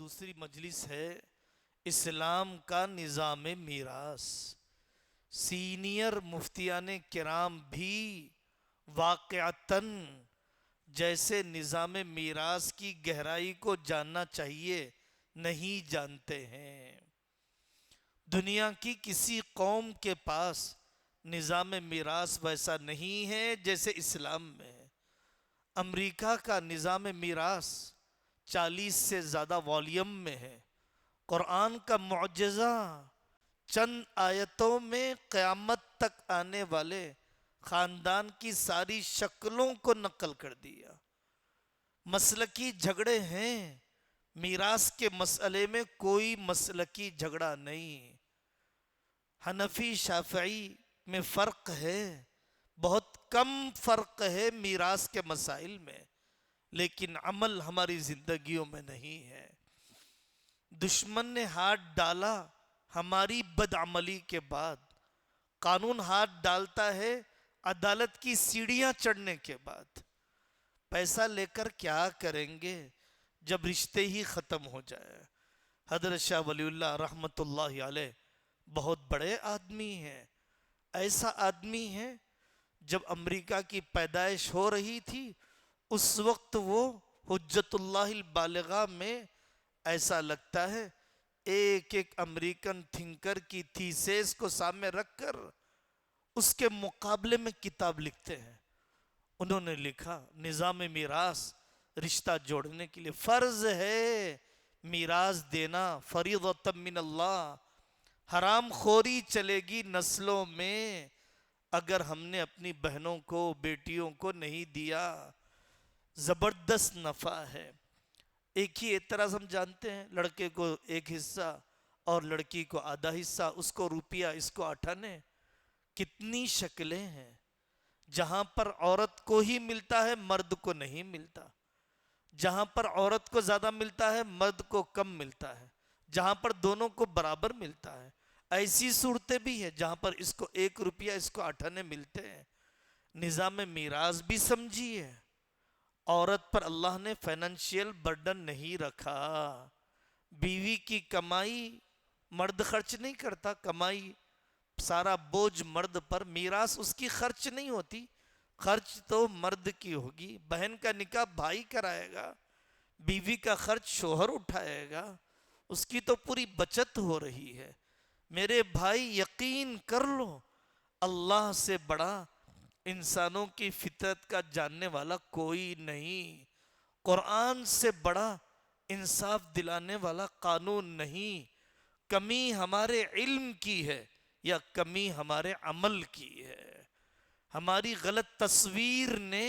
دوسری مجلس ہے اسلام کا نظام میراث۔ سینئر مفتیان کرام بھی واقعتاً جیسے نظام میراث کی گہرائی کو جاننا چاہیے نہیں جانتے ہیں۔ دنیا کی کسی قوم کے پاس نظام میراث ویسا نہیں ہے جیسے اسلام میں ہے۔ امریکہ کا نظام میراث 40 سے زیادہ والیوم میں ہے۔ قرآن کا معجزہ چند آیتوں میں قیامت تک آنے والے خاندان کی ساری شکلوں کو نقل کر دیا۔ مسلکی جھگڑے ہیں، میراث کے مسئلے میں کوئی مسلکی جھگڑا نہیں۔ حنفی شافعی میں فرق ہے، بہت کم فرق ہے میراث کے مسائل میں، لیکن عمل ہماری زندگیوں میں نہیں ہے۔ دشمن نے ہاتھ ڈالا ہماری بدعملی کے بعد، قانون ہاتھ ڈالتا ہے عدالت کی سیڑھیاں چڑھنے کے بعد۔ پیسہ لے کر کیا کریں گے جب رشتے ہی ختم ہو جائے۔ حضرت شاہ ولی اللہ رحمۃ اللہ علیہ بہت بڑے آدمی ہیں، ایسا آدمی ہے جب امریکہ کی پیدائش ہو رہی تھی اس وقت وہ حجت اللہ البالغہ میں ایسا لگتا ہے ایک ایک امریکن تھنکر کی تھیسیس کو سامنے رکھ کر اس کے مقابلے میں کتاب لکھتے ہیں۔ انہوں نے لکھا نظام میراث رشتہ جوڑنے کے لیے فرض ہے میراث دینا، فریضۃ من اللہ۔ حرام خوری چلے گی نسلوں میں اگر ہم نے اپنی بہنوں کو بیٹیوں کو نہیں دیا۔ زبردست نفع ہے۔ ایک ہی اعتراض ہم جانتے ہیں، لڑکے کو ایک حصہ اور لڑکی کو آدھا حصہ، اس کو روپیہ اس کو آٹھانے۔ کتنی شکلیں ہیں جہاں پر عورت کو ہی ملتا ہے مرد کو نہیں ملتا، جہاں پر عورت کو زیادہ ملتا ہے مرد کو کم ملتا ہے، جہاں پر دونوں کو برابر ملتا ہے۔ ایسی صورتیں بھی ہیں جہاں پر اس کو 1 روپیہ اس کو 8 آنے ملتے ہیں۔ نظام میراث بھی سمجھیے، عورت پر اللہ نے فائنینشیل برڈن نہیں رکھا۔ بیوی کی کمائی مرد خرچ نہیں کرتا، کمائی سارا بوجھ مرد پر، میراث اس کی خرچ نہیں ہوتی، خرچ تو مرد کی ہوگی۔ بہن کا نکاح بھائی کرائے گا، بیوی کا خرچ شوہر اٹھائے گا، اس کی تو پوری بچت ہو رہی ہے۔ میرے بھائی یقین کر لو اللہ سے بڑا انسانوں کی فطرت کا جاننے والا کوئی نہیں، قرآن سے بڑا انصاف دلانے والا قانون نہیں۔ کمی ہمارے علم کی ہے یا کمی ہمارے عمل کی ہے؟ ہماری غلط تصویر نے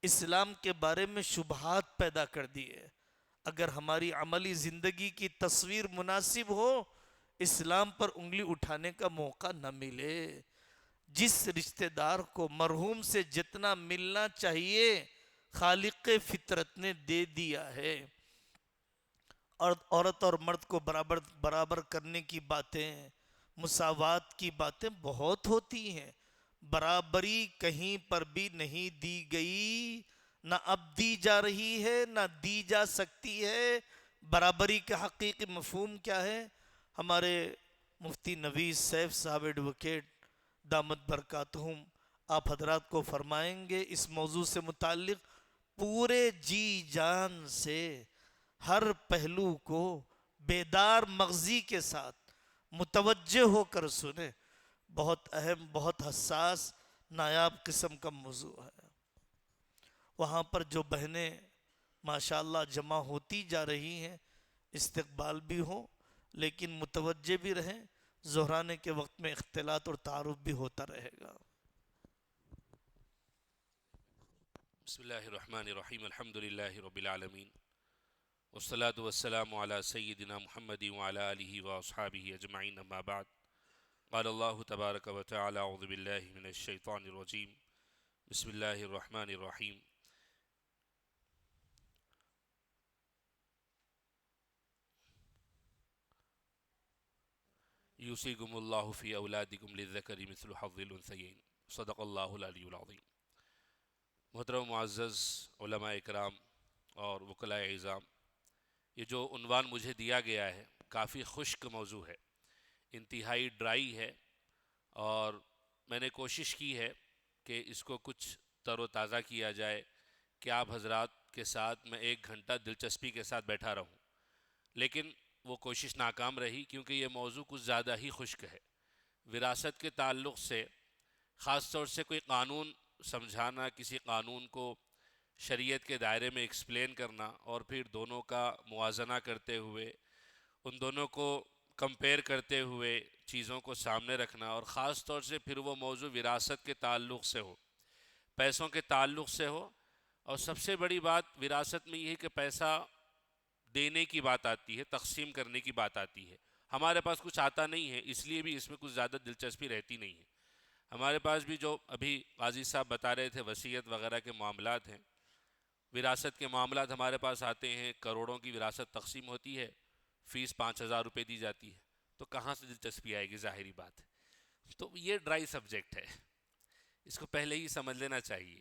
اسلام کے بارے میں شبہات پیدا کر دی ہے۔ اگر ہماری عملی زندگی کی تصویر مناسب ہو اسلام پر انگلی اٹھانے کا موقع نہ ملے۔ جس رشتہ دار کو مرحوم سے جتنا ملنا چاہیے خالق فطرت نے دے دیا ہے۔ اور عورت اور مرد کو برابر کرنے کی باتیں، مساوات کی باتیں بہت ہوتی ہیں، برابری کہیں پر بھی نہیں دی گئی، نہ اب دی جا رہی ہے نہ دی جا سکتی ہے۔ برابری کا حقیقی مفہوم کیا ہے؟ ہمارے مفتی نویس سیف صاحب ایڈوکیٹ دامت برکاتہم آپ حضرات کو فرمائیں گے اس موضوع سے متعلق پورے جی جان سے ہر پہلو کو بیدار مغزی کے ساتھ متوجہ ہو کر سنیں۔ بہت اہم، بہت حساس، نایاب قسم کا موضوع ہے۔ وہاں پر جو بہنیں ماشاءاللہ جمع ہوتی جا رہی ہیں استقبال بھی ہو لیکن متوجہ بھی رہیں، ظہرانے کے وقت میں اختلاط اور تعارف بھی ہوتا رہے گا۔ بسم اللہ الرحمن الرحیم، الحمدللہ رب العالمین، والصلاة والسلام علی سیدنا محمد وعلی آلہ واصحابہ اجمعین، اما بعد۔ قال اللہ تبارک و تعالی اعوذ باللہ من الشیطان الرجیم، بسم اللہ الرحمن الرحیم۔ یوصیکم اللہ فی اولادکم للذکر مثل حظ الانثیین، صدق اللہ العلی العظیم۔ محترم معزز علماء اکرام اور وکلاء اعظام، یہ جو عنوان مجھے دیا گیا ہے کافی خشک موضوع ہے، انتہائی ڈرائی ہے، اور میں نے کوشش کی ہے کہ اس کو کچھ تر و تازہ کیا جائے کہ آپ حضرات کے ساتھ میں 1 گھنٹہ دلچسپی کے ساتھ بیٹھا رہوں، لیکن وہ کوشش ناکام رہی کیونکہ یہ موضوع کچھ زیادہ ہی خشک ہے۔ وراثت کے تعلق سے خاص طور سے کوئی قانون سمجھانا، کسی قانون کو شریعت کے دائرے میں ایکسپلین کرنا، اور پھر دونوں کا موازنہ کرتے ہوئے، ان دونوں کو کمپیئر کرتے ہوئے چیزوں کو سامنے رکھنا، اور خاص طور سے پھر وہ موضوع وراثت کے تعلق سے ہو، پیسوں کے تعلق سے ہو، اور سب سے بڑی بات وراثت میں یہ ہے کہ پیسہ دینے کی بات آتی ہے، تقسیم کرنے کی بات آتی ہے۔ ہمارے پاس کچھ آتا نہیں ہے، اس لیے بھی اس میں کچھ زیادہ دلچسپی رہتی نہیں ہے۔ ہمارے پاس بھی جو ابھی قاضی صاحب بتا رہے تھے وصیت وغیرہ کے معاملات ہیں، وراثت کے معاملات ہمارے پاس آتے ہیں، کروڑوں کی وراثت تقسیم ہوتی ہے، فیس 5,000 روپے دی جاتی ہے، تو کہاں سے دلچسپی آئے گی؟ ظاہری بات ہے۔ تو یہ ڈرائی سبجیکٹ ہے، اس کو پہلے ہی سمجھ لینا چاہیے،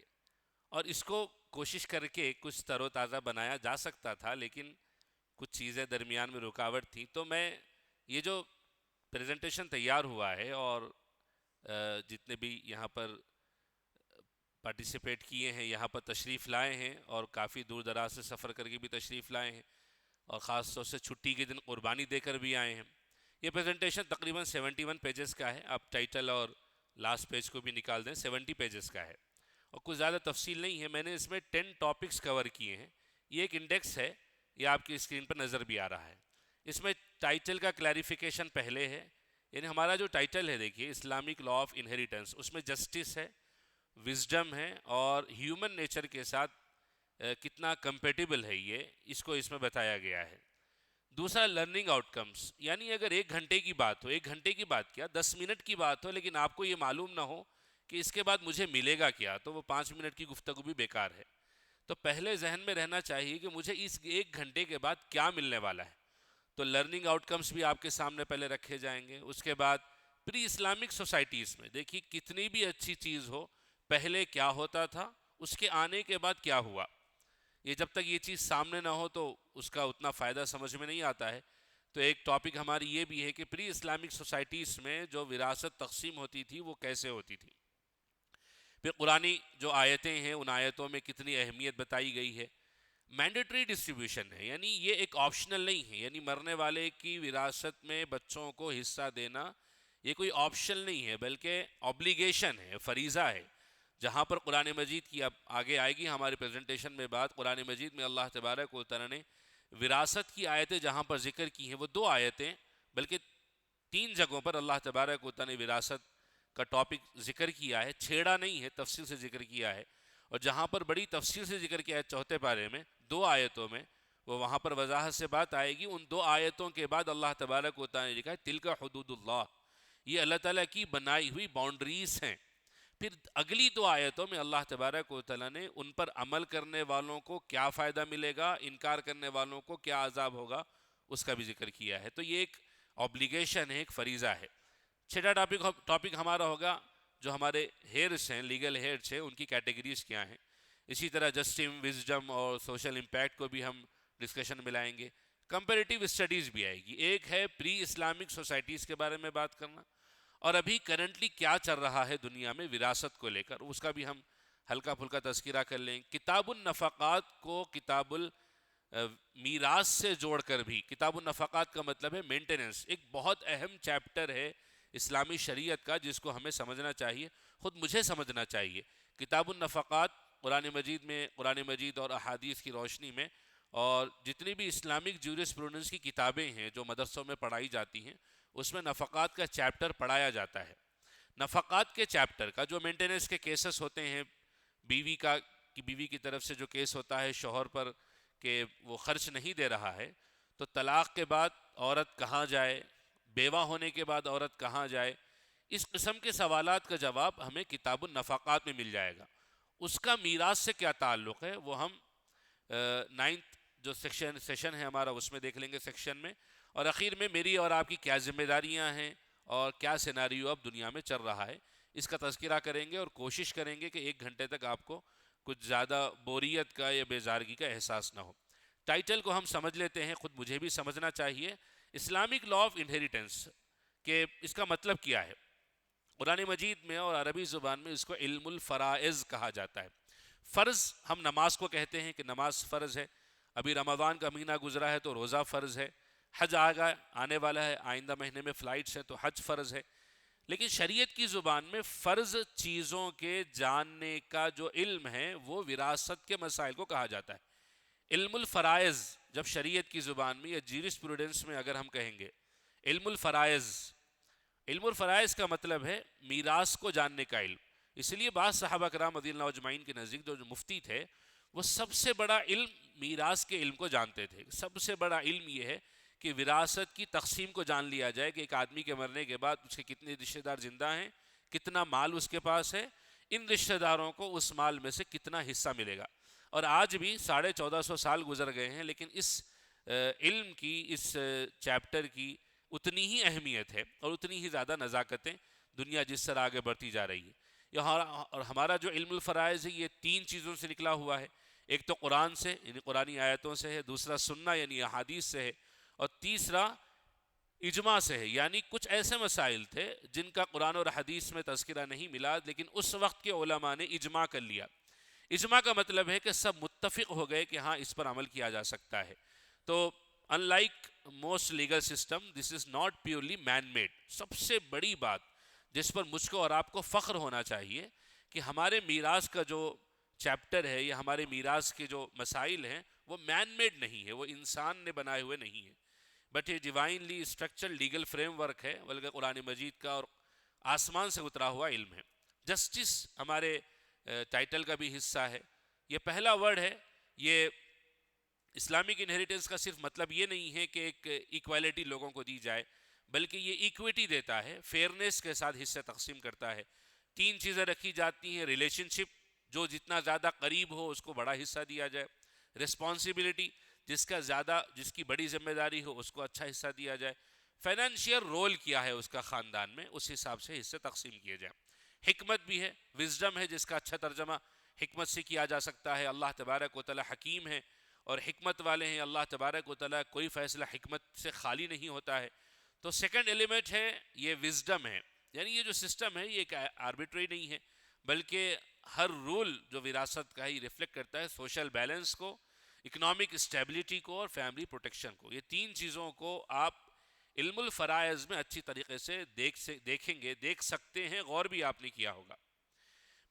اور اس کو کوشش کر کے کچھ تر و تازہ بنایا جا سکتا تھا، لیکن کچھ چیزیں درمیان میں رکاوٹ تھیں۔ تو میں یہ جو پریزنٹیشن تیار ہوا ہے، اور جتنے بھی یہاں پر پارٹیسپیٹ کیے ہیں، یہاں پر تشریف لائے ہیں، اور کافی دور دراز سے سفر کر کے بھی تشریف لائے ہیں، اور خاص طور سے چھٹی کے دن قربانی دے کر بھی آئے ہیں۔ یہ پریزنٹیشن تقریباً 71 پیجز کا ہے، آپ ٹائٹل اور لاسٹ پیج کو بھی نکال دیں، 70 پیجز کا ہے، اور کچھ زیادہ تفصیل نہیں ہے۔ میں نے اس میں 10 ٹاپکس کور کیے ہیں۔ یہ ایک انڈیکس ہے، یہ آپ کی اسکرین پر نظر بھی آ رہا ہے۔ اس میں ٹائٹل کا کلیریفیکیشن پہلے ہے، یعنی ہمارا جو ٹائٹل ہے دیکھیے، اسلامک لا آف انہیریٹنس، اس میں جسٹس ہے، وزڈم ہے، اور ہیومن نیچر کے ساتھ کتنا کمپیٹیبل ہے، یہ اس کو اس میں بتایا گیا ہے۔ دوسرا لرننگ آؤٹ کمز، یعنی اگر 1 گھنٹے کی بات ہو، 1 گھنٹے کی بات کیا، 10 منٹ کی بات ہو، لیکن آپ کو یہ معلوم نہ ہو کہ اس کے بعد مجھے ملے گا کیا، تو وہ 5 منٹ کی گفتگو بھی بیکار ہے۔ تو پہلے ذہن میں رہنا چاہیے کہ مجھے اس 1 گھنٹے کے بعد کیا ملنے والا ہے۔ تو لرننگ آؤٹ کمز بھی آپ کے سامنے پہلے رکھے جائیں گے۔ اس کے بعد پری اسلامک سوسائٹیز میں دیکھیے، کتنی بھی اچھی چیز ہو، پہلے کیا ہوتا تھا، اس کے آنے کے بعد کیا ہوا، یہ جب تک یہ چیز سامنے نہ ہو تو اس کا اتنا فائدہ سمجھ میں نہیں آتا ہے۔ تو ایک ٹاپک ہماری یہ بھی ہے کہ پری اسلامک سوسائٹیز میں جو وراثت تقسیم ہوتی تھی وہ کیسے ہوتی تھی۔ پھر قرآنی جو آیتیں ہیں، ان آیتوں میں کتنی اہمیت بتائی گئی ہے۔ مینڈیٹری ڈسٹریبیوشن ہے، یعنی یہ ایک آپشنل نہیں ہے، یعنی مرنے والے کی وراثت میں بچوں کو حصہ دینا یہ کوئی آپشنل نہیں ہے، بلکہ اوبلیگیشن ہے، فریضہ ہے۔ جہاں پر قرآن مجید کی اب آگے آئے گی ہماری پریزنٹیشن میں بات، قرآن مجید میں اللہ تبارک و تعالی نے وراثت کی آیتیں جہاں پر ذکر کی ہیں، وہ 2 آیتیں، بلکہ 3 جگہوں پر اللہ تبارک و تعالی نے وراثت کا ٹاپک ذکر کیا ہے، چھیڑا نہیں ہے، تفصیل سے ذکر کیا ہے۔ اور جہاں پر بڑی تفصیل سے ذکر کیا ہے 4 پارے میں 2 آیتوں میں، وہ وہاں پر وضاحت سے بات آئے گی۔ ان 2 آیتوں کے بعد اللہ تبارک و تعالی نے لکھا ہے تلک حدود اللہ، یہ اللہ تعالیٰ کی بنائی ہوئی باؤنڈریز ہیں۔ پھر اگلی 2 آیتوں میں اللہ تبارک و تعالیٰ نے ان پر عمل کرنے والوں کو کیا فائدہ ملے گا، انکار کرنے والوں کو کیا عذاب ہوگا، اس کا بھی ذکر کیا ہے۔ تو یہ ایک اوبلیگیشن ہے، ایک فریضہ ہے۔ 6واں ٹاپک ہمارا ہوگا جو ہمارے ہیئرس ہیں، لیگل ہیئرس ہیں، ان کی کیٹیگریز کیا ہیں۔ اسی طرح جسٹم، وزڈم اور سوشل امپیکٹ کو بھی ہم ڈسکشن میں لائیں گے۔ کمپیریٹیو اسٹڈیز بھی آئے گی، ایک ہے پری اسلامک سوسائٹیز کے بارے میں بات کرنا، اور ابھی کرنٹلی کیا چل رہا ہے دنیا میں وراثت کو لے کر، اس کا بھی ہم ہلکا پھلکا تذکرہ کر لیں۔ کتاب النفقات کو کتاب میراث سے جوڑ کر بھی، کتاب النفقات کا مطلب ہے مینٹیننس، ایک بہت اہم چیپٹر ہے اسلامی شریعت کا، جس کو ہمیں سمجھنا چاہیے، خود مجھے سمجھنا چاہیے۔ کتاب النفقات قرآن مجید میں، قرآن مجید اور احادیث کی روشنی میں، اور جتنی بھی اسلامک جورسپروڈنس کی کتابیں ہیں جو مدرسوں میں پڑھائی جاتی ہیں، اس میں نفقات کا چیپٹر پڑھایا جاتا ہے۔ نفقات کے چیپٹر کا جو مینٹیننس کے کیسز ہوتے ہیں، بیوی کی طرف سے جو کیس ہوتا ہے شوہر پر کہ وہ خرچ نہیں دے رہا ہے، تو طلاق کے بعد عورت کہاں جائے، بیوہ ہونے کے بعد عورت کہاں جائے، اس قسم کے سوالات کا جواب ہمیں کتاب النفقات میں مل جائے گا۔ اس کا میراث سے کیا تعلق ہے وہ ہم 9th جو سیشن ہے ہمارا اس میں دیکھ لیں گے سیکشن میں، اور اخیر میں میری اور آپ کی کیا ذمہ داریاں ہیں اور کیا سیناریو اب دنیا میں چل رہا ہے، اس کا تذکرہ کریں گے، اور کوشش کریں گے کہ 1 گھنٹے تک آپ کو کچھ زیادہ بوریت کا یا بیزارگی کا احساس نہ ہو۔ ٹائٹل کو ہم سمجھ لیتے ہیں، خود مجھے بھی سمجھنا چاہیے. اسلامک لا آف انہیریٹنس کہ اس کا مطلب کیا ہے. قرآن مجید میں اور عربی زبان میں اس کو علم الفرائض کہا جاتا ہے. فرض ہم نماز کو کہتے ہیں کہ نماز فرض ہے. ابھی رمضان کا مہینہ گزرا ہے تو روزہ فرض ہے. حج آنے والا ہے، آئندہ مہینے میں فلائٹس ہیں تو حج فرض ہے. لیکن شریعت کی زبان میں فرض چیزوں کے جاننے کا جو علم ہے وہ وراثت کے مسائل کو کہا جاتا ہے. علم الفرائض جب شریعت کی زبان میں یا جیورسپروڈنس میں اگر ہم کہیں گے علم الفرائض، علم الفرائض کا مطلب ہے میراث کو جاننے کا علم. اس لیے بعض صحابہ کرام رضی اللہ اجمعین کے نزدیک جو مفتی تھے وہ سب سے بڑا علم میراث کے علم کو جانتے تھے. سب سے بڑا علم یہ ہے کہ وراثت کی تقسیم کو جان لیا جائے کہ ایک آدمی کے مرنے کے بعد اس کے کتنے رشتہ دار زندہ ہیں، کتنا مال اس کے پاس ہے، ان رشتہ داروں کو اس مال میں سے کتنا حصہ ملے گا. اور آج بھی 1450 سال گزر گئے ہیں لیکن اس علم کی، اس چیپٹر کی اتنی ہی اہمیت ہے اور اتنی ہی زیادہ نزاکتیں دنیا جس طرح آگے بڑھتی جا رہی ہے. اور ہمارا جو علم الفرائض ہے یہ 3 چیزوں سے نکلا ہوا ہے. ایک تو قرآن سے یعنی قرآنی آیتوں سے ہے، دوسرا سنہ یعنی احادیث سے ہے، اور تیسرا اجماع سے ہے. یعنی کچھ ایسے مسائل تھے جن کا قرآن اور حدیث میں تذکرہ نہیں ملا لیکن اس وقت کے علماء نے اجماع کر لیا. اجماع کا مطلب ہے کہ سب متفق ہو گئے کہ ہاں اس پر عمل کیا جا سکتا ہے. تو unlike most legal system this is not purely man made. سب سے بڑی بات جس پر مجھ کو اور آپ کو فخر ہونا چاہیے کہ ہمارے میراث کا جو چیپٹر ہے یا ہمارے میراث کے جو مسائل ہیں وہ مین میڈ نہیں ہے، وہ انسان نے بنائے ہوئے نہیں ہیں، بٹ یہ divinely structure legal frame work ہے، بلکہ قرآن مجید کا اور آسمان سے اترا ہوا علم ہے. جسٹس ہمارے ٹائٹل کا بھی حصہ ہے. یہ پہلا ورڈ ہے. یہ اسلامک انہیریٹنس کا صرف مطلب یہ نہیں ہے کہ ایک ایکویلٹی لوگوں کو دی جائے، بلکہ یہ ایکویٹی دیتا ہے، فیئرنیس کے ساتھ حصے تقسیم کرتا ہے. 3 چیزیں رکھی جاتی ہیں: ریلیشن شپ، جو جتنا زیادہ قریب ہو اس کو بڑا حصہ دیا جائے; رسپانسبلٹی، جس کی بڑی ذمہ داری ہو اس کو اچھا حصہ دیا جائے; فائنینشیل رول کیا ہے اس کا خاندان میں، اس حساب سے حصے تقسیم کیے جائیں. حکمت بھی ہے، وزڈم ہے جس کا اچھا ترجمہ حکمت سے کیا جا سکتا ہے. اللہ تبارک و تعالی حکیم ہے اور حکمت والے ہیں. اللہ تبارک و تعالی کوئی فیصلہ حکمت سے خالی نہیں ہوتا ہے. تو سیکنڈ ایلیمنٹ ہے یہ وزڈم ہے، یعنی یہ جو سسٹم ہے یہ ایک آربیٹری نہیں ہے بلکہ ہر رول جو وراثت کا ہی ریفلیکٹ کرتا ہے سوشل بیلنس کو، اکنامک اسٹیبلٹی کو اور فیملی پروٹیکشن کو. یہ 3 چیزوں کو آپ علم الفرائض میں اچھی طریقے سے دیکھیں گے، دیکھ سکتے ہیں، غور بھی آپ نے کیا ہوگا.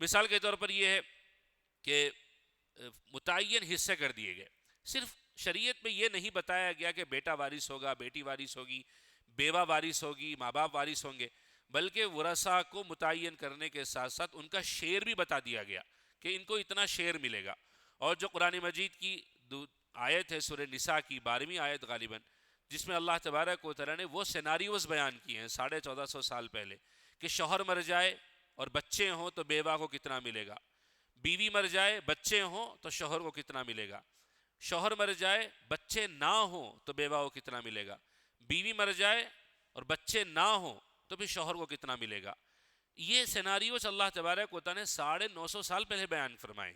مثال کے طور پر یہ ہے کہ متعین حصے کر دیے گئے. صرف شریعت میں یہ نہیں بتایا گیا کہ بیٹا وارث ہوگا، بیٹی وارث ہوگی، بیوہ وارث ہوگی، ماں باپ وارث ہوں گے، بلکہ ورثاء کو متعین کرنے کے ساتھ ساتھ ان کا شیئر بھی بتا دیا گیا کہ ان کو اتنا شیئر ملے گا. اور جو قرآن مجید کی آیت ہے سورہ نساء کی 12ویں آیت غالباً، جس میں اللہ تبارک و تعالیٰ نے وہ سیناریوز بیان کیے ہیں 1450 سال پہلے کہ شوہر مر جائے اور بچے ہوں تو بیوہ کو کتنا ملے گا، بیوی مر جائے بچے ہوں تو شوہر کو کتنا ملے گا، شوہر مر جائے بچے نہ ہوں تو بیوہ کو کتنا ملے گا، بیوی مر جائے اور بچے نہ ہوں تو پھر شوہر کو کتنا ملے گا. یہ سیناریوز اللہ تبارک و تعالیٰ نے 950 سال پہلے بیان فرمائے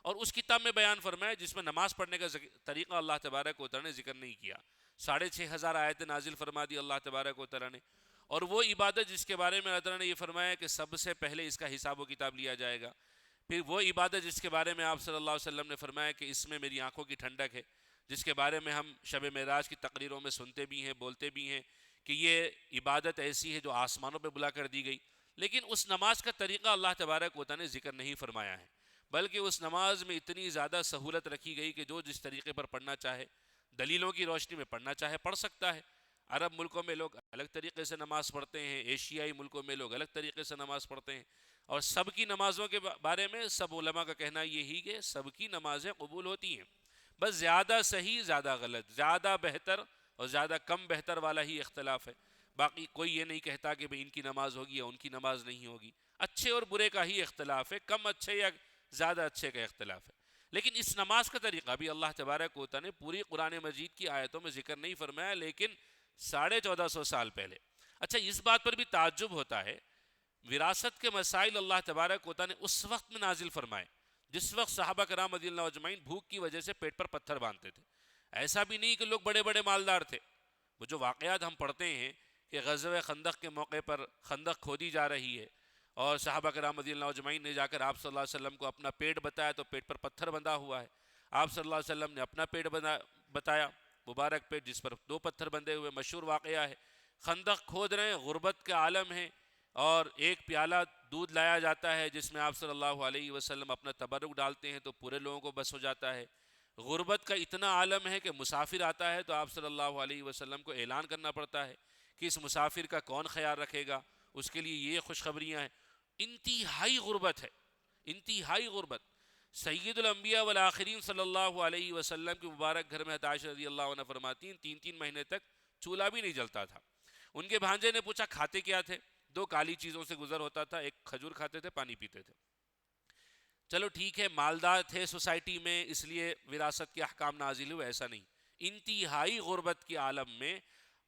اور اس کتاب میں بیان فرمایا جس میں نماز پڑھنے کا طریقہ اللہ تبارک و تعالیٰ نے ذکر نہیں کیا. 6500 آیت نازل فرما دی اللہ تبارک و تعالیٰ نے. اور وہ عبادت جس کے بارے میں اللہ تعالیٰ نے یہ فرمایا کہ سب سے پہلے اس کا حساب و کتاب لیا جائے گا، پھر وہ عبادت جس کے بارے میں آپ صلی اللہ علیہ وسلم نے فرمایا کہ اس میں میری آنکھوں کی ٹھنڈک ہے، جس کے بارے میں ہم شب معراج کی تقریروں میں سنتے بھی ہیں، بولتے بھی ہیں کہ یہ عبادت ایسی ہے جو آسمانوں پہ بلا کر دی گئی. لیکن اس نماز کا طریقہ اللہ تبارک و تعالیٰ نے ذکر نہیں فرمایا ہے، بلکہ اس نماز میں اتنی زیادہ سہولت رکھی گئی کہ جو جس طریقے پر پڑھنا چاہے، دلیلوں کی روشنی میں پڑھنا چاہے پڑھ سکتا ہے. عرب ملکوں میں لوگ الگ طریقے سے نماز پڑھتے ہیں، ایشیائی ملکوں میں لوگ الگ طریقے سے نماز پڑھتے ہیں، اور سب کی نمازوں کے بارے میں سب علماء کا کہنا یہی کہ سب کی نمازیں قبول ہوتی ہیں، بس زیادہ صحیح، زیادہ غلط، زیادہ بہتر اور زیادہ کم بہتر والا ہی اختلاف ہے. باقی کوئی یہ نہیں کہتا کہ ان کی نماز ہوگی یا ان کی نماز نہیں ہوگی. اچھے اور برے کا ہی اختلاف ہے، کم اچھے یا زیادہ اچھے کا اختلاف ہے. لیکن اس نماز کا طریقہ بھی اللہ تبارک و تعالیٰ نے پوری قرآن مجید کی آیتوں میں ذکر نہیں فرمایا، لیکن 1450 سال پہلے. اچھا، اس بات پر بھی تعجب ہوتا ہے، وراثت کے مسائل اللہ تبارک و تعالیٰ نے اس وقت میں نازل فرمائے جس وقت صحابہ کرام رضی اللہ اجمعین بھوک کی وجہ سے پیٹ پر پتھر باندھتے تھے. ایسا بھی نہیں کہ لوگ بڑے بڑے مالدار تھے. وہ جو واقعات ہم پڑھتے ہیں کہ غزوہ خندق کے موقع پر خندق کھودی جا رہی ہے اور صحابہ کرام رضی اللہ اجمعین نے جا کر آپ صلی اللہ علیہ وسلم کو اپنا پیٹ بتایا تو پیٹ پر پتھر بندھا ہوا ہے. آپ صلی اللہ علیہ وسلم نے اپنا پیٹ بتایا مبارک پیٹ جس پر 2 پتھر بندھے ہوئے. مشہور واقعہ ہے. خندق کھود رہے ہیں, غربت کا عالم ہے, اور ایک پیالہ دودھ لایا جاتا ہے جس میں آپ صلی اللہ علیہ وسلم اپنا تبرک ڈالتے ہیں تو پورے لوگوں کو بس ہو جاتا ہے. غربت کا اتنا عالم ہے کہ مسافر آتا ہے تو آپ صلی اللہ علیہ وسلم کو اعلان کرنا پڑتا ہے کہ اس مسافر کا کون خیال رکھے گا, اس کے لیے یہ خوشخبریاں ہیں. انتہائی غربت ہے, انتہائی غربت. سید الانبیاء والآخرین صلی اللہ علیہ وسلم کے مبارک گھر میں عائشہ رضی اللہ عنہ فرماتی ہیں 3 مہینے تک چولہا بھی نہیں جلتا تھا. ان کے بھانجے نے پوچھا کھاتے کیا تھے؟ 2 کالی چیزوں سے گزر ہوتا تھا, ایک کھجور کھاتے تھے, پانی پیتے تھے. چلو ٹھیک ہے, مالدار تھے سوسائٹی میں اس لیے وراثت کے احکام نازل ہوئے, ایسا نہیں. انتہائی غربت کے عالم میں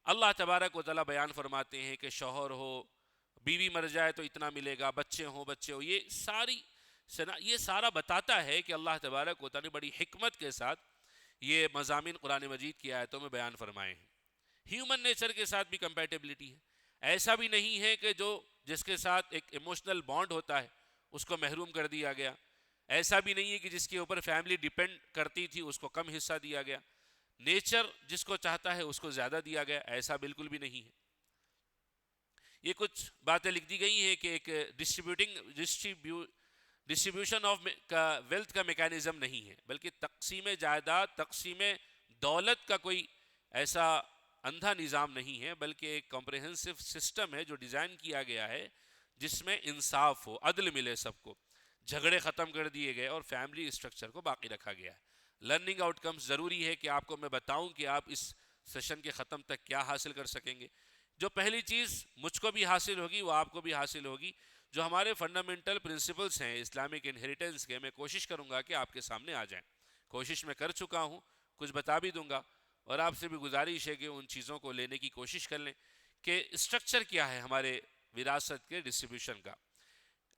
اللہ تبارک و تعالیٰ بیان فرماتے ہیں کہ شوہر ہو, بیوی مر جائے تو اتنا ملے گا, بچے ہوں, یہ سارا بتاتا ہے کہ اللہ تبارک و تعالیٰ نے بڑی حکمت کے ساتھ یہ مضامین قرآن مجید کی آیتوں میں بیان فرمائے ہیں. ہیومن نیچر کے ساتھ بھی کمپیٹیبلٹی ہے. ایسا بھی نہیں ہے کہ جس کے ساتھ ایک ایموشنل بانڈ ہوتا ہے اس کو محروم کر دیا گیا. ایسا بھی نہیں ہے کہ جس کے اوپر فیملی ڈیپینڈ کرتی تھی اس کو کم حصہ دیا گیا. نیچر جس کو چاہتا ہے اس کو زیادہ دیا گیا, ایسا بالکل بھی نہیں ہے. یہ کچھ باتیں لکھ دی گئی ہیں کہ ایک ڈسٹریبیوشن آف ویلتھ کا میکانزم نہیں ہے, بلکہ تقسیم جائیداد, تقسیم دولت کا کوئی ایسا اندھا نظام نہیں ہے, بلکہ ایک کمپریہنسو سسٹم ہے جو ڈیزائن کیا گیا ہے جس میں انصاف ہو, عدل ملے سب کو, جھگڑے ختم کر دیے گئے اور فیملی اسٹرکچر کو باقی رکھا گیا ہے. لرننگ آؤٹ کمز ضروری ہے کہ آپ کو میں بتاؤں کہ آپ اس سیشن کے ختم تک کیا حاصل کر سکیں گے. جو پہلی چیز مجھ کو بھی حاصل ہوگی وہ آپ کو بھی حاصل ہوگی. جو ہمارے فنڈامنٹل پرنسپلز ہیں اسلامک انہیریٹنس کے, میں کوشش کروں گا کہ آپ کے سامنے آ جائیں. کوشش میں کر چکا ہوں, کچھ بتا بھی دوں گا, اور آپ سے بھی گزارش ہے کہ ان چیزوں کو لینے کی کوشش کر لیں کہ اسٹرکچر کیا ہے ہمارے وراثت کے ڈسٹریبیوشن کا.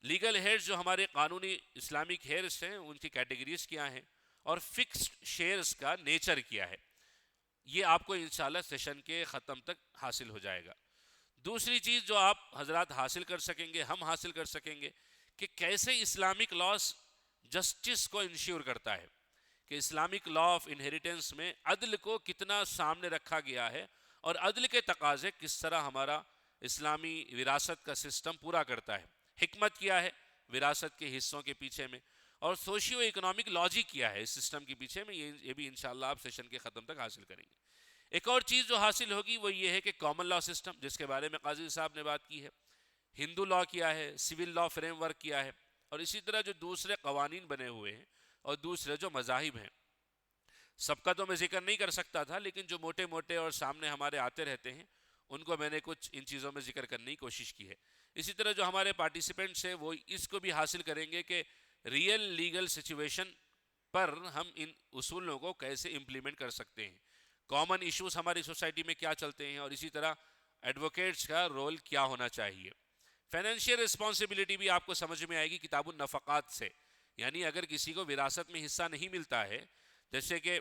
لیگل ہیئرز جو ہمارے قانونی اسلامک ہیئرز ہیں ان کی کیٹیگریز کیا ہیں, اور فکسڈ شیئرز کا نیچر کیا ہے. یہ آپ کو انشاءاللہ سیشن کے ختم تک حاصل ہو جائے گا. دوسری چیز جو آپ حضرات حاصل کر سکیں گے, ہم حاصل کر سکیں گے, کہ کیسے اسلامک لاس جسٹس کو انشور کرتا ہے, کہ اسلامک لا آف انہیریٹنس میں عدل کو کتنا سامنے رکھا گیا ہے اور عدل کے تقاضے کس طرح ہمارا اسلامی وراثت کا سسٹم پورا کرتا ہے. حکمت کیا ہے وراثت کے حصوں کے پیچھے میں, اور سوشیو اکنامک لاجک کیا ہے اس سسٹم کے پیچھے میں, یہ بھی انشاءاللہ آپ سیشن کے ختم تک حاصل کریں گے. ایک اور چیز جو حاصل ہوگی وہ یہ ہے کہ کامن لا سسٹم, جس کے بارے میں قاضی صاحب نے بات کی ہے, ہندو لا کیا ہے, سول لا فریم ورک کیا ہے, اور اسی طرح جو دوسرے قوانین بنے ہوئے ہیں اور دوسرے جو مذاہب ہیں. سب کا تو میں ذکر نہیں کر سکتا تھا, لیکن جو موٹے موٹے اور سامنے ہمارے آتے رہتے ہیں ان کو میں نے کچھ ان چیزوں میں ذکر کرنے کی کوشش کی ہے. اسی طرح جو ہمارے پارٹیسپینٹس ہیں وہ اس کو بھی حاصل کریں گے کہ ریئل لیگل سچویشن پر ہم ان اصولوں کو کیسے امپلیمنٹ کر سکتے ہیں, کامن ایشوز ہماری سوسائٹی میں کیا چلتے ہیں, اور اسی طرح ایڈوکیٹس کا رول کیا ہونا چاہیے. فائنینشیل رسپانسبلٹی بھی آپ کو سمجھ میں آئے گی کتاب النفقات سے. یعنی اگر کسی کو وراثت میں حصہ نہیں ملتا ہے, جیسے کہ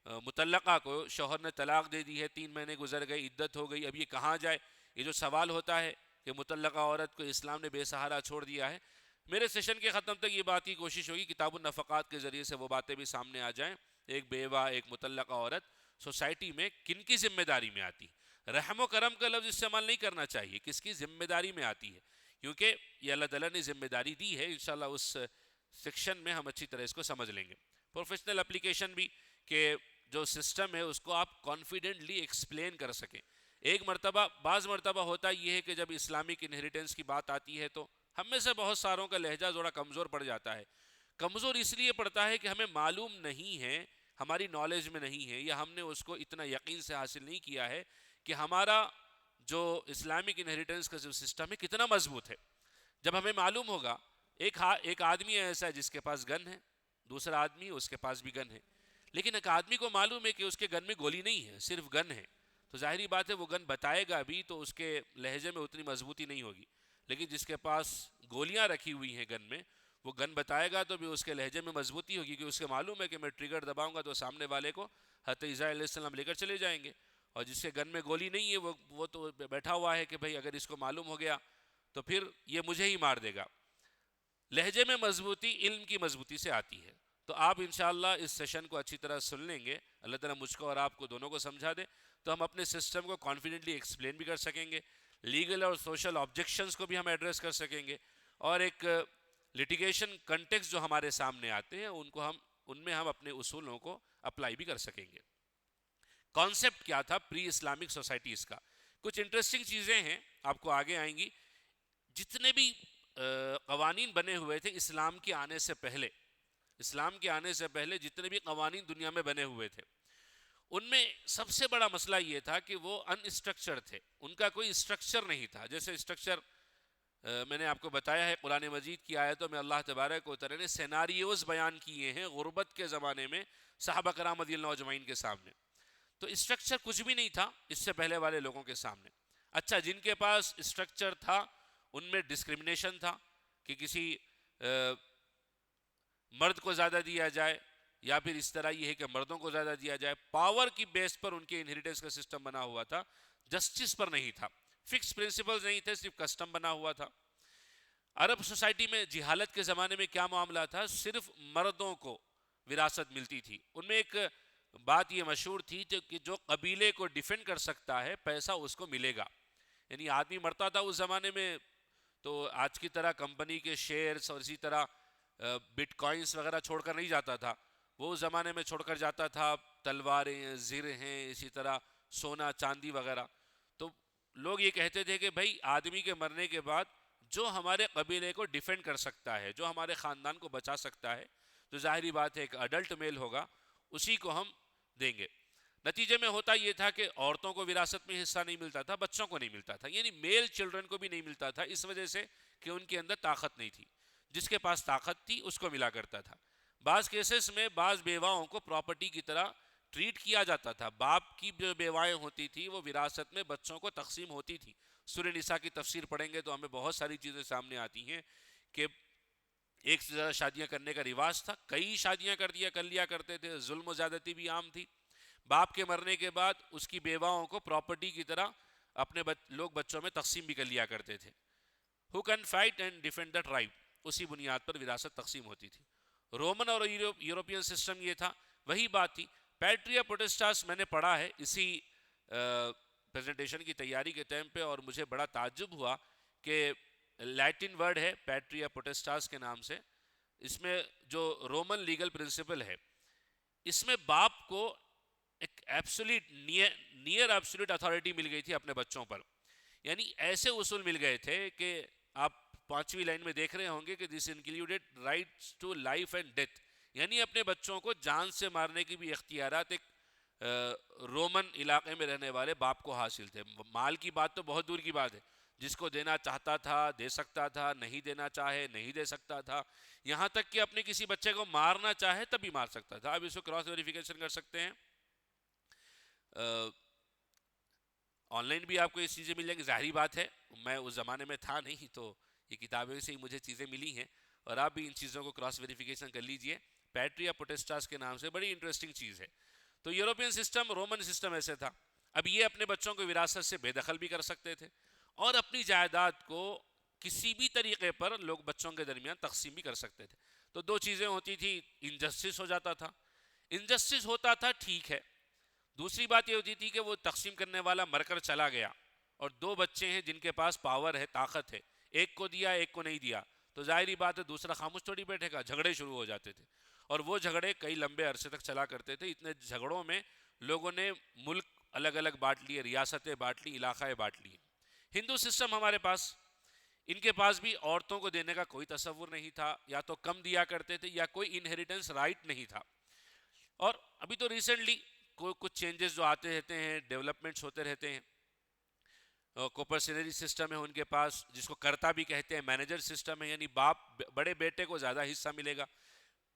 مطلقہ کو شوہر نے طلاق دے دی ہے, 3 مہینے گزر گئے, عدت ہو گئی, اب یہ کہاں جائے, یہ جو سوال ہوتا ہے کہ مطلقہ عورت کو اسلام نے بے سہارا چھوڑ دیا ہے. میرے سیشن کے ختم تک یہ بات کی کوشش ہوگی کتاب النفقات کے ذریعے سے وہ باتیں بھی سامنے آ جائیں. ایک بیوہ, ایک مطلقہ عورت سوسائٹی میں کن کی ذمہ داری میں آتی ہے. رحم و کرم کا لفظ استعمال نہیں کرنا چاہیے, کس کی ذمہ داری میں آتی ہے, کیونکہ یہ اللہ تعالیٰ نے ذمہ داری دی ہے. انشاءاللہ اس سیکشن میں ہم اچھی طرح اس کو سمجھ لیں گے. پروفیشنل اپلیکیشن بھی, کہ جو سسٹم ہے اس کو آپ کانفیڈنٹلی ایکسپلین کر سکیں. بعض مرتبہ ہوتا یہ ہے کہ جب اسلامک انہیریٹنس کی بات آتی ہے تو ہم میں سے بہت ساروں کا لہجہ تھوڑا کمزور پڑ جاتا ہے. کمزور اس لیے پڑتا ہے کہ ہمیں معلوم نہیں ہے, ہماری نالج میں نہیں ہے, یا ہم نے اس کو اتنا یقین سے حاصل نہیں کیا ہے کہ ہمارا جو اسلامک انہیریٹنس کا جو سسٹم ہے کتنا مضبوط ہے. جب ہمیں معلوم ہوگا, ایک آدمی ایسا ہے جس کے پاس گن ہے, دوسرا آدمی اس کے پاس بھی گن ہے, لیکن ایک آدمی کو معلوم ہے کہ اس کے گن میں گولی نہیں ہے, صرف گن ہے, تو ظاہری بات ہے وہ گن بتائے گا بھی تو اس کے لہجے میں اتنی مضبوطی نہیں ہوگی. لیکن جس کے پاس گولیاں رکھی ہوئی ہیں گن میں, وہ گن بتائے گا تو بھی اس کے لہجے میں مضبوطی ہوگی, کہ اس کے معلوم ہے کہ میں ٹریگر دباؤں گا تو سامنے والے کو حضرت عیسیٰ علیہ السلام لے کر چلے جائیں گے، اور جس کے گن میں گولی نہیں ہے وہ تو بیٹھا ہوا ہے کہ بھئی اگر اس کو معلوم ہو گیا تو پھر یہ مجھے ہی مار دے گا۔ لہجے میں مضبوطی علم کی مضبوطی سے آتی ہے۔ تو آپ انشاءاللہ اس سیشن کو اچھی طرح سن لیں گے، اللہ تعالیٰ مجھ کو اور آپ کو دونوں کو سمجھا دے، تو ہم اپنے سسٹم کو کانفیڈنٹلی ایکسپلین بھی کر سکیں گے، لیگل اور سوشل آبجیکشنز کو بھی ہم ایڈریس کر سکیں گے، اور ایک لٹیگیشن کنٹیکس جو ہمارے سامنے آتے ہیں ان میں ہم اپنے اصولوں کو اپلائی بھی کر سکیں گے۔ کانسیپٹ کیا تھا پری اسلامک سوسائٹیز کا؟ کچھ انٹرسٹنگ چیزیں ہیں، آپ کو آگے آئیں گی۔ جتنے بھی قوانین بنے ہوئے تھے اسلام کے آنے سے پہلے، جتنے بھی قوانین دنیا میں بنے ہوئے تھے، ان میں سب سے بڑا مسئلہ یہ تھا کہ وہ ان اسٹرکچر تھے، ان کا کوئی اسٹرکچر نہیں تھا۔ جیسے اسٹرکچر میں نے آپ کو بتایا ہے، قرآن مجید کی آیتوں میں اللہ تبارک و تعالی نے سیناریوز بیان کیے ہیں غربت کے زمانے میں صحابہ کرام رضی اللہ اجمعین کے سامنے، تو اسٹرکچر کچھ بھی نہیں تھا اس سے پہلے والے لوگوں کے سامنے۔ اچھا، جن کے پاس اسٹرکچر تھا ان میں ڈسکرمنیشن تھا کہ کسی مرد کو زیادہ دیا جائے، یا پھر اس طرح یہ ہے کہ مردوں کو زیادہ دیا جائے۔ پاور کی بیس پر ان کے انہیریٹنس کا سسٹم بنا ہوا تھا، جسٹس پر نہیں تھا، فکس پرنسپلز نہیں تھے، صرف کسٹم بنا ہوا تھا۔ عرب سوسائٹی میں جہالت کے زمانے میں کیا معاملہ تھا؟ صرف مردوں کو وراثت ملتی تھی۔ ان میں ایک بات یہ مشہور تھی کہ جو قبیلے کو ڈیفینڈ کر سکتا ہے پیسہ اس کو ملے گا، یعنی آدمی مرتا تھا اس زمانے میں تو آج کی طرح کمپنی کے شیئرز اور اسی طرح بٹ کوائنز وغیرہ چھوڑ کر نہیں جاتا تھا، وہ اس زمانے میں چھوڑ کر جاتا تھا تلواریں، زر ہیں، اسی طرح سونا چاندی وغیرہ۔ تو لوگ یہ کہتے تھے کہ بھائی آدمی کے مرنے کے بعد جو ہمارے قبیلے کو ڈیفینڈ کر سکتا ہے، جو ہمارے خاندان کو بچا سکتا ہے، تو ظاہری بات ہے ایک اڈلٹ میل ہوگا، اسی کو ہم دیں گے۔ نتیجے میں ہوتا یہ تھا کہ عورتوں کو وراثت میں حصہ نہیں ملتا تھا، بچوں کو نہیں ملتا تھا، یعنی میل چلڈرن کو بھی نہیں ملتا تھا، اس وجہ سے کہ ان کے اندر طاقت نہیں تھی۔ جس کے پاس طاقت تھی اس کو ملا کرتا تھا۔ بعض کیسز میں بعض بیواؤں کو پراپرٹی کی طرح ٹریٹ کیا جاتا تھا، باپ کی جو بیوائیں ہوتی تھی وہ وراثت میں بچوں کو تقسیم ہوتی تھی۔ سورہ نساء کی تفسیر پڑھیں گے تو ہمیں بہت ساری چیزیں سامنے آتی ہیں کہ ایک سے زیادہ شادیاں کرنے کا رواج تھا، کئی شادیاں کر لیا کرتے تھے، ظلم و زیادتی بھی عام تھی۔ باپ کے مرنے کے بعد اس کی بیواؤں کو پراپرٹی کی طرح اپنے لوگ بچوں میں تقسیم بھی کر لیا کرتے تھے۔ Who can fight and defend the tribe؟ اسی بنیاد پر وراثت تقسیم ہوتی تھی۔ رومن اور یورپین سسٹم یہ تھا، وہی بات تھی۔ پیٹریا پوٹسٹاس میں نے پڑھا ہے اسی پریزنٹیشن کی تیاری کے ٹائم پہ، اور مجھے بڑا تعجب ہوا کہ لیٹن ورڈ ہے پیٹریا پوٹسٹاس کے نام سے، اس میں جو رومن لیگل پرنسپل ہے، اس میں باپ کو ایک ایبسولیٹ نیئر ایبسولیٹ اتھارٹی مل گئی تھی اپنے بچوں پر، یعنی ایسے اصول مل گئے تھے کہ آپ 5ویں لائن میں دیکھ رہے ہوں گے کہ this included rights to life and death, یعنی اپنے بچوں کو جان سے مارنے کی بھی اختیارات ایک رومن علاقے میں رہنے والے باپ کو حاصل تھے۔ مال کی بات تو بہت دور کی بات ہے، جس کو دینا چاہتا تھا دے سکتا تھا، نہیں دینا چاہے نہیں دے سکتا تھا، یہاں تک کہ اپنے کسی بچے کو مارنا چاہے تب بھی مار سکتا تھا۔ اب اس کو کراس ویریفیکیشن کر سکتے ہیں، آن لائن بھی آپ کو یہ چیزیں مل جائیں گی۔ ظاہری بات ہے میں اس زمانے میں تھا نہیں، تو یہ کتابیں سے ہی مجھے چیزیں ملی ہیں، اور آپ بھی ان چیزوں کو کراس ویریفیکیشن کر لیجئے۔ پیٹریا پوٹسٹاس کے نام سے بڑی انٹرسٹنگ چیز ہے۔ تو یورپین سسٹم، رومن سسٹم ایسے تھا، اب یہ اپنے بچوں کو وراثت سے بے دخل بھی کر سکتے تھے، اور اپنی جائیداد کو کسی بھی طریقے پر لوگ بچوں کے درمیان تقسیم بھی کر سکتے تھے۔ تو دو چیزیں ہوتی تھی، انجسٹس ہو جاتا تھا، انجسٹس ہوتا تھا ٹھیک ہے، دوسری بات یہ ہوتی تھی کہ وہ تقسیم کرنے والا مر کر چلا گیا، اور دو بچے ہیں جن کے پاس پاور ہے، طاقت ہے، ایک کو دیا ایک کو نہیں دیا، تو ظاہری بات ہے دوسرا خاموش تھوڑی بیٹھے گا، جھگڑے شروع ہو جاتے تھے، اور وہ جھگڑے کئی لمبے عرصے تک چلا کرتے تھے۔ اتنے جھگڑوں میں لوگوں نے ملک الگ الگ بانٹ لیے، ریاستیں بانٹ لی، علاقائیں بانٹ لی۔ ہندو سسٹم ہمارے پاس، ان کے پاس بھی عورتوں کو دینے کا کوئی تصور نہیں تھا، یا تو کم دیا کرتے تھے یا کوئی انہیریٹنس رائٹ نہیں تھا۔ اور ابھی تو ریسنٹلی کچھ چینجز جو آتے رہتے ہیں، ڈیولپمنٹس ہوتے رہتے ہیں، کوپرسنری سسٹم ہے ان کے پاس، جس کو کرتا بھی کہتے ہیں، مینیجر سسٹم ہے، یعنی باپ بڑے بیٹے کو زیادہ حصہ ملے گا،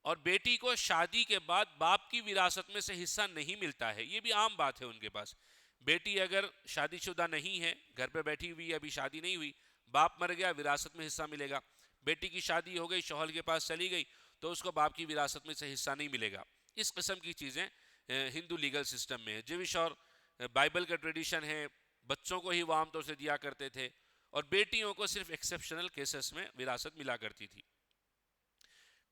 اور بیٹی کو شادی کے بعد باپ کی وراثت میں سے حصہ نہیں ملتا ہے، یہ بھی عام بات ہے ان کے پاس۔ بیٹی اگر شادی شدہ نہیں ہے، گھر پہ بیٹھی ہوئی، ابھی شادی نہیں ہوئی، باپ مر گیا، وراثت میں حصہ ملے گا۔ بیٹی کی شادی ہو گئی، شوہر کے پاس چلی گئی، تو اس کو باپ کی وراثت میں سے حصہ نہیں ملے گا۔ اس قسم کی چیزیں ہندو لیگل سسٹم میں ہے. جوش اور بائبل کا ٹریڈیشن ہے بچوں کو ہی وہ عام طور سے دیا کرتے تھے اور بیٹیوں کو صرف ایکسیپشنل کیسز میں وراثت ملا کرتی تھی.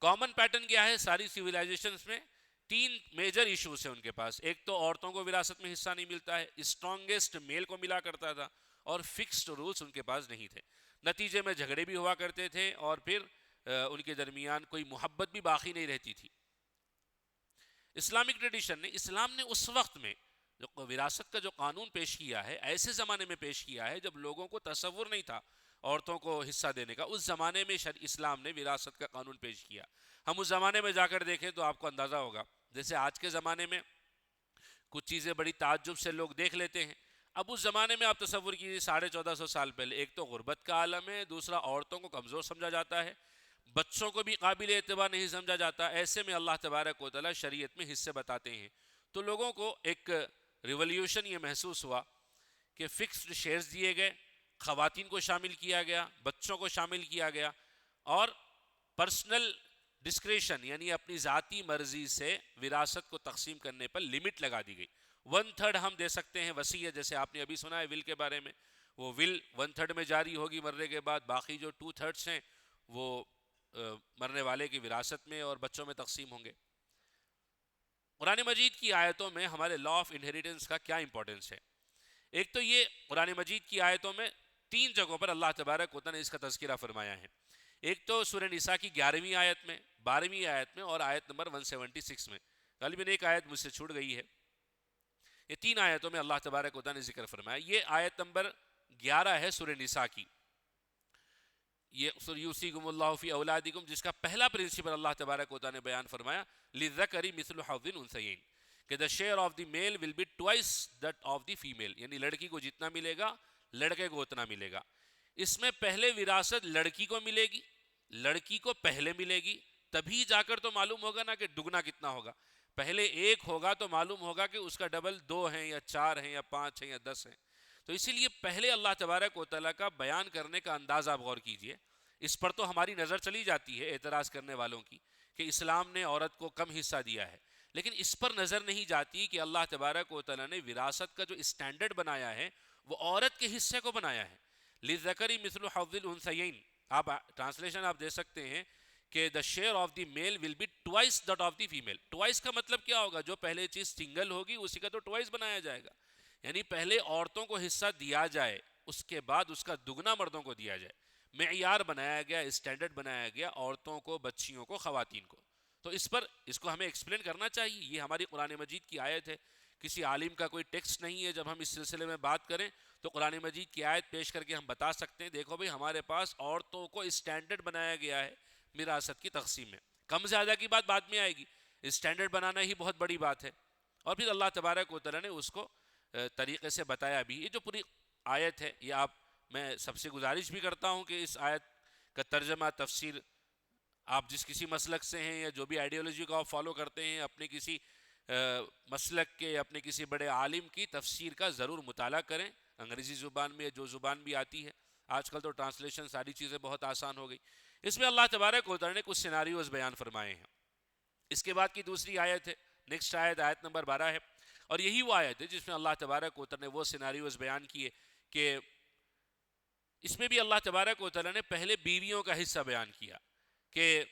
کامن پیٹرن کیا ہے ساری سیولائزیشنز میں؟ 3 میجر ایشوز ہیں ان کے پاس. ایک تو عورتوں کو وراثت میں حصہ نہیں ملتا ہے, اسٹرانگسٹ میل کو ملا کرتا تھا, اور فکسڈ رولز ان کے پاس نہیں تھے. نتیجے میں جھگڑے بھی ہوا کرتے تھے اور پھر ان کے درمیان کوئی محبت بھی باقی نہیں رہتی تھی. اسلامک ٹریڈیشن نے, اسلام نے اس وقت میں جو وراثت کا جو قانون پیش کیا ہے ایسے زمانے میں پیش کیا ہے جب لوگوں کو تصور نہیں تھا عورتوں کو حصہ دینے کا. اس زمانے میں اسلام نے وراثت کا قانون پیش کیا. ہم اس زمانے میں جا کر دیکھیں تو آپ کو اندازہ ہوگا جیسے آج کے زمانے میں کچھ چیزیں بڑی تعجب سے لوگ دیکھ لیتے ہیں. اب اس زمانے میں آپ تصور کیجیے 1450 سال پہلے, ایک تو غربت کا عالم ہے, دوسرا عورتوں کو کمزور سمجھا جاتا ہے, بچوں کو بھی قابل اعتبار نہیں سمجھا جاتا. ایسے میں اللہ تبارک و تعالی شریعت میں حصے بتاتے ہیں. تو لوگوں کو ایک ریولیوشن یہ محسوس ہوا کہ فکسڈ شیئرز دیے گئے, خواتین کو شامل کیا گیا, بچوں کو شامل کیا گیا, اور پرسنل ڈسکریشن یعنی اپنی ذاتی مرضی سے وراثت کو تقسیم کرنے پر لمٹ لگا دی گئی. 1/3 ہم دے سکتے ہیں وصیت, جیسے آپ نے ابھی سنا ہے ول کے بارے میں, وہ ول 1/3 میں جاری ہوگی مرنے کے بعد, باقی جو 2/3 ہیں وہ مرنے والے کی وراثت میں اور بچوں میں تقسیم ہوں گے. قرآن مجید کی آیتوں میں ہمارے لا آف انہیریٹنس کا کیا امپورٹنس ہے؟ ایک تو یہ قرآن مجید کی آیتوں میں 3 جگہوں پر اللہ تبارک و تعالی نے اس کا تذکرہ فرمایا ہے. ایک تو سورہ نساء کی 11ویں آیت میں, 12ویں آیت میں, اور آیت نمبر 176 میں. غالباً ایک آیت مجھ سے چھوٹ گئی ہے. یہ 3 آیتوں میں اللہ تبارک و تعالی نے ذکر فرمایا. یہ آیت نمبر 11 ہے سورہ نساء کی. یہ یوصیکم اللہ فی اولادکم, جس کا پہلا پرنسپل اللہ تبارک و تعالی نے بیان فرمایا للذکر مثل حظ الانثیین, کہ the share of the male will be twice that of the female, یعنی لڑکی کو جتنا ملے گا لڑکے کو اتنا ملے گا. اس میں پہلے وراثت لڑکی کو ملے گی, لڑکی کو پہلے ملے گی, تبھی جا کر تو معلوم ہوگا نا کہ دگنا کتنا ہوگا. پہلے 1 ہوگا تو معلوم ہوگا کہ اس کا ڈبل 2 ہیں یا 4 ہیں یا 5 ہیں یا 10 ہیں. تو اسی لیے پہلے اللہ تبارک و تعالیٰ کا بیان کرنے کا انداز آپ غور کیجئے. اس پر تو ہماری نظر چلی جاتی ہے اعتراض کرنے والوں کی کہ اسلام نے عورت کو کم حصہ دیا ہے, لیکن اس پر نظر نہیں جاتی کہ اللہ تبارک و تعالیٰ نے وراثت کا جو اسٹینڈرڈ بنایا ہے وہ عورت کے حصے کو بنایا ہے. للذکر مثل حظ الانثیین, آپ ٹرانسلیشن آپ دے سکتے ہیں کہ the share of the male will be twice that of the female. twice کا مطلب کیا ہوگا؟ جو پہلے چیز سنگل ہوگی اسی کا تو twice بنایا جائے گا, یعنی پہلے عورتوں کو حصہ دیا جائے اس کے بعد اس کا دگنا مردوں کو دیا جائے. معیار بنایا گیا, اسٹینڈرڈ بنایا گیا عورتوں کو, بچیوں کو, خواتین کو. تو اس کو ہمیں ایکسپلین کرنا چاہیے. یہ ہماری قرآن مجید کی آیت ہے, کسی عالم کا کوئی ٹیکسٹ نہیں ہے. جب ہم اس سلسلے میں بات کریں تو قرآن مجید کی آیت پیش کر کے ہم بتا سکتے ہیں دیکھو بھئی ہمارے پاس عورتوں کو اسٹینڈرڈ بنایا گیا ہے میراثت کی تقسیم میں. کم زیادہ کی بات بعد میں آئے گی, اسٹینڈرڈ بنانا ہی بہت بڑی بات ہے. اور پھر اللہ تبارک و تعالیٰ نے اس کو طریقے سے بتایا بھی. یہ جو پوری آیت ہے یہ میں سب سے گزارش بھی کرتا ہوں کہ اس آیت کا ترجمہ تفسیر آپ جس کسی مسلک سے ہیں یا جو بھی آئیڈیالوجی کو آپ فالو کرتے ہیں, اپنے کسی مسلک کے, اپنے کسی بڑے عالم کی تفسیر کا ضرور مطالعہ کریں, انگریزی زبان میں جو زبان بھی آتی ہے. آج کل تو ٹرانسلیشن ساری چیزیں بہت آسان ہو گئی. اس میں اللہ تبارک و تعالیٰ نے کچھ سیناریوز بیان فرمائے ہیں. اس کے بعد کی دوسری آیت ہے, نیکسٹ آیت, آیت نمبر 12 ہے, اور یہی وہ آیت ہے جس میں اللہ تبارک و تعالیٰ نے وہ سیناریوز بیان کیے کہ اس میں بھی اللہ تبارک و تعالیٰ نے پہلے بیویوں کا حصہ بیان کیا, کہ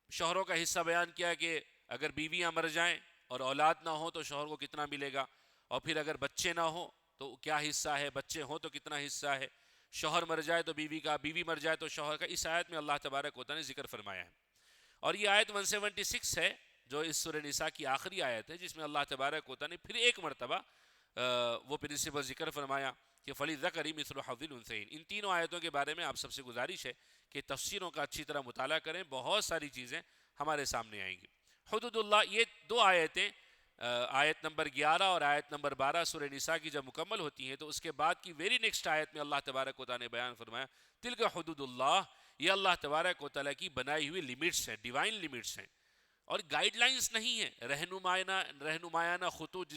شوہروں کا حصہ بیان کیا کہ اگر بیویاں مر جائیں اور اولاد نہ ہو تو شوہر کو کتنا ملے گا, اور پھر اگر بچے نہ ہوں تو کیا حصہ ہے, بچے ہوں تو کتنا حصہ ہے, شوہر مر جائے تو بیوی کا, بیوی مر جائے تو شوہر کا. اس آیت میں اللہ تبارک و تعالیٰ نے ذکر فرمایا ہے. اور یہ آیت 176 ہے جو اس سورہ نساء کی آخری آیت ہے, جس میں اللہ تبارک و تعالیٰ نے پھر ایک مرتبہ وہ پرنسپل ذکر فرمایا کہ فَلِلذَّكَرِ مِثْلُ حَظِّ الْأُنثَيَيْنِ. ان تینوں آیتوں کے بارے میں آپ سب سے گزارش ہے کہ تفسیروں کا اچھی طرح مطالعہ کریں, بہت ساری چیزیں ہمارے سامنے آئیں گی. حدود اللہ, یہ 2 آیتیں آیت نمبر 11 اور آیت نمبر 12 سورہ نساء کی جب مکمل ہوتی ہیں تو اس کے بعد کی ویری نیکسٹ آیت میں اللہ تبارک و تعالیٰ نے بیان فرمایا تلک حدود اللہ, یہ اللہ تبارک و تعالیٰ کی بنائی ہوئی لمٹس ہیں, ڈیوائن لمٹس ہیں, اور گائیڈ لائنز نہیں ہیں, رہنمایانہ خطوط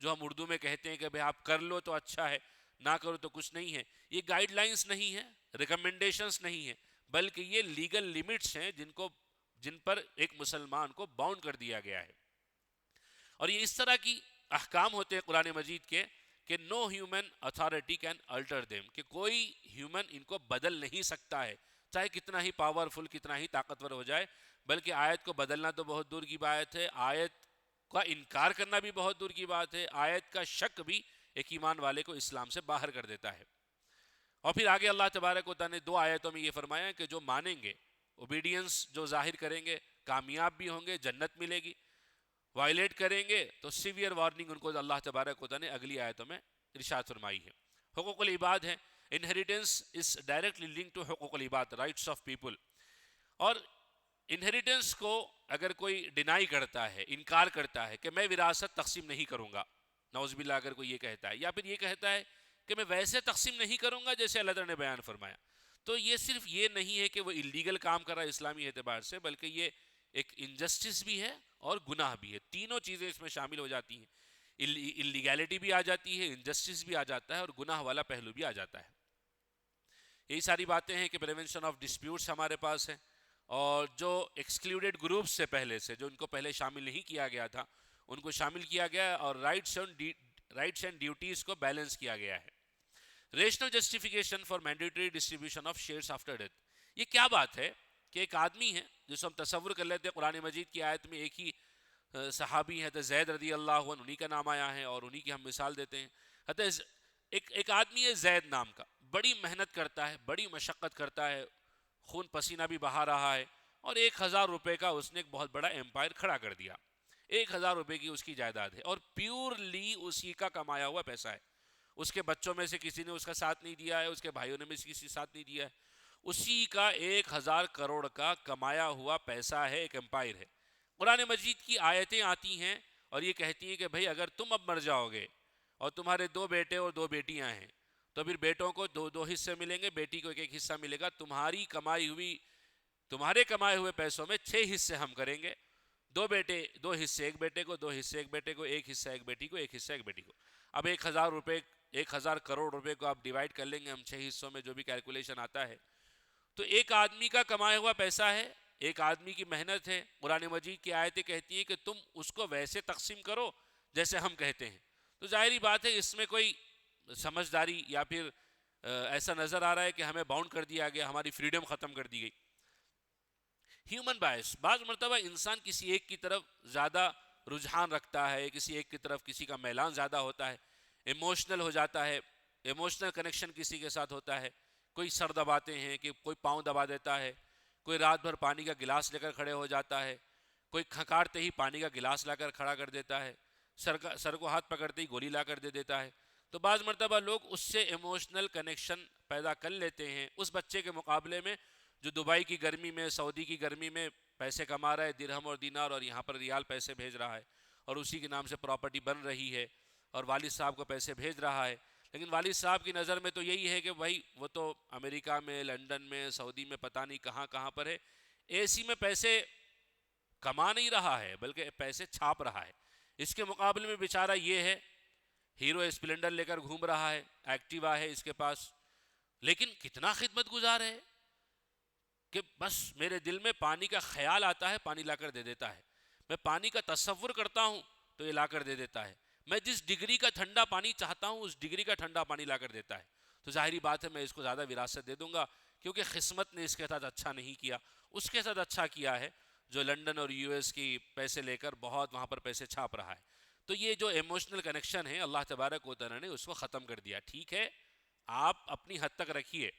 جو ہم اردو میں کہتے ہیں کہ بھئی آپ کر لو تو اچھا ہے, نہ کرو تو کچھ نہیں ہے. یہ گائیڈ لائنز نہیں ہیں, ریکمنڈیشنز نہیں ہیں, بلکہ یہ لیگل لمٹس ہیں جن پر ایک مسلمان کو باؤنڈ کر دیا گیا ہے. اور یہ اس طرح کی احکام ہوتے ہیں قرآن مجید کے کہ no human authority can alter them, کہ کوئی ہیومن ان کو بدل نہیں سکتا ہے، چاہے کتنا ہی پاورفل، کتنا ہی طاقتور ہو جائے۔ بلکہ آیت کو بدلنا تو بہت دور کی بات ہے، آیت کا انکار کرنا بھی بہت دور کی بات ہے، آیت کا شک بھی ایک ایمان والے کو اسلام سے باہر کر دیتا ہے۔ اور پھر آگے اللہ تبارک و تعالیٰ نے 2 آیتوں میں یہ فرمایا کہ جو مانیں گے، اوبیڈینس جو ظاہر کریں گے، کامیاب بھی ہوں گے، جنت ملے گی، وائلیٹ کریں گے تو سیویئر وارننگ ان کو اللہ تبارک و تعالیٰ نے اگلی آیتوں میں ارشاد فرمائی ہے۔ حقوق العباد ہے، inheritance is directly link to حقوق العباد، رائٹس آف پیپل۔ اور انہیریٹنس کو اگر کوئی ڈینائی کرتا ہے، انکار کرتا ہے کہ میں وراثت تقسیم نہیں کروں گا، نعوذ باللہ اگر کوئی یہ کہتا ہے، یا پھر یہ کہتا ہے کہ میں ویسے تقسیم نہیں کروں گا جیسے اللہ تعالیٰ نے بیان فرمایا، تو یہ صرف یہ نہیں ہے کہ وہ اللیگل کام کر رہا ہے اسلامی اعتبار سے، بلکہ یہ ایک انجسٹس بھی ہے اور گناہ بھی ہے۔ تینوں چیزیں اس میں شامل ہو جاتی ہیں، اللیگیلٹی بھی آ جاتی ہے، انجسٹس بھی آ جاتا ہے، اور گناہ والا پہلو بھی آ جاتا ہے۔ یہی ساری باتیں ہیں کہ پریونشن آف ڈسپیوٹس ہمارے پاس ہے، اور جو ایکسکلوڈیڈ گروپس سے پہلے سے، جو ان کو پہلے شامل نہیں کیا گیا تھا، ان کو شامل کیا گیا ہے، اور رائٹس اینڈ ڈیوٹیز کو بیلنس کیا گیا ہے۔ Rational justification for mandatory distribution of shares after death. یہ کیا بات ہے کہ ایک آدمی ہے جس کو ہم تصور کر لیتے ہیں، قرآن مجید کی آیت میں ایک ہی صحابی ہیں، حضرت زید رضی اللہ عنہ، انہی کا نام آیا ہے اور انہی کی ہم مثال دیتے ہیں۔ ایک آدمی ہے زید نام کا، بڑی محنت کرتا ہے، بڑی مشقت کرتا ہے، خون پسینہ بھی بہا رہا ہے، اور 1000 روپے کا اس نے ایک بہت بڑا ایمپائر کھڑا کر دیا۔ 1000 روپے کی اس کی جائیداد ہے، اور پیورلی اسی کا کمایا ہوا پیسہ ہے۔ اس کے بچوں میں سے کسی نے اس کا ساتھ نہیں دیا ہے، اس کے بھائیوں نے بھی کسی ساتھ نہیں دیا ہے، اسی کا 1000 کروڑ کا کمایا ہوا پیسہ ہے، ایک ایمپائر ہے۔ قرآن مجید کی آیتیں آتی ہیں اور یہ کہتی ہیں کہ بھئی اگر تم اب مر جاؤ گے اور تمہارے 2 بیٹے اور 2 بیٹیاں ہیں، تو پھر بیٹوں کو 2 حصے ملیں گے، بیٹی کو 1 حصہ ملے گا، تمہارے کمائے ہوئے پیسوں میں 6 حصے ہم کریں گے، 2 بیٹے 2 حصے ایک بیٹے کو، 2 حصے ایک بیٹے کو، 1 حصہ ایک بیٹی کو، 1 حصہ ایک بیٹی کو۔ اب 1000 کروڑ روپے کو آپ ڈیوائیڈ کر لیں گے ہم 6 حصوں میں، جو بھی کیلکولیشن آتا ہے، تو ایک آدمی کا کمایا ہوا پیسہ ہے، ایک آدمی کی محنت ہے۔ قرآن مجید کی آیتیں کہتی ہیں کہ تم اس کو ویسے تقسیم کرو جیسے ہم کہتے ہیں۔ تو ظاہری بات ہے اس میں کوئی سمجھداری یا پھر ایسا نظر آ رہا ہے کہ ہمیں باؤنڈ کر دیا گیا، ہماری فریڈم ختم کر دی گئی۔ ہیومن بائس، بعض مرتبہ انسان کسی ایک کی طرف زیادہ رجحان رکھتا ہے، کسی ایک کی طرف کسی کا میلان زیادہ ہوتا ہے، ایموشنل ہو جاتا ہے، ایموشنل کنیکشن کسی کے ساتھ ہوتا ہے، کوئی سر دباتے ہیں، کہ کوئی پاؤں دبا دیتا ہے، کوئی رات بھر پانی کا گلاس لے کر کھڑے ہو جاتا ہے، کوئی کھنکارتے ہی پانی کا گلاس لا کر کھڑا کر دیتا ہے، سر کو ہاتھ پکڑتے ہی گولی لا کر دے دیتا ہے۔ تو بعض مرتبہ لوگ اس سے ایموشنل کنیکشن پیدا کر لیتے ہیں اس بچے کے مقابلے میں جو دبئی کی گرمی میں، سعودی کی گرمی میں پیسے کما رہا ہے، درہم اور دینار، اور یہاں پر ریال پیسے بھیج رہا ہے، اور اسی کے نام سے پراپرٹی بن رہی ہے، اور والد صاحب کو پیسے بھیج رہا ہے۔ لیکن والد صاحب کی نظر میں تو یہی ہے کہ بھائی وہ تو امریکہ میں، لنڈن میں، سعودی میں، پتہ نہیں کہاں کہاں پر ہے، اے سی میں پیسے کما نہیں رہا ہے بلکہ پیسے چھاپ رہا ہے۔ اس کے مقابلے میں بیچارہ یہ ہے، ہیرو اسپلنڈر لے کر گھوم رہا ہے، ایکٹیوا ہے اس کے پاس، لیکن کتنا خدمت گزار ہے کہ بس میرے دل میں پانی کا خیال آتا ہے، پانی لا کر دے دیتا ہے، میں پانی کا تصور کرتا ہوں تو یہ لا کر دے دیتا ہے، میں جس ڈگری کا ٹھنڈا پانی چاہتا ہوں اس ڈگری کا ٹھنڈا پانی لا کر دیتا ہے۔ تو ظاہری بات ہے میں اس کو زیادہ وراثت دے دوں گا، کیونکہ قسمت نے اس کے ساتھ اچھا نہیں کیا، اس کے ساتھ اچھا کیا ہے جو لنڈن اور یو ایس کی پیسے لے کر بہت وہاں پر پیسے چھاپ رہا ہے۔ تو یہ جو ایموشنل کنیکشن ہے اللہ تبارک و تعالیٰ نے اس کو ختم کر دیا۔ ٹھیک ہے، آپ اپنی حد تک رکھیے،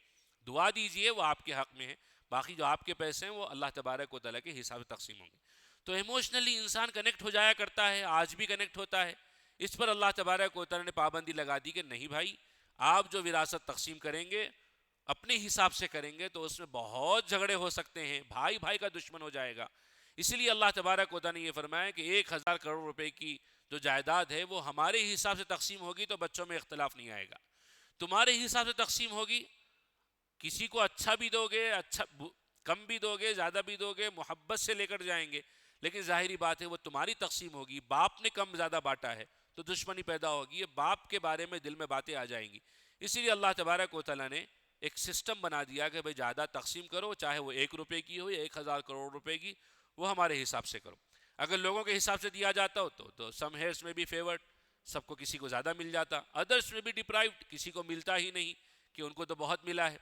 دعا دیجئے، وہ آپ کے حق میں ہے، باقی جو آپ کے پیسے ہیں وہ اللہ تبارک و تعالیٰ کے حساب سے تقسیم ہوں گے۔ تو ایموشنلی انسان کنیکٹ ہو جایا کرتا ہے، آج بھی کنیکٹ ہوتا ہے۔ اس پر اللہ تبارک و تعالیٰ نے پابندی لگا دی کہ نہیں بھائی، آپ جو وراثت تقسیم کریں گے اپنے حساب سے کریں گے تو اس میں بہت جھگڑے ہو سکتے ہیں، بھائی بھائی کا دشمن ہو جائے گا۔ اسی لیے اللہ تبارک و تعالیٰ نے یہ فرمایا کہ 1000 کروڑ روپے کی جو جائیداد ہے وہ ہمارے حساب سے تقسیم ہوگی تو بچوں میں اختلاف نہیں آئے گا، تمہارے حساب سے تقسیم ہوگی، کسی کو اچھا بھی دو گے، کم بھی دو گے، زیادہ بھی دو گے، محبت سے لے کر جائیں گے، لیکن ظاہری بات ہے وہ تمہاری تقسیم ہوگی۔ باپ نے کم زیادہ بانٹا ہے تو دشمنی پیدا ہوگی، یہ باپ کے بارے میں دل میں باتیں آ جائیں گی۔ اسی لیے اللہ تبارک و تعالیٰ نے ایک سسٹم بنا دیا کہ بھئی جائیداد تقسیم کرو، چاہے وہ 1 روپے کی ہو یا 1000 کروڑ روپے کی، وہ ہمارے حساب سے کرو۔ اگر لوگوں کے حساب سے دیا جاتا ہو تو سم ہیئرس میں بھی فیورڈ، سب کو کسی کو زیادہ مل جاتا، ادرس میں بھی ڈپرائیوڈ، کسی کو ملتا ہی نہیں کہ ان کو تو بہت ملا ہے۔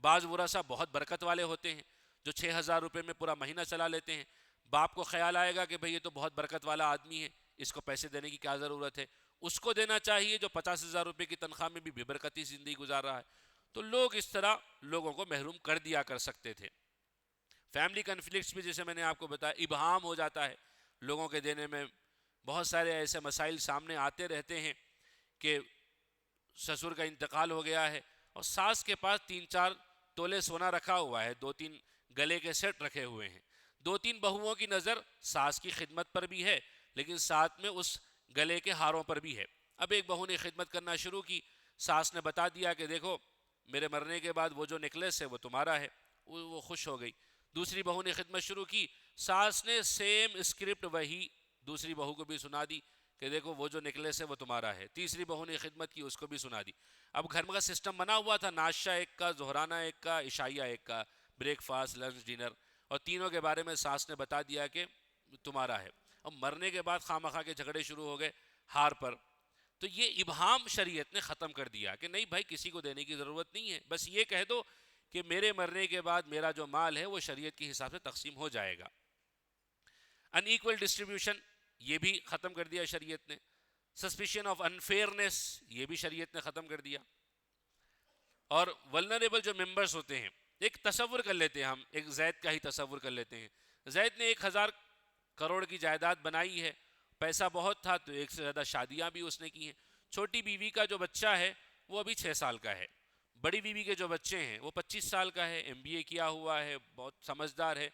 بعض ورثہ بہت برکت والے ہوتے ہیں جو 6,000 روپے میں پورا مہینہ چلا لیتے ہیں، باپ کو خیال آئے گا کہ بھئی یہ تو بہت برکت والا آدمی ہے، اس کو پیسے دینے کی کیا ضرورت ہے، اس کو دینا چاہیے جو 50,000 روپے کی تنخواہ میں بھی بے برکتی زندگی گزار رہا ہے۔ تو لوگ اس طرح لوگوں کو محروم کر دیا کر سکتے تھے۔ فیملی کنفلکٹس بھی جیسے میں نے آپ کو بتایا ابہام ہو جاتا ہے لوگوں کے دینے میں، بہت سارے ایسے مسائل سامنے آتے رہتے ہیں کہ سسر کا انتقال ہو گیا ہے اور ساس کے پاس 3-4 تولے سونا رکھا ہوا ہے، 2-3 گلے کے سیٹ رکھے ہوئے ہیں، 2-3 بہوؤں کی نظر ساس کی خدمت پر بھی ہے لیکن ساتھ میں اس گلے کے ہاروں پر بھی ہے۔ اب ایک بہو نے خدمت کرنا شروع کی، ساس نے بتا دیا کہ دیکھو میرے مرنے کے بعد وہ جو نیکلیس ہے وہ تمہارا ہے، وہ خوش ہو گئی۔ دوسری بہو نے خدمت شروع کی، ساس نے سیم اسکرپٹ وہی دوسری بہو کو بھی سنا دی کہ دیکھو وہ جو نیکلیس ہے وہ تمہارا ہے۔ تیسری بہو نے خدمت کی، اس کو بھی سنا دی۔ اب گھر میں کا سسٹم بنا ہوا تھا، ناشتہ ایک کا، ظہرانہ ایک کا، عشائیہ ایک کا، بریک فاسٹ، لنچ، ڈنر، اور تینوں کے بارے میں ساس نے بتا دیا کہ تمہارا ہے۔ اب مرنے کے بعد خواہ مخواہ کے جھگڑے شروع ہو گئے ہار پر۔ تو یہ ابہام شریعت نے ختم کر دیا کہ نہیں بھائی کسی کو دینے کی ضرورت نہیں ہے، بس یہ کہہ دو کہ میرے مرنے کے بعد میرا جو مال ہے وہ شریعت کے حساب سے تقسیم ہو جائے گا۔ ان ایکول ڈسٹریبیوشن یہ بھی ختم کر دیا شریعت نے۔ سسپیشن آف انفیئرنیس یہ بھی شریعت نے ختم کر دیا۔ اور ولنریبل جو ممبرز ہوتے ہیں، ایک تصور کر لیتے ہیں ہم، ایک زید کا ہی تصور کر لیتے ہیں۔ زید نے 1,000 کروڑ کی جائیداد بنائی ہے، پیسہ بہت تھا تو ایک سے زیادہ شادیاں بھی اس نے کی ہیں۔ چھوٹی بیوی کا جو بچہ ہے وہ ابھی 6 سال کا ہے، بڑی بیوی کے جو بچے ہیں وہ 25 سال کا ہے، MBA کیا ہوا ہے، بہت سمجھدار ہے۔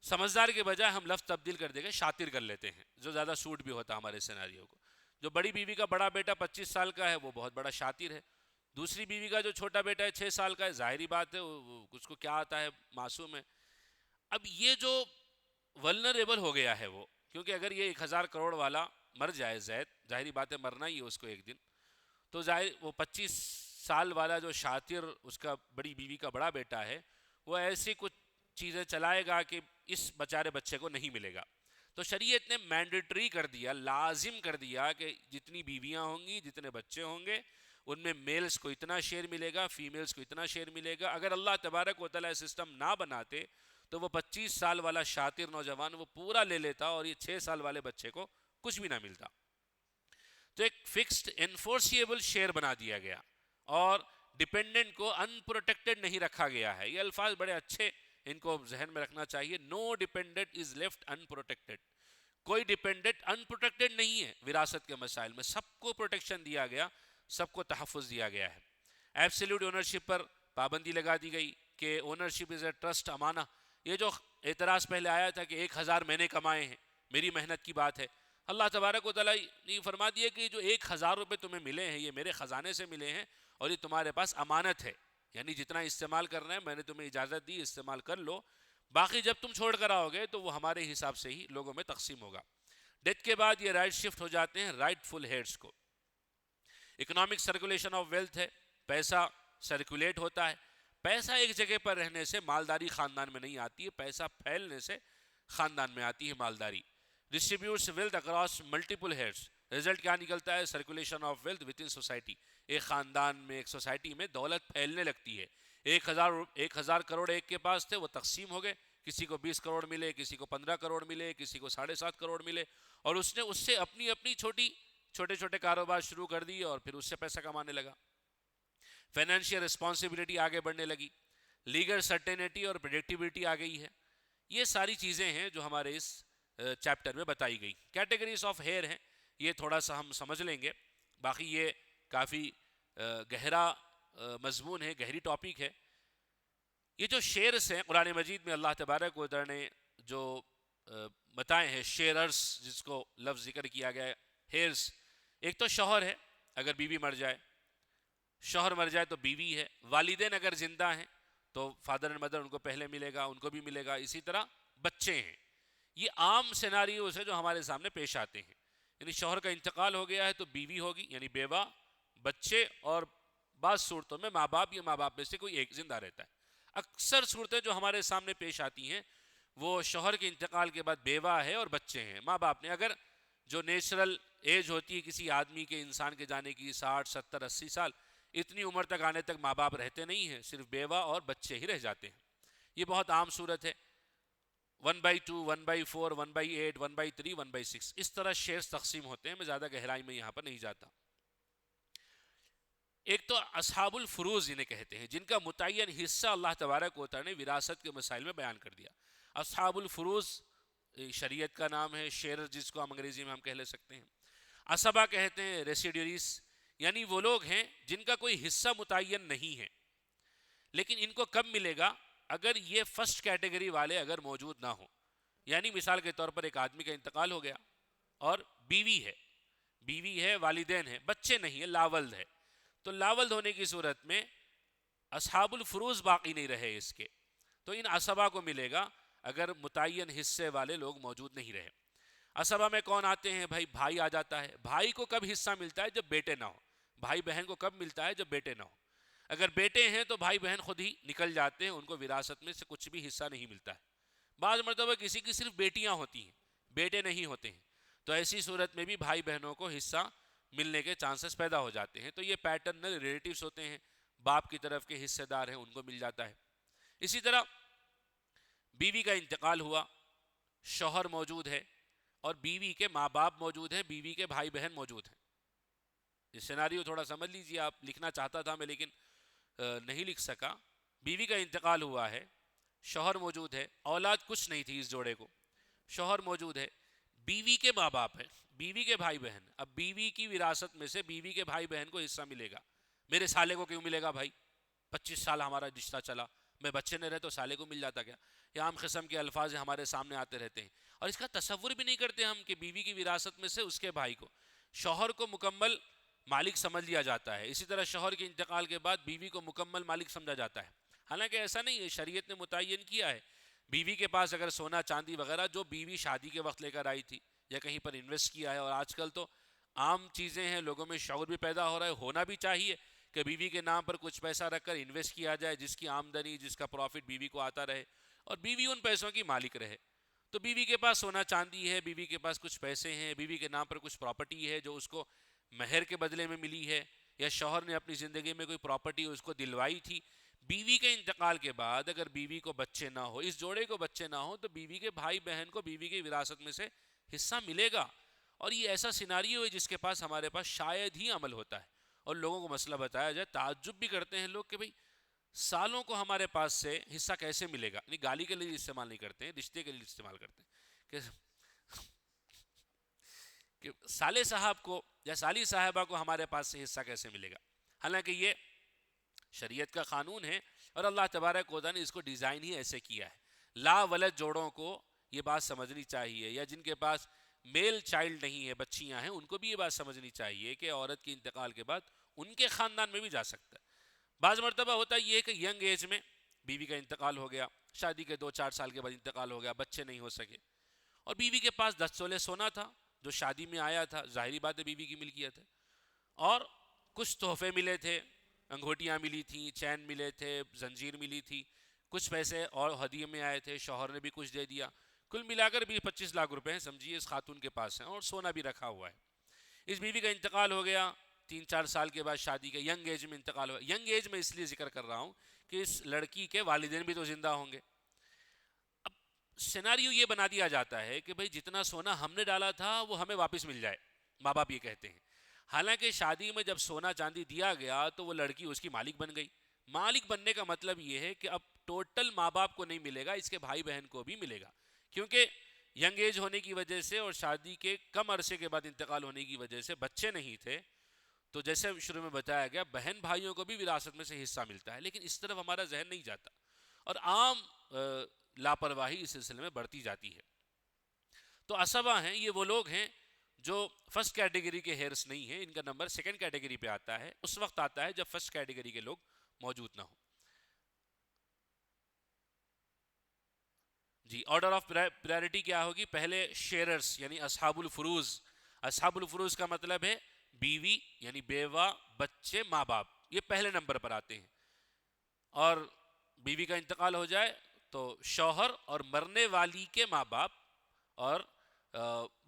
سمجھدار کے بجائے ہم لفظ تبدیل کر دیں گے، شاطر کر لیتے ہیں، جو زیادہ سوٹ بھی ہوتا ہے ہمارے سیناریو کو۔ جو بڑی بیوی کا بڑا بیٹا 25 سال کا ہے وہ بہت بڑا شاطر ہے۔ دوسری بیوی کا جو چھوٹا بیٹا ہے 6 سال کا ہے، ظاہری بات ہے اس کو کیا آتا ہے، معصوم ہے۔ اب یہ جو ولنریبل ہو گیا ہے وہ، کیونکہ اگر یہ 1,000 کروڑ والا مر جائے زید، ظاہری بات ہے مرنا ہی ہے اس کو ایک دن، تو ظاہر وہ 25 سال والا جو شاطر اس کا بڑی بیوی کا بڑا بیٹا ہے وہ ایسی کچھ چیزیں چلائے گا کہ اس بیچارے بچے کو نہیں ملے گا۔ تو شریعت نے مینڈیٹری کر دیا، لازم کر دیا کہ جتنی بیویاں ہوں گی، جتنے بچے ہوں گے، ان میں میلز کو اتنا شیئر ملے گا، فیمیلز کو اتنا شیئر ملے گا۔ اگر اللہ تبارک و تعالیٰ سسٹم نہ بناتے تو وہ 25 سال والا شاطر نوجوان وہ پورا لے لیتا اور یہ 6 سال والے بچے کو کچھ بھی نہ ملتا۔ تو ایک فکسڈ انفورسیبل شیئر بنا دیا گیا اور ڈیپینڈنٹ کو ان پروٹیکٹڈ نہیں رکھا گیا ہے۔ یہ الفاظ بڑے اچھے، ان کو ذہن میں رکھنا چاہیے۔ No dependent is left unprotected, کوئی ڈیپینڈنٹ ان پروٹیکٹڈ نہیں ہے۔ وراثت کے مسائل میں سب کو پروٹیکشن دیا گیا، سب کو تحفظ دیا گیا ہے۔ ایبسلیوٹ اونرشپ پر پابندی لگا دی گئی کہ اونرشپ از اے ٹرسٹ، امانہ۔ یہ جو اعتراض پہلے آیا تھا کہ 1,000 میں نے کمائے ہیں، میری محنت کی بات ہے، اللہ تبارک و تعالیٰ نے فرما دیا کہ جو 1,000 روپے تمہیں ملے ہیں یہ میرے خزانے سے ملے ہیں اور یہ تمہارے پاس امانت ہے، یعنی جتنا استعمال کرنا ہے میں نے تمہیں اجازت دی، استعمال کر لو، باقی جب تم چھوڑ کر آؤ گے تو وہ ہمارے حساب سے ہی لوگوں میں تقسیم ہوگا۔ ڈیتھ کے بعد یہ رائٹ شفٹ ہو جاتے ہیں رائٹ فل ہیڈز کو۔ اکنامک سرکولیشن آف ویلتھ ہے، پیسہ سرکولیٹ ہوتا ہے۔ پیسہ ایک جگہ پر رہنے سے مالداری خاندان میں نہیں آتی ہے، پیسہ پھیلنے سے خاندان میں آتی ہے مالداری۔ Distributes wealth across multiple heads, result کیا نکلتا ہے؟ Circulation of wealth within society. ایک خاندان میں، ایک سوسائٹی میں دولت پھیلنے لگتی ہے۔ 1,000 کروڑ ایک کے پاس تھے، وہ تقسیم ہو گئے، کسی کو 20 کروڑ ملے، کسی کو 15 کروڑ ملے، کسی کو 7.5 کروڑ ملے، اور اس نے اس سے اپنی چھوٹے چھوٹے کاروبار شروع کر دیے اور پھر اس سے پیسہ کمانے لگا۔ فائنینشیل رسپانسبلٹی آگے بڑھنے لگی، لیگل سرٹینٹی اور پریڈکٹیبلٹی آ گئی ہے۔ یہ ساری چیزیں ہیں جو ہمارے اس چیپٹر میں بتائی گئی۔ کیٹیگریز آف ہیئر ہیں، یہ تھوڑا سا ہم سمجھ لیں گے، باقی یہ کافی گہرا مضمون ہے، گہری ٹاپک ہے۔ یہ جو شیئرز ہیں قرآن مجید میں اللہ تبارک و تعالی نے جو بتائے ہیں، شیئرز جس کو لفظ ذکر کیا گیا ہے، ہیئرز، ایک تو شوہر ہے، اگر بیوی مر جائے، شوہر مر جائے تو بیوی ہے، والدین اگر زندہ ہیں تو فادر اینڈ مدر ان کو پہلے ملے گا، ان کو بھی ملے گا، اسی طرح بچے ہیں۔ یہ عام سیناریوز ہے جو ہمارے سامنے پیش آتے ہیں، یعنی شوہر کا انتقال ہو گیا ہے تو بیوی ہوگی، یعنی بیوہ، بچے، اور بعض صورتوں میں ماں باپ یا ماں باپ میں سے کوئی ایک زندہ رہتا ہے۔ اکثر صورتیں جو ہمارے سامنے پیش آتی ہیں وہ شوہر کے انتقال کے بعد بیوہ ہے اور بچے ہیں. ماں باپ نے اگر جو نیچرل ایج ہوتی ہے کسی آدمی کے انسان کے جانے کی 60 70 80 سال, اتنی عمر تک آنے تک ماں باپ رہتے نہیں ہیں, صرف بیوہ اور بچے ہی رہ جاتے ہیں. یہ بہت عام صورت ہے. 1/2 1/4 1/8 1/3 1/6 اس طرح شیئرز تقسیم ہوتے ہیں. میں زیادہ گہرائی میں یہاں پر نہیں جاتا. ایک تو اصحاب الفروض انہیں کہتے ہیں, جن کا متعین حصہ اللہ تبارک و تعالی نے وراثت کے مسائل میں بیان کر دیا. اصحاب الفروض شریعت کا نام ہے, شیئر جس کو ہم انگریزی میں ہم کہہ لے سکتے ہیں. عصبہ کہتے ہیں ریسیڈیوریز, یعنی وہ لوگ ہیں جن کا کوئی حصہ متعین نہیں ہے, لیکن ان کو کب ملے گا؟ اگر یہ فرسٹ کیٹیگری والے اگر موجود نہ ہوں. یعنی مثال کے طور پر ایک آدمی کا انتقال ہو گیا اور بیوی ہے, والدین ہیں, بچے نہیں ہیں, لاولد ہے. تو لاولد ہونے کی صورت میں اصحاب الفروض باقی نہیں رہے اس کے, تو ان عصبہ کو ملے گا اگر متعین حصے والے لوگ موجود نہیں رہے. عصبہ میں کون آتے ہیں بھائی؟ بھائی آ جاتا ہے. بھائی کو کب حصہ ملتا ہے؟ جب بیٹے نہ ہو. بھائی بہن کو کب ملتا ہے؟ جب بیٹے نہ ہو. اگر بیٹے ہیں تو بھائی بہن خود ہی نکل جاتے ہیں, ان کو وراثت میں سے کچھ بھی حصہ نہیں ملتا ہے. بعض مرتبہ کسی کی صرف بیٹیاں ہوتی ہیں, بیٹے نہیں ہوتے ہیں, تو ایسی صورت میں بھی بھائی بہنوں کو حصہ ملنے کے چانسز پیدا ہو جاتے ہیں. تو یہ پیٹرنل ریلیٹیوز ہوتے ہیں, باپ کی طرف کے حصے دار ہیں, ان کو مل جاتا ہے. اسی طرح بیوی کا انتقال ہوا, شوہر موجود ہے اور بیوی کے ماں باپ موجود ہیں, بیوی کے بھائی بہن موجود ہیں. یہ سیناریو تھوڑا سمجھ لیجیے آپ. لکھنا چاہتا تھا میں لیکن نہیں لکھ سکا. بیوی کا انتقال ہوا ہے, شوہر موجود ہے, اولاد کچھ نہیں تھی اس جوڑے کو, شوہر موجود ہے, بیوی کے ماں باپ ہیں, بیوی کے بھائی بہن. اب بیوی کی وراثت میں سے بیوی کے بھائی بہن کو حصہ ملے گا. میرے سالے کو کیوں ملے گا بھائی؟ 25 سال ہمارا رشتہ چلا, میں بچے نہیں رہے تو سالے کو مل جاتا کیا؟ یہ عام قسم کے الفاظ ہمارے سامنے آتے رہتے ہیں, اور اس کا تصور بھی نہیں کرتے ہم کہ بیوی کی وراثت میں سے اس کے بھائی کو, شوہر کو مکمل مالک سمجھ لیا جاتا ہے. اسی طرح شوہر کے انتقال کے بعد بیوی کو مکمل مالک سمجھا جاتا ہے. حالانکہ ایسا نہیں ہے, شریعت نے متعین کیا ہے بیوی کے پاس اگر سونا چاندی وغیرہ جو بیوی شادی کے وقت لے کر آئی تھی یا کہیں پر انویسٹ کیا ہے, اور آج کل تو عام چیزیں ہیں, لوگوں میں شعور بھی پیدا ہو رہا ہے, ہونا بھی چاہیے کہ بیوی کے نام پر کچھ پیسہ رکھ کر انویسٹ کیا جائے, جس کی آمدنی جس کا پروفٹ بیوی کو آتا رہے اور بیوی ان پیسوں کی مالک رہے. تو بیوی کے پاس سونا چاندی ہے, بیوی کے پاس کچھ پیسے ہیں, بیوی کے نام پر کچھ پراپرٹی ہے جو اس کو مہر کے بدلے میں ملی ہے, یا شوہر نے اپنی زندگی میں کوئی پراپرٹی اس کو دلوائی تھی. بیوی کے انتقال کے بعد اگر بیوی کو بچے نہ ہو, اس جوڑے کو بچے نہ ہو, تو بیوی کے بھائی بہن کو بیوی کی وراثت میں سے حصہ ملے گا. اور یہ ایسا سیناریو ہے جس کے پاس ہمارے پاس شاید ہی عمل ہوتا ہے, اور لوگوں کو مسئلہ بتایا جائے, تعجب بھی کرتے ہیں لوگ کہ بھئی سالوں کو ہمارے پاس سے حصہ کیسے ملے گا. یعنی گالی کے لیے استعمال نہیں کرتے ہیں, رشتے کے لیے استعمال کرتے ہیں کہ سالے صاحب کو یا سالی صاحبہ کو ہمارے پاس سے حصہ کیسے ملے گا. حالانکہ یہ شریعت کا قانون ہے اور اللہ تبارک و تعالی نے اس کو ڈیزائن ہی ایسے کیا ہے. لا ولد جوڑوں کو یہ بات سمجھنی چاہیے, یا جن کے پاس میل چائلڈ نہیں ہے, بچیاں ہیں, ان کو بھی یہ بات سمجھنی چاہیے کہ عورت کے انتقال کے بعد ان کے خاندان میں بھی جا سکتا ہے. بعض مرتبہ ہوتا یہ ہے کہ ینگ ایج میں بیوی کا انتقال ہو گیا, شادی کے 2-4 سال کے بعد انتقال ہو گیا, بچے نہیں ہو سکے, اور بیوی کے پاس 10 تولے سونا تھا جو شادی میں آیا تھا, ظاہری بات ہے بیوی کی ملکیت ہے, اور کچھ تحفے ملے تھے, انگوٹیاں ملی تھیں, چین ملے تھے, زنجیر ملی تھی, کچھ پیسے اور ہدیے میں آئے تھے, شوہر نے بھی کچھ دے دیا, کل ملا کر 20-25 لاکھ روپے ہیں سمجھیے اس خاتون کے پاس ہیں, اور سونا بھی رکھا ہوا ہے. اس بیوی کا انتقال ہو گیا 3-4 سال کے بعد, شادی کے ینگ ایج میں انتقال ہوا. ینگ ایج میں اس لیے ذکر کر رہا ہوں کہ اس لڑکی کے والدین بھی تو زندہ ہوں گے. اب سیناریو یہ بنا دیا جاتا ہے کہ بھئی جتنا سونا ہم نے ڈالا تھا وہ ہمیں واپس مل جائے, ماں باپ یہ کہتے ہیں. حالانکہ شادی میں جب سونا چاندی دیا گیا تو وہ لڑکی اس کی مالک بن گئی. مالک بننے کا مطلب یہ ہے کہ اب ٹوٹل ماں باپ کو نہیں ملے گا, اس کے بھائی بہن کو بھی ملے گا, کیونکہ ینگ ایج ہونے کی وجہ سے اور شادی کے کم عرصے کے بعد انتقال ہونے کی وجہ سے بچے نہیں تھے. تو جیسے شروع میں بتایا گیا بہن بھائیوں کو بھی وراثت میں سے حصہ ملتا ہے, لیکن اس طرف ہمارا ذہن نہیں جاتا اور عام لاپرواہی اس سلسلے میں بڑھتی جاتی ہے. تو عصبہ ہیں, یہ وہ لوگ ہیں جو فرسٹ کیٹیگری کے ہیئرس نہیں ہیں, ان کا نمبر سیکنڈ کیٹیگری پہ آتا ہے, اس وقت آتا ہے جب فرسٹ کیٹیگری کے لوگ موجود نہ ہوں. جی, آرڈر آف پرائرٹی کیا ہوگی؟ پہلے شیئررز یعنی اصحاب الفروض. اصحاب الفروض کا مطلب ہے بیوی یعنی بیوہ, بچے, ماں باپ, یہ پہلے نمبر پر آتے ہیں. اور بیوی کا انتقال ہو جائے تو شوہر اور مرنے والی کے ماں باپ اور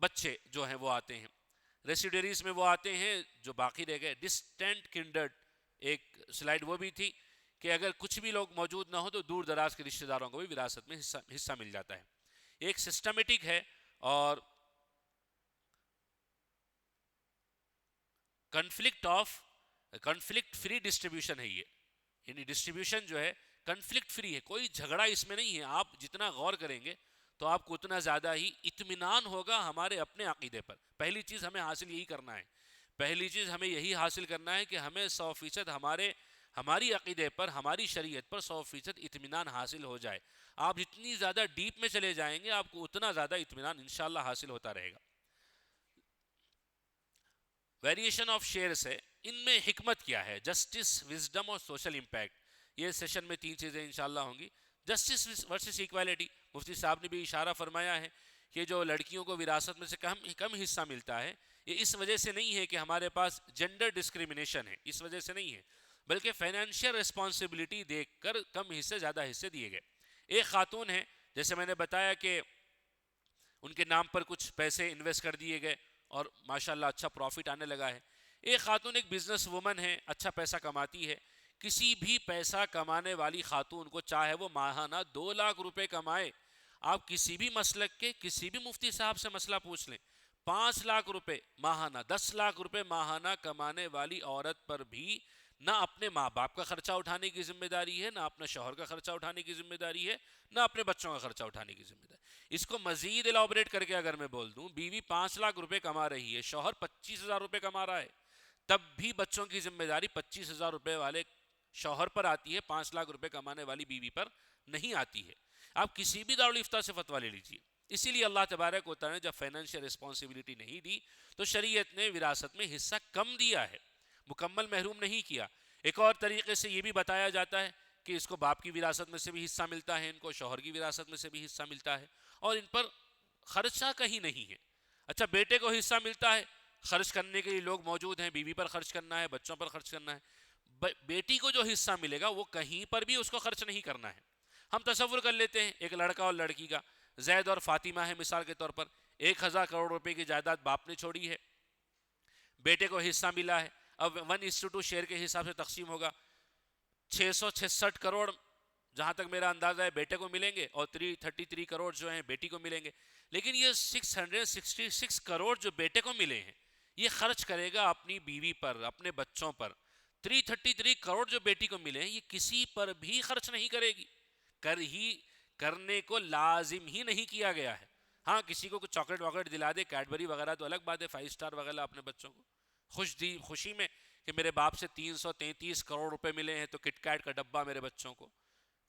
بچے جو ہیں وہ آتے ہیں. ریسیڈریز میں وہ آتے ہیں جو باقی رہ گئے. ڈسٹینٹ کنڈرڈ ایک سلائیڈ وہ بھی تھی کہ اگر کچھ بھی لوگ موجود نہ ہو تو دور دراز کے رشتہ داروں کو بھی وراثت میں حصہ مل جاتا ہے. ایک سسٹمیٹک ہے اور کنفلکٹ فری ڈسٹریبیوشن ہے یہ. یعنی ڈسٹریبیوشن جو ہے کنفلکٹ فری ہے, کوئی جھگڑا اس میں نہیں ہے. آپ جتنا غور کریں گے تو آپ کو اتنا زیادہ ہی اطمینان ہوگا ہمارے اپنے عقیدے پر. پہلی چیز ہمیں حاصل یہی کرنا ہے, پہلی چیز ہمیں یہی حاصل کرنا ہے کہ ہمیں 100% ہماری عقیدے پر, ہماری شریعت پر 100% اطمینان حاصل ہو جائے. آپ جتنی زیادہ ڈیپ میں چلے جائیں گے آپ کو اتنا زیادہ اطمینان انشاءاللہ حاصل ہوتا رہے گا. ویریشن آف شیئرس ہے, ان میں حکمت کیا ہے؟ جسٹس, وزڈم اور سوشل امپیکٹ. یہ سیشن میں 3 چیزیں انشاءاللہ ہوں گی. جسٹس ورسس ایکویلٹی, مفتی صاحب نے بھی اشارہ فرمایا ہے کہ جو لڑکیوں کو وراثت میں سے کم حصہ ملتا ہے یہ اس وجہ سے نہیں ہے کہ ہمارے پاس جنڈر ڈسکریمنیشن ہے, اس وجہ سے نہیں ہے, بلکہ فائنینشیل ریسپانسبلٹی دیکھ کر کم حصے زیادہ حصے دیے گئے. ایک خاتون ہیں, جیسے میں نے بتایا کہ ان کے نام پر کچھ پیسے انویسٹ کر دیے گئے اور ماشاءاللہ اچھا پروفٹ آنے لگا ہے. ایک خاتون ایک بزنس وومن ہے, اچھا پیسہ کماتی ہے. کسی بھی پیسہ کمانے والی خاتون کو چاہے وہ ماہانہ 2 لاکھ روپے کمائے, آپ کسی بھی مسلک کے کسی بھی مفتی صاحب سے مسئلہ پوچھ لیں, 5 لاکھ روپے ماہانہ, 10 لاکھ روپے ماہانہ کمانے والی عورت پر بھی نہ اپنے ماں باپ کا خرچہ اٹھانے کی ذمہ داری ہے, نہ اپنا شوہر کا خرچہ اٹھانے کی ذمہ داری ہے, نہ اپنے بچوں کا خرچہ اٹھانے کی ذمہ داری. اس کو مزید ایلابریٹ کر کے اگر میں بول دوں, بیوی 5 لاکھ روپے کما رہی ہے, شوہر 25,000 روپے کما رہا ہے, تب بھی بچوں کی ذمہ داری 25,000 روپے والے شوہر پر آتی ہے, 5 لاکھ روپے کمانے والی بیوی پر نہیں آتی ہے. آپ کسی بھی دارالفتہ سے فتویٰ لے لیجیے. اسی لیے اللہ تبارک و تعالی نے جب فائنینشیل رسپانسبلٹی نہیں دی تو شریعت نے وراثت میں حصہ کم دیا ہے, مکمل محروم نہیں کیا. ایک اور طریقے سے یہ بھی بتایا جاتا ہے کہ اس کو باپ کی وراثت میں سے بھی حصہ ملتا ہے, ان کو شوہر کی وراثت میں سے بھی حصہ ملتا ہے, اور ان پر خرچہ کہیں نہیں ہے. اچھا, بیٹے کو حصہ ملتا ہے, خرچ کرنے کے لیے لوگ موجود ہیں, بیوی پر خرچ کرنا ہے, بچوں پر خرچ کرنا ہے. بیٹی کو جو حصہ ملے گا وہ کہیں پر بھی اس کو خرچ نہیں کرنا ہے. ہم تصور کر لیتے ہیں ایک لڑکا اور لڑکی کا, زید اور فاطمہ ہے مثال کے طور پر, 1,000 کروڑ روپے کی جائیداد باپ نے چھوڑی ہے, بیٹے کو حصہ ملا ہے. اب 1:2 شیئر کے حساب سے تقسیم ہوگا, 666 کروڑ جہاں تک میرا اندازہ ہے بیٹے کو ملیں گے اور 333 کروڑ جو ہیں بیٹی کو ملیں گے. لیکن یہ 666 کروڑ جو بیٹے کو ملے ہیں یہ خرچ کرے گا اپنی بیوی پر, اپنے بچوں پر. 333 کروڑ جو بیٹی کو ملے ہیں یہ کسی پر بھی خرچ نہیں کرے گی, کرنے کو لازم ہی نہیں کیا گیا ہے. ہاں, کسی کو کچھ چاکلیٹ واکلیٹ دلا دے, کیڈبری وغیرہ تو الگ بات ہے, 5 اسٹار وغیرہ اپنے بچوں کو خوشی میں کہ میرے باپ سے 333 کروڑ روپے ملے ہیں تو کٹ کیٹ کا ڈبہ میرے بچوں کو,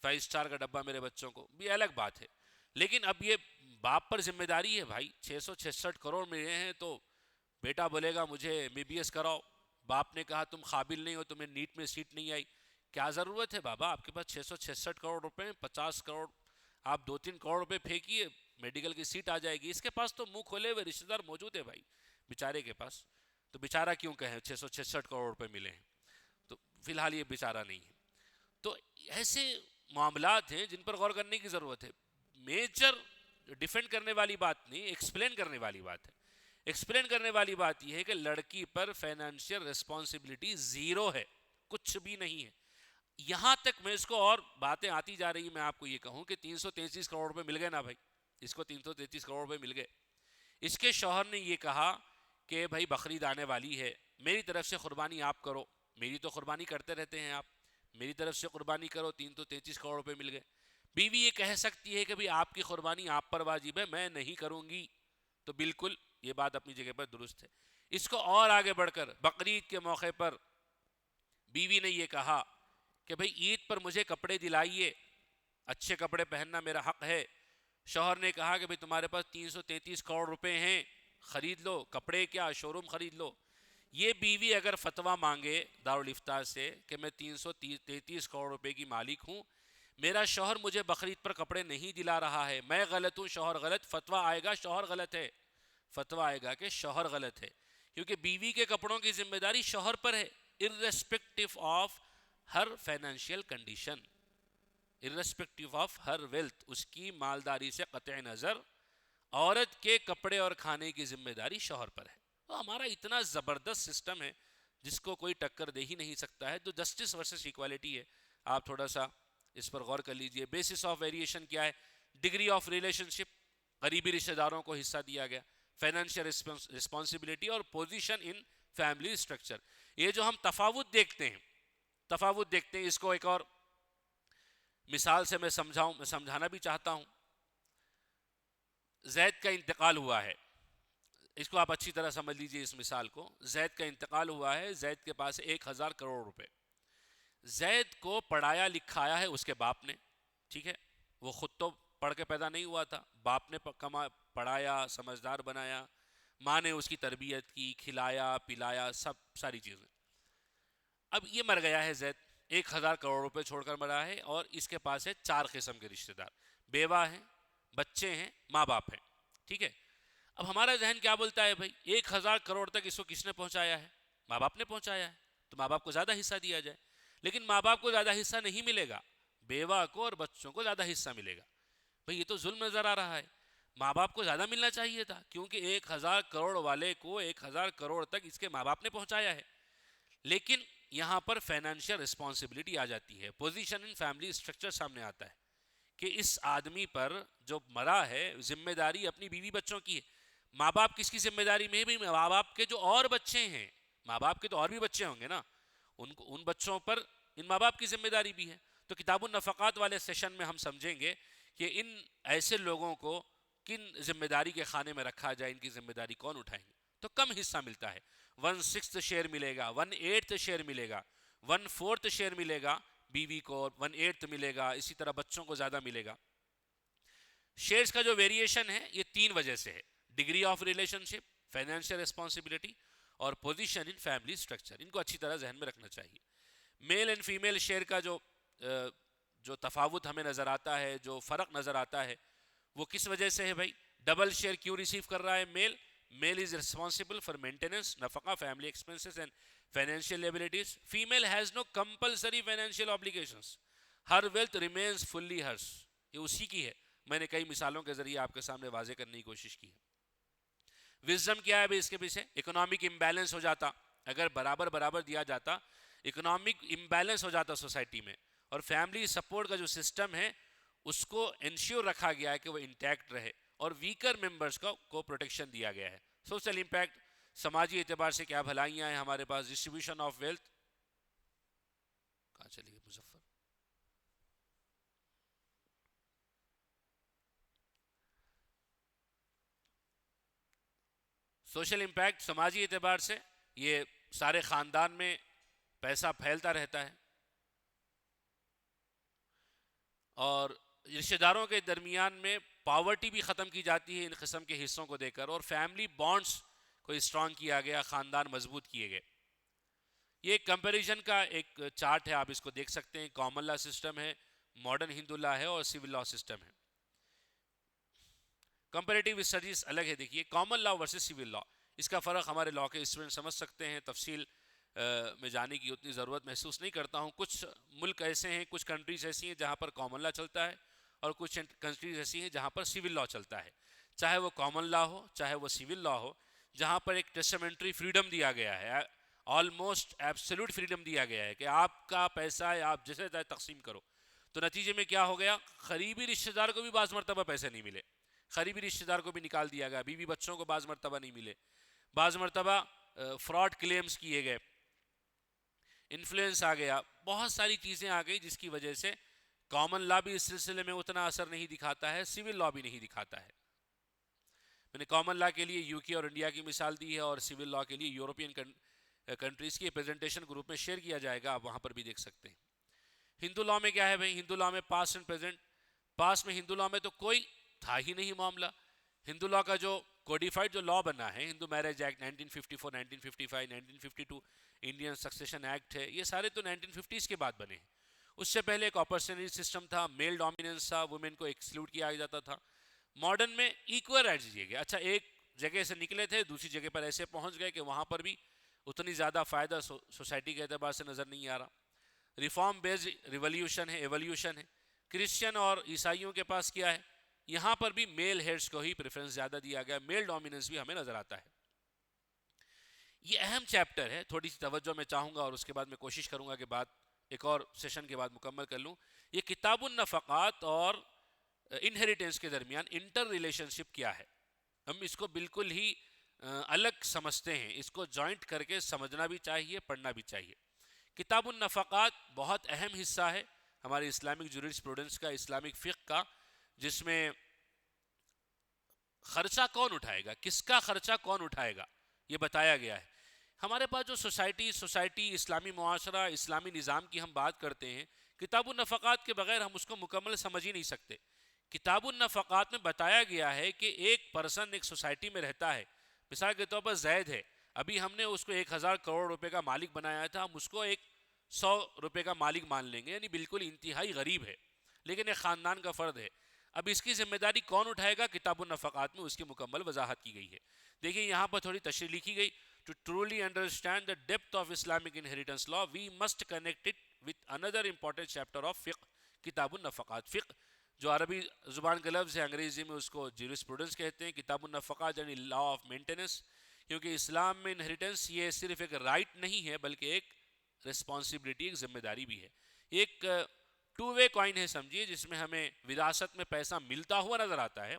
5 اسٹار کا ڈبہ میرے بچوں کو, بھی الگ بات ہے. لیکن اب یہ باپ پر ذمہ داری ہے بھائی, 666 کروڑ ملے ہیں تو بیٹا بولے گا مجھے MBBS کراؤ, باپ نے کہا تم قابل نہیں ہو, تمہیں نیٹ میں سیٹ نہیں آئی. کیا ضرورت ہے بابا, آپ کے پاس 666 کروڑ روپے, 50 کروڑ آپ 2-3 کروڑ روپے پھینکیے, میڈیکل کی سیٹ آ جائے گی. اس کے پاس تو منہ کھولے ہوئے رشتہ دار موجود ہے بھائی بیچارے کے پاس, تو بیچارہ کیوں کہیں 666 کروڑ روپے ملے ہیں, تو فی الحال یہ بیچارہ نہیں ہے. تو ایسے معاملات ہیں جن پر غور کرنے کی ضرورت ہے. میجر ڈیفینڈ کرنے والی بات نہیں, ایکسپلین کرنے والی بات ہے. ایکسپلین کرنے والی بات یہ ہے کہ لڑکی پر فائنینشیل ریسپانسبلٹی 0 ہے, کچھ بھی نہیں ہے. یہاں تک میں اس کو اور باتیں آتی جا رہی, میں آپ کو یہ کہوں کہ 333 کروڑ روپے مل گئے نا بھائی, اس کو 333 کروڑ روپے مل گئے. اس کے شوہر نے یہ کہا کہ بھائی بقرعید آنے والی ہے, میری طرف سے قربانی آپ کرو. میری تو قربانی کرتے رہتے ہیں آپ, میری طرف سے قربانی کرو, 333 کروڑ روپے مل گئے. بیوی یہ کہہ سکتی ہے کہ بھئی آپ کی قربانی آپ پر واجب ہے, میں نہیں کروں گی, تو بالکل یہ بات اپنی جگہ پر درست ہے. اس کو اور آگے بڑھ کر بقرعید کے موقع پر بیوی نے یہ کہا کہ بھئی عید پر مجھے کپڑے دلائیے, اچھے کپڑے پہننا میرا حق ہے. شوہر نے کہا کہ بھئی تمہارے پاس 333 کروڑ روپے ہیں, خرید لو, کپڑے کیا شو روم خرید لو. یہ بیوی اگر فتویٰ مانگے دارالفتہ سے کہ میں 333 کروڑ روپے کی مالک ہوں, میرا شوہر مجھے بقرعید پر کپڑے نہیں دلا رہا ہے, میں غلط ہوں, شوہر غلط, فتویٰ آئے گا شوہر غلط ہے, فتویٰ آئے گا کہ شوہر غلط ہے, کیونکہ بیوی کے کپڑوں کی ذمہ داری شوہر پر ہے, irrespective of Hare financial condition, irrespective of her wealth, اس کی مالداری سے قطع نظر عورت کے کپڑے اور کھانے کی ذمہ داری شوہر پر ہے. تو ہمارا اتنا زبردست سسٹم ہے جس کو کوئی ٹکر دے ہی نہیں سکتا ہے. جو جسٹس ورسس ایکوالٹی ہے, آپ تھوڑا سا اس پر غور کر لیجئے. بیسس آف ویریشن کیا ہے؟ ڈگری آف ریلیشن شپ, قریبی رشتہ داروں کو حصہ دیا گیا, فائنینشیل رسپانسبلٹی اور پوزیشن ان فیملی اسٹرکچر. یہ جو ہم تفاوت دیکھتے ہیں اس کو ایک اور مثال سے میں سمجھانا بھی چاہتا ہوں. زید کا انتقال ہوا ہے, اس کو آپ اچھی طرح سمجھ لیجئے اس مثال کو. زید کا انتقال ہوا ہے, زید کے پاس 1000 کروڑ روپے. زید کو پڑھایا لکھایا ہے اس کے باپ نے, ٹھیک ہے, وہ خود تو پڑھ کے پیدا نہیں ہوا تھا, باپ نے پڑھایا, سمجھدار بنایا, ماں نے اس کی تربیت کی, کھلایا پلایا, ساری چیزیں. اب یہ مر گیا ہے زید, 1000 کروڑ روپے چھوڑ کر مرا ہے, اور اس کے پاس ہے 4 قسم کے رشتہ دار, بیوہ ہیں, بچے ہیں, ماں باپ ہیں, ٹھیک ہے. اب ہمارا ذہن کیا بولتا ہے؟ بھائی 1000 کروڑ تک اس کو کس نے پہنچایا ہے؟ ماں باپ نے پہنچایا ہے, تو ماں باپ کو زیادہ حصہ دیا جائے. لیکن ماں باپ کو زیادہ حصہ نہیں ملے گا, بیوہ کو اور بچوں کو زیادہ حصہ ملے گا. بھئی یہ تو ظلم نظر آ رہا ہے. ماں باپ کو زیادہ ملنا چاہیے تھا, کیونکہ 1000 کروڑ والے کو 1000 کروڑ تک اس کے ماں باپ نے پہنچایا ہے. لیکن یہاں پر فائنینشیل رسپانسبلٹی آ جاتی ہے, پوزیشن ان فیملی اسٹرکچر سامنے آتا ہے کہ اس آدمی پر جو مرا ہے ذمہ داری اپنی بیوی بچوں کی ہے. ماں باپ کس کی ذمہ داری میں بھی؟ ماں باپ کے جو اور بچے ہیں, ماں باپ کے تو اور بھی بچے ہوں گے نا, ان بچوں پر ان ماں باپ کی ذمہ داری بھی ہے. تو کتاب النفقات والے سیشن میں ہم سمجھیں گے کہ ان ایسے لوگوں کو کن ذمہ داری کے خانے میں رکھا جائے, ان کی ذمہ داری کون اٹھائیں گے. تو کم حصہ ملتا ہے, 1/6 شیئر ملے گا, 1/8 شیئر ملے گا, 1/4 شیئر ملے گا بیوی کو, 1/8 ملے گا, اسی طرح بچوں کو زیادہ ملے گا. شیئرز کا جو ویریشن ہے یہ 3 وجہ سے ہے: degree of relation ship, financial responsibility, اور پوزیشن ان فیملی اسٹرکچر. ان کو اچھی طرح ذہن میں رکھنا چاہیے. میل اینڈ فیمیل شیئر کا جو تفاوت ہمیں نظر آتا ہے, جو فرق نظر آتا ہے, وہ کس وجہ سے ہے؟ بھائی ڈبل شیئر کیوں ریسیو کر رہا ہے male is responsible for maintenance, نفقہ, family expenses and financial liabilities. Female has no compulsory financial obligations, her wealth remains fully hers. یہ اسی کی ہے. میں نے کئی مثالوں کے ذریعے آپ کے سامنے واضح کرنے کی کوشش کی ہے. وزڈم کیا ہے بھائی اس کے پیچھے؟ اکنامک امبیلنس ہو جاتا, اگر برابر دیا جاتا, اکنامک امبیلنس ہو جاتا سوسائٹی میں, اور فیملی سپورٹ کا جو سسٹم ہے اس کو انشور رکھا گیا ہے کہ وہ انٹیکٹ رہے, اور ویکر ممبرز کو پروٹیکشن دیا گیا ہے. سوشل امپیکٹ, سماجی اعتبار سے کیا بھلائیاں ہیں ہمارے پاس؟ Distribution of wealth. کہاں چلی گئی مظفر؟ سوشل امپیکٹ, سماجی اعتبار سے یہ سارے خاندان میں پیسہ پھیلتا رہتا ہے, اور رشتہ داروں کے درمیان میں پاورٹی بھی ختم کی جاتی ہے ان قسم کے حصوں کو دے کر, اور فیملی بانڈز کو اسٹرانگ کیا گیا, خاندان مضبوط کیے گئے. یہ ایک کمپیریزن کا ایک چارٹ ہے, آپ اس کو دیکھ سکتے ہیں. کامن لا سسٹم ہے, ماڈرن ہندو لا ہے, اور سول لا سسٹم ہے. کمپیریٹیو اسٹڈیز الگ ہے. دیکھیے common law versus civil law, اس کا فرق ہمارے لا کے اسٹوڈنٹ سمجھ سکتے ہیں. تفصیل میں جانے کی اتنی ضرورت محسوس نہیں کرتا ہوں. کچھ ملک ایسے ہیں, کچھ کنٹریز ایسی ہیں جہاں پر کامن لا چلتا ہے, اور کچھ کنٹریز ایسی ہیں جہاں پر سول لا چلتا ہے. چاہے وہ کامن لا ہو, چاہے وہ سول لا ہو, جہاں پر ایک ٹیسٹامنٹری فریڈم دیا گیا ہے, آلموسٹ ایبسولوٹ فریڈم دیا گیا ہے کہ آپ کا پیسہ ہے, آپ جیسے چاہے تقسیم کرو. تو نتیجے میں کیا ہو گیا؟ قریبی رشتہ دار کو بھی بعض مرتبہ پیسے نہیں ملے, قریبی رشتہ دار کو بھی نکال دیا گیا, بیوی بچوں کو بعض مرتبہ نہیں ملے, بعض مرتبہ فراڈ کلیمز کیے گئے, انفلوئنس آ گیا, بہت ساری چیزیں آ گئی جس کی وجہ سے کامن لا بھی اس سلسلے میں اتنا اثر نہیں دکھاتا ہے, سول لا بھی نہیں دکھاتا ہے. میں نے کامن لا کے لیے یو کے اور انڈیا کی مثال دی ہے, اور سول لا کے لیے یورپین کنٹریز کی پریزنٹیشن گروپ میں شیئر کیا جائے گا, آپ وہاں پر بھی دیکھ سکتے ہیں. ہندو لا میں کیا ہے بھائی؟ ہندو لا میں پاسٹ اینڈ پریزنٹ. پاس میں ہندو لا میں تو کوئی تھا ہی نہیں معاملہ. ہندو لا کا جو کوڈیفائڈ جو لا بنا ہے, Hindu marriage act 1954, 1955, 1952, Indian succession act ہے, یہ سارے تو 1950s کے بعد بنے ہیں. اس سے پہلے ایک اپرچونٹی سسٹم تھا, میل ڈومیننس تھا, وومن کو ایکسکلوڈ کیا جاتا تھا. ماڈرن میں ایکول رائٹس دیے گئے. اچھا ایک جگہ سے نکلے تھے, دوسری جگہ پر ایسے پہنچ گئے کہ وہاں پر بھی اتنی زیادہ فائدہ سوسائٹی کے اعتبار سے نظر نہیں آ رہا. ریفارم بیسڈ ریولیوشن ہے, ایولیوشن ہے, کرسچن اور عیسائیوں کے پاس کیا ہے؟ یہاں پر بھی میل ہیڈز کو ہی پریفرنس زیادہ دیا گیا، میل ڈومیننس بھی ہمیں نظر آتا ہے۔ یہ اہم چیپٹر ہے، تھوڑی سی توجہ میں چاہوں گا اور اس کے بعد میں کوشش کروں گا کہ بات ایک اور سیشن کے بعد مکمل کر لوں۔ یہ کتاب النفقات اور انہیریٹنس کے درمیان انٹر ریلیشن شپ کیا ہے، ہم اس کو بالکل ہی الگ سمجھتے ہیں، اس کو جوائنٹ کر کے سمجھنا بھی چاہیے، پڑھنا بھی چاہیے۔ کتاب النفقات بہت اہم حصہ ہے ہمارے اسلامک جوریسپروڈنس کا، اسلامک فقہ کا، جس میں خرچہ کون اٹھائے گا، کس کا خرچہ کون اٹھائے گا، یہ بتایا گیا ہے۔ ہمارے پاس جو سوسائٹی اسلامی معاشرہ، اسلامی نظام کی ہم بات کرتے ہیں، کتاب النفقات کے بغیر ہم اس کو مکمل سمجھ ہی نہیں سکتے۔ کتاب النفقات میں بتایا گیا ہے کہ ایک پرسن ایک سوسائٹی میں رہتا ہے، مثال کے طور پر زید ہے، ابھی ہم نے اس کو 1000 کروڑ روپے کا مالک بنایا تھا، ہم اس کو 100 روپے کا مالک مان لیں گے، یعنی بالکل انتہائی غریب ہے، لیکن ایک خاندان کا فرد ہے۔ اب اس کی ذمہ داری کون اٹھائے گا؟ کتاب النفقات میں اس کی مکمل وضاحت کی گئی ہے۔ دیکھیں یہاں پر تھوڑی تشریح لکھی گئی، To truly understand the depth of Islamic inheritance law, we must connect it with another important chapter of fiqh, کتاب النفقات۔ فقہ جو عربی زبان کا لفظ ہے، انگریزی میں اس کو جیورسپروڈنس کہتے ہیں۔ کتاب النفقات یعنی لا آف مینٹیننس، کیونکہ اسلام میں انہیریٹنس یہ صرف ایک رائٹ نہیں ہے بلکہ ایک رسپانسبلٹی، ایک ذمہ داری بھی ہے۔ ایک ٹو وے کوائن ہے سمجھیے، جس میں ہمیں وراثت میں پیسہ ملتا ہوا نظر آتا ہے،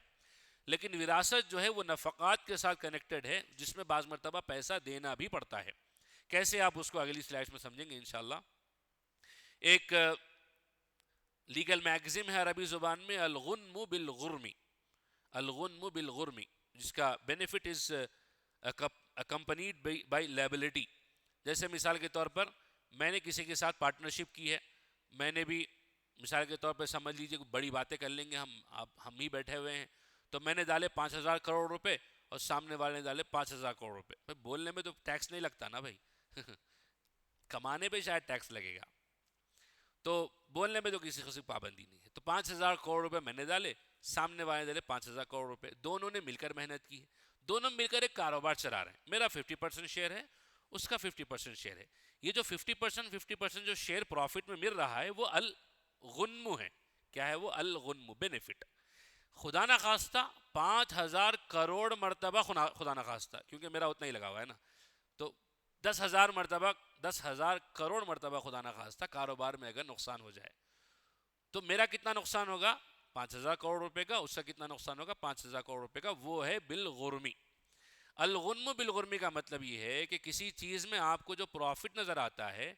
لیکن وراثت جو ہے وہ نفقات کے ساتھ کنیکٹڈ ہے، جس میں بعض مرتبہ پیسہ دینا بھی پڑتا ہے۔ کیسے، آپ اس کو اگلی سلائیڈ میں سمجھیں گے انشاءاللہ۔ ایک لیگل میگزین ہے عربی زبان میں، الغنم بالغرمی، الغنم بالغرمی، جس کا بینیفٹ از اکمپنیڈ بائی لیبلٹی۔ جیسے مثال کے طور پر میں نے کسی کے ساتھ پارٹنرشپ کی ہے، میں نے بھی مثال کے طور پر سمجھ لیجئے کہ بڑی باتیں کر لیں گے، ہم ہی بیٹھے ہوئے ہیں، تو میں نے ڈالے 5000 کروڑ روپے اور سامنے والے نے ڈالے 5000 کروڑ روپے، بھائی بولنے میں تو ٹیکس نہیں لگتا نا بھائی کمانے پہ شاید ٹیکس لگے گا، تو بولنے میں تو کسی قسم کی پابندی نہیں ہے۔ تو 5000 کروڑ روپے میں نے ڈالے، سامنے والے نے ڈالے 5000 کروڑ روپے، دونوں نے مل کر محنت کی ہے، دونوں مل کر ایک کاروبار چلا رہے ہیں، میرا 50% شیئر ہے، اس کا 50% شیئر ہے۔ یہ جو 50% جو شیئر پروفٹ میں مل رہا ہے وہ الغنم ہے۔ کیا ہے وہ؟ الغنم، بینیفٹ۔ خدا نہ خواستہ 5000 کروڑ مرتبہ، خدا نہ خواستہ کیونکہ میرا اتنا ہی لگا ہوا ہے نا، تو 10,000 کروڑ مرتبہ خدا نہ خواستہ کاروبار میں اگر نقصان ہو جائے تو میرا کتنا نقصان ہوگا؟ 5000 کروڑ روپے کا، اس کا کتنا نقصان ہوگا؟ 5000 کروڑ روپے کا۔ وہ ہے بالغرمی۔ الغنم بالغرمی کا مطلب یہ ہے کہ کسی چیز میں آپ کو جو پروفٹ نظر آتا ہے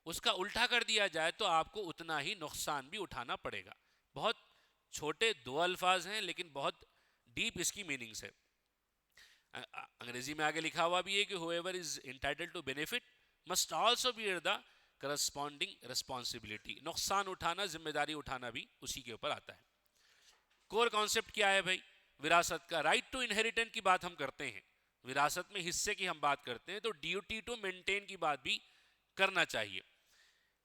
اس کا الٹا کر دیا جائے تو آپ کو اتنا ہی نقصان بھی اٹھانا پڑے گا۔ بہت چھوٹے دو الفاظ ہیں لیکن بہت ڈیپ اس کی میننگز ہے۔ انگریزی میں آگے لکھا ہوا بھی ہے کہ whoever is entitled to benefit must also bear the corresponding responsibility۔ نقصان اٹھانا، ذمہ داری اٹھانا بھی اسی کے اوپر آتا ہے۔ کور کانسیپٹ کیا ہے بھائی؟ وراثت کا رائٹ ٹو انہیریٹنس کی بات ہم کرتے ہیں، وراثت میں حصے کی ہم بات کرتے ہیں، تو ڈیوٹی ٹو مینٹین کی بات بھی کرنا چاہیے۔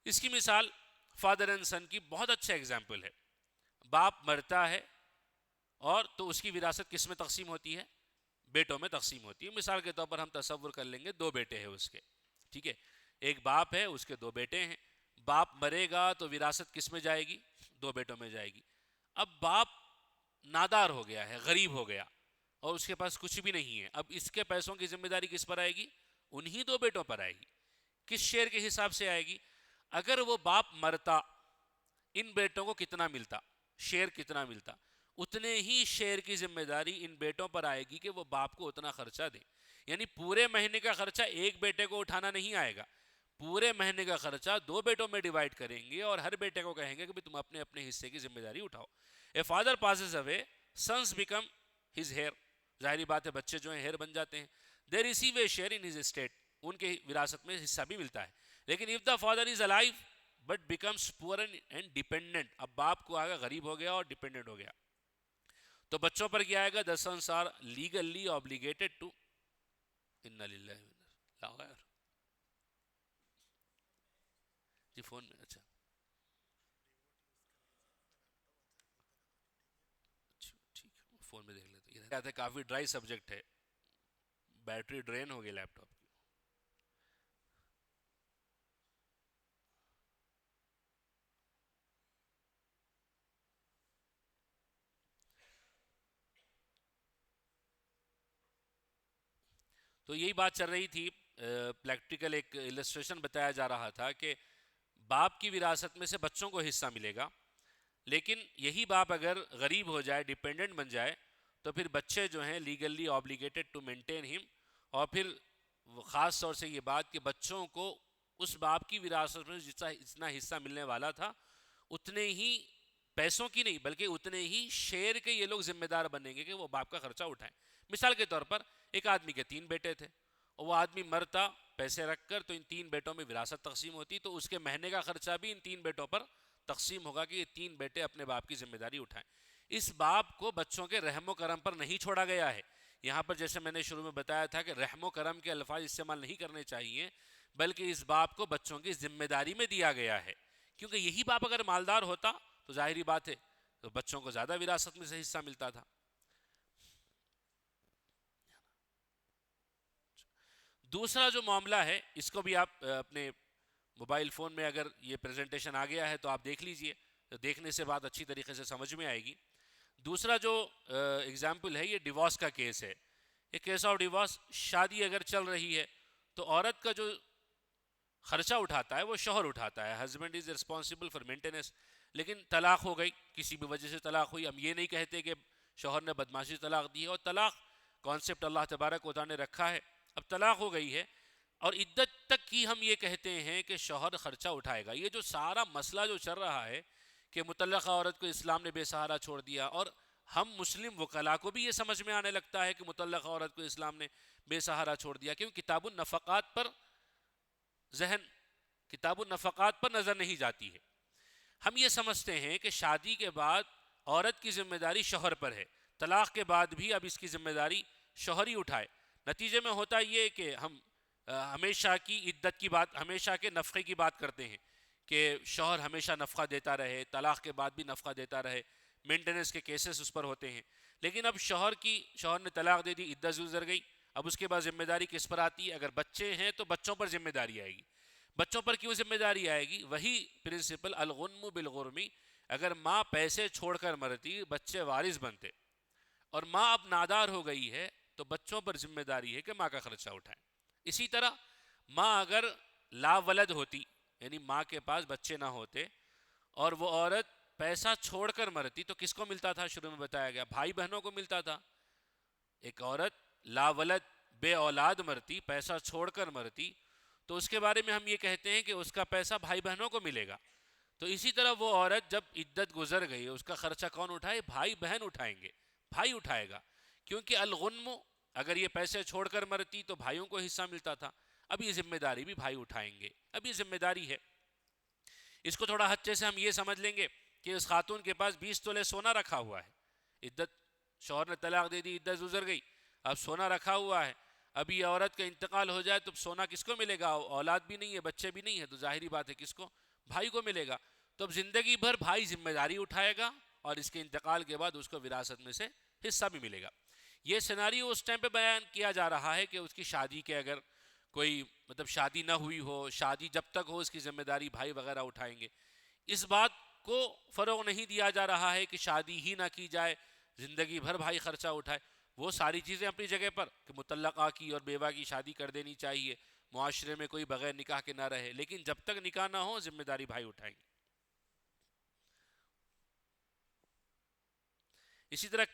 اس کی مثال فادر اینڈ سن کی بہت اچھا ایگزامپل ہے۔ باپ مرتا ہے اور تو اس کی وراثت کس میں تقسیم ہوتی ہے؟ بیٹوں میں تقسیم ہوتی ہے۔ مثال کے طور پر ہم تصور کر لیں گے 2 بیٹے ہیں اس کے، ٹھیک ہے، ایک باپ ہے، اس کے 2 بیٹے ہیں۔ باپ مرے گا تو وراثت کس میں جائے گی؟ 2 بیٹوں میں جائے گی۔ اب باپ نادار ہو گیا ہے، غریب ہو گیا اور اس کے پاس کچھ بھی نہیں ہے، اب اس کے پیسوں کی ذمہ داری کس پر آئے گی؟ انہی 2 بیٹوں پر آئے گی۔ کس شیئر کے حساب سے آئے گی؟ اگر وہ باپ مرتا، ان بیٹوں کو کتنا ملتا؟ شیئر کتنا ملتا؟ اتنے ہی شیئر کی ذمہ داری ان بیٹوں پر آئے گی کہ وہ باپ کو اتنا خرچہ دیں۔ یعنی پورے مہینے کا خرچہ ایک بیٹے کو اٹھانا نہیں آئے گا، پورے مہینے کا خرچہ 2 بیٹوں میں ڈیوائیڈ کریں گے اور ہر بیٹے کو کہیں گے کہ تم اپنے اپنے حصے کی ذمہ داری اٹھاؤ۔ A father passes away, sons become his heir۔ ظاہری بات ہے بچے جو ہیں ہیئر بن جاتے ہیں۔ they receive a share in his estate، ان کے وراثت میں حصہ بھی ملتا ہے۔ لیکن if the father is alive but becomes poor and dependent، اب باپ کو آگا غریب ہو گیا اور ڈیپینڈنٹ ہو گیا تو بچوں پر کیا آئے گا؟ the sons are legally obligated to inna lillahi wa inna ilaihi راجعون۔ جی فون میں اچھا ٹھیک ہے، فون میں دیکھ لیتے ہیں۔ یہ کافی ڈرائی سبجیکٹ ہے، بیٹری ڈرین ہو گئی لیپ ٹاپ کی۔ تو یہی بات چل رہی تھی، پریکٹیکل ایک السٹریشن بتایا جا رہا تھا کہ باپ کی وراثت میں سے بچوں کو حصہ ملے گا، لیکن یہی باپ اگر غریب ہو جائے، ڈیپینڈنٹ بن جائے، تو پھر بچے جو ہیں لیگلی اوبلیگیٹڈ ٹو مینٹین ہم، اور پھر خاص طور سے یہ بات کہ بچوں کو اس باپ کی وراثت میں جتنا حصہ ملنے والا تھا اتنے ہی پیسوں کی نہیں بلکہ اتنے ہی شیئر کے یہ لوگ ذمہ دار بنیں گے کہ وہ باپ کا خرچہ اٹھائیں۔ مثال کے طور پر ایک آدمی کے 3 بیٹے تھے اور وہ آدمی مرتا پیسے رکھ کر، تو ان 3 بیٹوں میں وراثت تقسیم ہوتی، تو اس کے مہینے کا خرچہ بھی ان 3 بیٹوں پر تقسیم ہوگا کہ یہ 3 بیٹے اپنے باپ کی ذمہ داری اٹھائیں۔ اس باپ کو بچوں کے رحم و کرم پر نہیں چھوڑا گیا ہے۔ یہاں پر جیسے میں نے شروع میں بتایا تھا کہ رحم و کرم کے الفاظ استعمال نہیں کرنے چاہیے، بلکہ اس باپ کو بچوں کی ذمہ داری میں دیا گیا ہے، کیونکہ یہی باپ اگر مالدار ہوتا تو ظاہری بات ہے تو بچوں کو زیادہ وراثت میں سے حصہ ملتا تھا۔ دوسرا جو معاملہ ہے، اس کو بھی آپ اپنے موبائل فون میں اگر یہ پریزنٹیشن آ گیا ہے تو آپ دیکھ لیجئے، دیکھنے سے بات اچھی طریقے سے سمجھ میں آئے گی۔ دوسرا جو اگزامپل ہے، یہ ڈیورس کا کیس ہے۔ ایک کیس آف ڈیورس، شادی اگر چل رہی ہے تو عورت کا جو خرچہ اٹھاتا ہے وہ شوہر اٹھاتا ہے، husband is responsible for maintenance, لیکن طلاق ہو گئی، کسی بھی وجہ سے طلاق ہوئی، ہم یہ نہیں کہتے کہ شوہر نے بدماشی سے طلاق دی ہے، اور طلاق کانسیپٹ اللہ تبارک و تعالی نے رکھا ہے، اب طلاق ہو گئی ہے اور عدت تک کی ہم یہ کہتے ہیں کہ شوہر خرچہ اٹھائے گا۔ یہ جو سارا مسئلہ جو چل رہا ہے کہ مطلقہ عورت کو اسلام نے بے سہارا چھوڑ دیا، اور ہم مسلم وکلاء کو بھی یہ سمجھ میں آنے لگتا ہے کہ مطلقہ عورت کو اسلام نے بے سہارا چھوڑ دیا، کیونکہ کتاب النفقات پر کتاب النفقات پر نظر نہیں جاتی ہے۔ ہم یہ سمجھتے ہیں کہ شادی کے بعد عورت کی ذمہ داری شوہر پر ہے، طلاق کے بعد بھی اب اس کی ذمہ داری شوہر ہی اٹھائے۔ نتیجے میں ہوتا یہ کہ ہم ہمیشہ کی عدت کی بات، ہمیشہ کے نفقے کی بات کرتے ہیں کہ شوہر ہمیشہ نفقہ دیتا رہے، طلاق کے بعد بھی نفقہ دیتا رہے، مینٹیننس کے کیسز اس پر ہوتے ہیں۔ لیکن اب شوہر نے طلاق دے دی، عدت گزر گئی، اب اس کے بعد ذمہ داری کس پر آتی ہے؟ اگر بچے ہیں تو بچوں پر ذمہ داری آئے گی۔ بچوں پر کیوں ذمہ داری آئے گی؟ وہی پرنسپل الغنم بالغرمی، اگر ماں پیسے چھوڑ کر مرتی بچے وارث بنتے، اور ماں اب نادار ہو گئی ہے تو بچوں پر ذمہ داری ہے کہ ماں کا خرچہ اٹھائیں۔ اسی طرح ماں اگر لا ولد ہوتی، یعنی ماں کے پاس بچے نہ ہوتے اور وہ عورت پیسہ چھوڑ کر مرتی، تو کس کو ملتا تھا؟ شروع میں بتایا گیا بھائی بہنوں کو ملتا تھا۔ ایک عورت لا ولد بے اولاد مرتی، پیسہ چھوڑ کر مرتی، تو اس کے بارے میں ہم یہ کہتے ہیں کہ اس کا پیسہ بھائی بہنوں کو ملے گا۔ تو اسی طرح وہ عورت جب عدت گزر گئی، اس کا خرچہ کون اٹھائے؟ بھائی بہن اٹھائیں گے، بھائی اٹھائے گا، کیونکہ الغنم، اگر یہ پیسے چھوڑ کر مرتی تو بھائیوں کو حصہ ملتا تھا، اب یہ ذمہ داری بھی بھائی اٹھائیں گے، اب یہ ذمہ داری ہے۔ اس کو تھوڑا اچھے سے ہم یہ سمجھ لیں گے کہ اس خاتون کے پاس 20 تولے سونا رکھا ہوا ہے، عدت، شوہر نے طلاق دے دی، عدت گزر گئی، اب سونا رکھا ہوا ہے، اب یہ عورت کا انتقال ہو جائے تو سونا کس کو ملے گا؟ اولاد بھی نہیں ہے، بچے بھی نہیں ہے، تو ظاہری بات ہے کس کو؟ بھائی کو ملے گا۔ تو اب زندگی بھر بھائی ذمہ داری اٹھائے گا اور اس کے انتقال کے بعد اس کو وراثت میں سے حصہ بھی ملے گا۔ یہ سیناریو اس ٹائم پہ بیان کیا جا رہا ہے کہ اس کی شادی کے اگر کوئی شادی نہ ہوئی ہو، شادی جب تک ہو اس کی ذمہ داری بھائی وغیرہ اٹھائیں گے۔ اس بات کو فروغ نہیں دیا جا رہا ہے کہ شادی ہی نہ کی جائے، زندگی بھر بھائی خرچہ اٹھائے۔ وہ ساری چیزیں اپنی جگہ پر کہ مطلقہ کی اور بیوہ کی شادی کر دینی چاہیے، معاشرے میں کوئی بغیر نکاح کے نہ رہے، لیکن جب تک نکاح نہ ہو ذمہ داری بھائی اٹھائیں گے۔ اسی طرح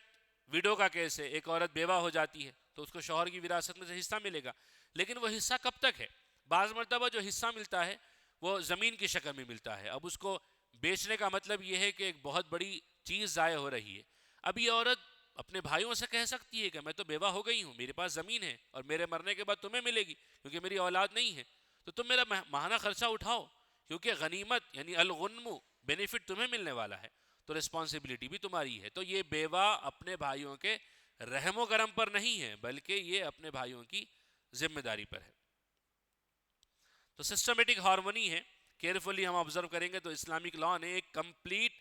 ویڈو کا کیس ہے، ایک عورت بیوہ ہو جاتی ہے تو اس کو شوہر کی وراثت میں سے حصہ ملے گا، لیکن وہ حصہ کب تک ہے؟ بعض مرتبہ جو حصہ ملتا ہے وہ زمین کی شکل میں ملتا ہے۔ اب اس کو بیچنے کا مطلب یہ ہے کہ ایک بہت بڑی چیز ضائع ہو رہی ہے۔ اب یہ عورت اپنے بھائیوں سے کہہ سکتی ہے کہ میں تو بیوہ ہو گئی ہوں، میرے پاس زمین ہے اور میرے مرنے کے بعد تمہیں ملے گی کیونکہ میری اولاد نہیں ہے، تو تم میرا ماہانہ خرچہ اٹھاؤ، کیونکہ غنیمت یعنی الغنم بینیفٹ تمہیں ملنے والا ہے، تو رسپانسبلٹی بھی تمہاری ہے۔ تو یہ بیوہ اپنے بھائیوں کے رحم و کرم پر نہیں ہے، بلکہ یہ اپنے بھائیوں کی ذمہ داری پر ہے۔ تو سسٹمیٹک ہارمونی ہے، کیئرفلی ہم آبزرو کریں گے تو اسلامک لا نے ایک کمپلیٹ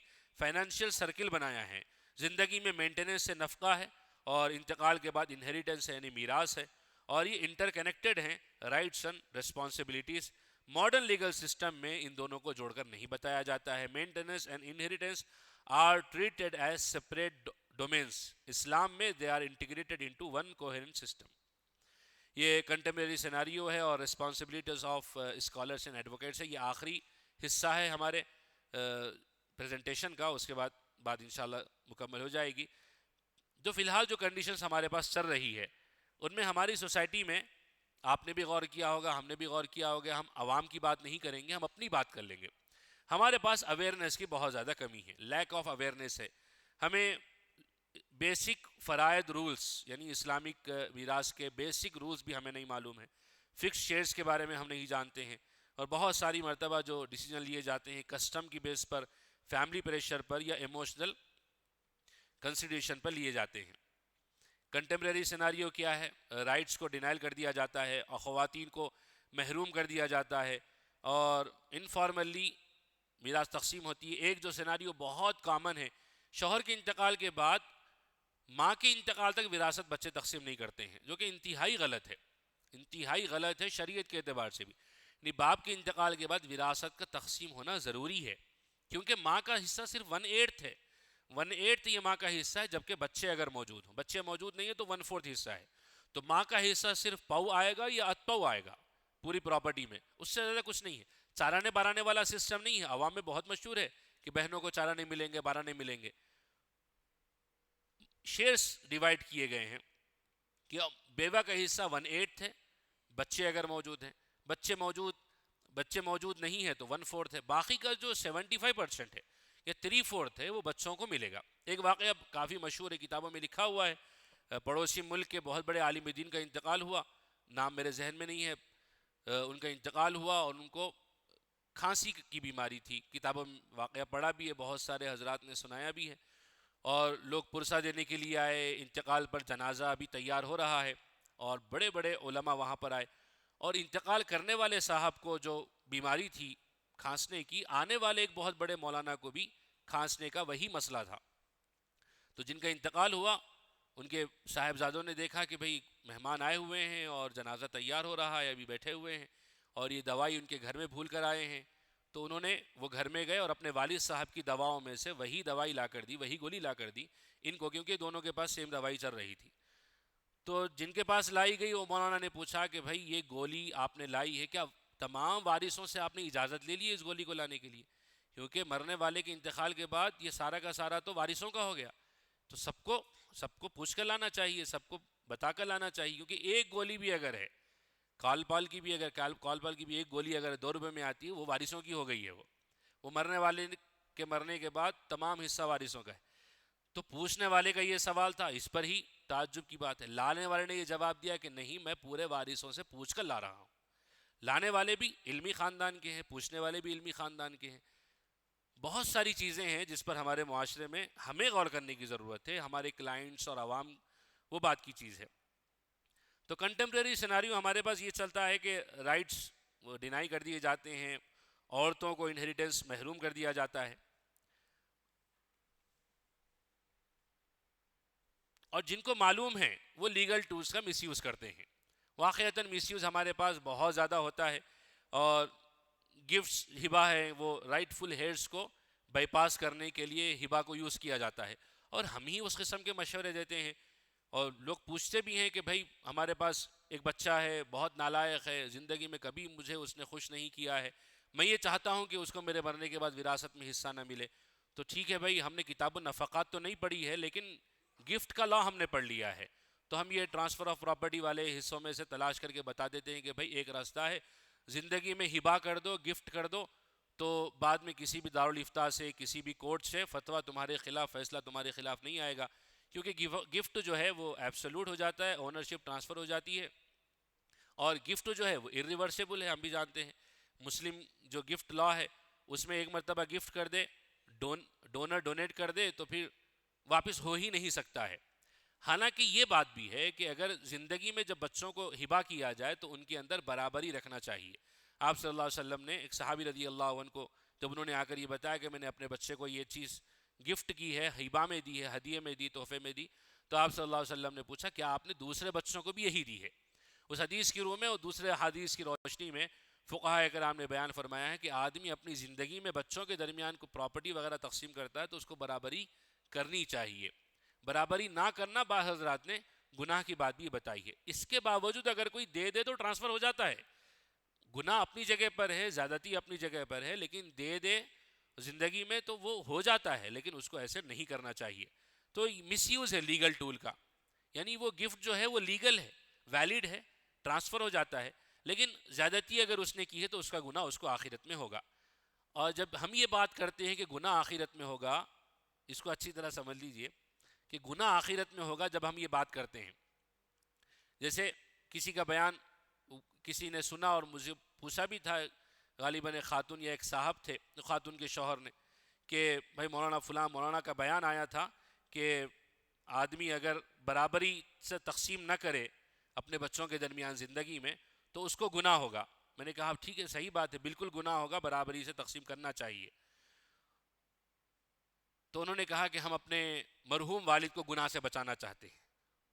فائنینشیل سرکل بنایا ہے۔ زندگی میں مینٹیننس سے نفقہ ہے اور انتقال کے بعد انہیریٹنس ہے یعنی میراث ہے، اور یہ انٹر کنیکٹڈ ہیں، rights and responsibilities. Modern legal system میں ان دونوں کو جوڑ کر نہیں بتایا جاتا ہے۔ Maintenance and inheritance are treated as separate domains, Islam میں they are integrated into one coherent system. یہ کنٹمپریری سیناریو ہے اور responsibilities of scholars and advocates ہے. یہ آخری حصہ ہے ہمارے پریزنٹیشن کا، اس کے بعد انشاءاللہ مکمل ہو جائے گی. جو فی الحال جو کنڈیشنز ہمارے پاس چل رہی ہے ان میں ہماری سوسائٹی میں آپ نے بھی غور کیا ہوگا، ہم نے بھی غور کیا ہوگا، ہم عوام کی بات نہیں کریں گے، ہم اپنی بات کر لیں گے. ہمارے پاس اویئرنیس کی بہت زیادہ کمی ہے، لیک آف اویئرنیس ہے. ہمیں بیسک فرائض رولز یعنی اسلامک میراث کے بیسک رولز بھی ہمیں نہیں معلوم ہیں. فکس شیئرز کے بارے میں ہم نہیں جانتے ہیں، اور بہت ساری مرتبہ جو ڈیسیجن لیے جاتے ہیں کسٹم کی بیس پر، فیملی پریشر پر یا ایموشنل کنسیڈریشن پر لیے جاتے ہیں. کنٹمپریری سیناریو کیا ہے؟ رائٹس کو ڈینائل کر دیا جاتا ہے اور خواتین کو محروم کر دیا جاتا ہے اور انفارملی میراث تقسیم ہوتی ہے. ایک جو سیناریو بہت کامن ہے، شوہر کے انتقال کے بعد ماں کے انتقال تک وراثت بچے تقسیم نہیں کرتے ہیں، جو کہ انتہائی غلط ہے، انتہائی غلط ہے شریعت کے اعتبار سے بھی. یعنی باپ کے انتقال کے بعد وراثت کا تقسیم ہونا ضروری ہے، کیونکہ ماں کا حصہ صرف 1/8 ہے. 1/8 یہ ماں کا حصہ ہے، جبکہ بچے اگر موجود ہوں. بچے موجود نہیں ہیں تو 1/4 حصہ ہے. تو ماں کا حصہ صرف پاؤ آئے گا یا ات پاؤ آئے گا پوری پراپرٹی میں، اس سے زیادہ کچھ نہیں ہے. چارانے بارانے والا سسٹم نہیں ہے. عوام میں بہت مشہور ہے کہ بہنوں کو چارہ نہیں ملیں گے، بارہ نہیں ملیں گے. شیئرز ڈیوائیڈ کیے گئے ہیں کہ بیوہ کا حصہ 1/8 ہے، بچے اگر موجود ہیں. بچے موجود نہیں ہے تو 1/4 ہے. باقی کا جو 75% ہے یا 3/4 ہے وہ بچوں کو ملے گا. ایک واقعہ کافی مشہور ہے، کتابوں میں لکھا ہوا ہے. پڑوسی ملک کے بہت بڑے عالم دین کا انتقال ہوا، نام میرے ذہن میں نہیں ہے. ان کا انتقال ہوا اور ان کو کھانسی کی بیماری تھی. کتابوں میں واقعہ پڑھا بھی ہے، بہت سارے حضرات نے سنایا بھی ہے. اور لوگ پرسہ دینے کے لیے آئے. انتقال پر جنازہ ابھی تیار ہو رہا ہے اور بڑے بڑے علماء وہاں پر آئے. اور انتقال کرنے والے صاحب کو جو بیماری تھی کھانسنے کی، آنے والے ایک بہت بڑے مولانا کو بھی کھانسنے کا وہی مسئلہ تھا. تو جن کا انتقال ہوا ان کے صاحبزادوں نے دیکھا کہ بھئی مہمان آئے ہوئے ہیں اور جنازہ تیار ہو رہا ہے، ابھی بیٹھے ہوئے ہیں اور یہ دوائی ان کے گھر میں بھول کر آئے ہیں. تو انہوں نے وہ گھر میں گئے اور اپنے والد صاحب کی دواؤں میں سے وہی دوائی لا کر دی، وہی گولی لا کر دی ان کو، کیونکہ دونوں کے پاس سیم دوائی چل رہی تھی. تو جن کے پاس لائی گئی وہ مولانا نے پوچھا کہ بھئی یہ گولی آپ نے لائی ہے، کیا تمام وارثوں سے آپ نے اجازت لے لی ہے اس گولی کو لانے کے لیے؟ کیونکہ مرنے والے کے انتقال کے بعد یہ سارا کا سارا تو وارثوں کا ہو گیا. تو سب کو پوچھ کر لانا چاہیے، سب کو بتا کر لانا چاہیے. کیونکہ ایک گولی بھی اگر ہے، کال پال کی بھی ایک گولی اگر 2 روپے میں آتی ہے، وہ وارثوں کی ہو گئی ہے. وہ مرنے والے کے مرنے کے بعد تمام حصہ وارثوں کا ہے. تو پوچھنے والے کا یہ سوال تھا، اس پر ہی تعجب کی بات ہے. لانے والے نے یہ جواب دیا کہ نہیں، میں پورے وارثوں سے پوچھ کر لا رہا ہوں. لانے والے بھی علمی خاندان کے ہیں، پوچھنے والے بھی علمی خاندان کے ہیں. بہت ساری چیزیں ہیں جس پر ہمارے معاشرے میں ہمیں غور کرنے کی ضرورت ہے. ہمارے کلائنٹس اور عوام وہ بات کی چیز ہے. تو کنٹمپریری سیناریو ہمارے پاس یہ چلتا ہے کہ رائٹس ڈینائی کر دیے جاتے ہیں، عورتوں کو انہیریٹنس محروم کر دیا جاتا ہے، اور جن کو معلوم ہے وہ لیگل ٹولز کا مس یوز کرتے ہیں. واقعتاً مس یوز ہمارے پاس بہت زیادہ ہوتا ہے، اور گفٹس ہبہ ہیں وہ رائٹ فل ہیئرس کو بائی پاس کرنے کے لیے ہبہ کو یوز کیا جاتا ہے، اور ہم ہی اس قسم کے مشورے دیتے ہیں. اور لوگ پوچھتے بھی ہیں کہ بھائی ہمارے پاس ایک بچہ ہے، بہت نالائق ہے، زندگی میں کبھی مجھے اس نے خوش نہیں کیا ہے، میں یہ چاہتا ہوں کہ اس کو میرے مرنے کے بعد وراثت میں حصہ نہ ملے. تو ٹھیک ہے بھائی، ہم نے کتاب النفقات تو نہیں پڑھی ہے، لیکن گفٹ کا لا ہم نے پڑھ لیا ہے. تو ہم یہ ٹرانسفر آف پراپرٹی والے حصوں میں سے تلاش کر کے بتا دیتے ہیں کہ بھائی ایک راستہ ہے، زندگی میں ہبہ کر دو، گفٹ کر دو، تو بعد میں کسی بھی دارالافتاء سے، کسی بھی کورٹ سے فتویٰ تمہارے خلاف، فیصلہ تمہارے خلاف نہیں آئے گا. کیونکہ گفٹ جو ہے وہ ایبسولوٹ ہو جاتا ہے، اونرشپ ٹرانسفر ہو جاتی ہے. اور گفٹ جو ہے وہ irreversible ہے، ہم بھی جانتے ہیں. مسلم جو گفٹ لا ہے اس میں ایک مرتبہ گفٹ کر دے، ڈونر ڈونیٹ کر دے تو پھر واپس ہو ہی نہیں سکتا ہے. حالانکہ یہ بات بھی ہے کہ اگر زندگی میں جب بچوں کو ہبہ کیا جائے تو ان کے اندر برابری رکھنا چاہیے. آپ صلی اللہ علیہ وسلم نے ایک صحابی رضی اللہ عنہ کو جب انہوں نے آ کر یہ بتایا کہ میں نے اپنے بچے کو یہ چیز گفٹ کی ہے، ہبہ میں دی ہے، ہدیے میں دی، تحفے میں دی، تو آپ صلی اللہ علیہ وسلم نے پوچھا کیا آپ نے دوسرے بچوں کو بھی یہی دی ہے؟ اس حدیث کی روح میں اور دوسرے حدیث کی روشنی میں فقہاء کرام نے بیان فرمایا ہے کہ آدمی اپنی زندگی میں بچوں کے درمیان کو پراپرٹی وغیرہ تقسیم کرتا ہے تو اس کو برابری کرنی چاہیے. برابری نہ کرنا بعض حضرات نے گناہ کی بات بھی بتائی ہے. اس کے باوجود اگر کوئی دے دے تو ٹرانسفر ہو جاتا ہے. گناہ اپنی جگہ پر ہے, زیادتی اپنی جگہ پر ہے, لیکن دے دے زندگی میں تو وہ ہو جاتا ہے, لیکن اس کو ایسے نہیں کرنا چاہیے. تو مس یوز ہے لیگل ٹول کا, یعنی وہ گفٹ جو ہے وہ لیگل ہے, ویلڈ ہے, ٹرانسفر ہو جاتا ہے, لیکن زیادتی اگر اس نے کی ہے تو اس کا گناہ اس کو آخرت میں ہوگا. اور جب ہم یہ بات کرتے ہیں کہ گناہ آخرت میں ہوگا, اس کو اچھی طرح سمجھ لیجئے کہ گناہ آخرت میں ہوگا جب ہم یہ بات کرتے ہیں. جیسے کسی کا بیان کسی نے سنا اور مجھے پوچھا بھی تھا, غالباً ایک خاتون یا ایک صاحب تھے, خاتون کے شوہر نے, کہ بھائی مولانا فلاں مولانا کا بیان آیا تھا کہ آدمی اگر برابری سے تقسیم نہ کرے اپنے بچوں کے درمیان زندگی میں تو اس کو گناہ ہوگا. میں نے کہا ٹھیک ہے, صحیح بات ہے, بالکل گناہ ہوگا, برابری سے تقسیم کرنا چاہیے. تو انہوں نے کہا کہ ہم اپنے مرحوم والد کو گناہ سے بچانا چاہتے ہیں.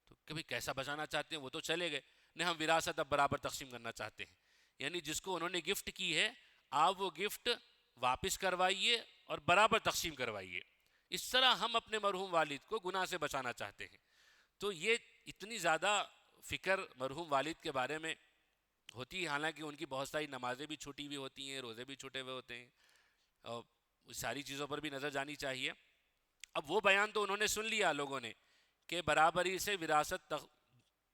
تو کبھی کیسا بچانا چاہتے ہیں, وہ تو چلے گئے, نہیں ہم وراثت اب برابر تقسیم کرنا چاہتے ہیں. یعنی جس کو انہوں نے گفٹ کی ہے آپ وہ گفٹ واپس کروائیے اور برابر تقسیم کروائیے. اس طرح ہم اپنے مرحوم والد کو گناہ سے بچانا چاہتے ہیں. تو یہ اتنی زیادہ فکر مرحوم والد کے بارے میں ہوتی ہے, حالانکہ ان کی بہت ساری نمازیں بھی چھوٹی ہوئی ہوتی ہیں, روزے بھی چھوٹے ہوئے ہوتے ہیں, اور ساری چیزوں پر بھی نظر جانی چاہیے. اب وہ بیان تو انہوں نے سن لیا لوگوں نے کہ برابری سے وراثت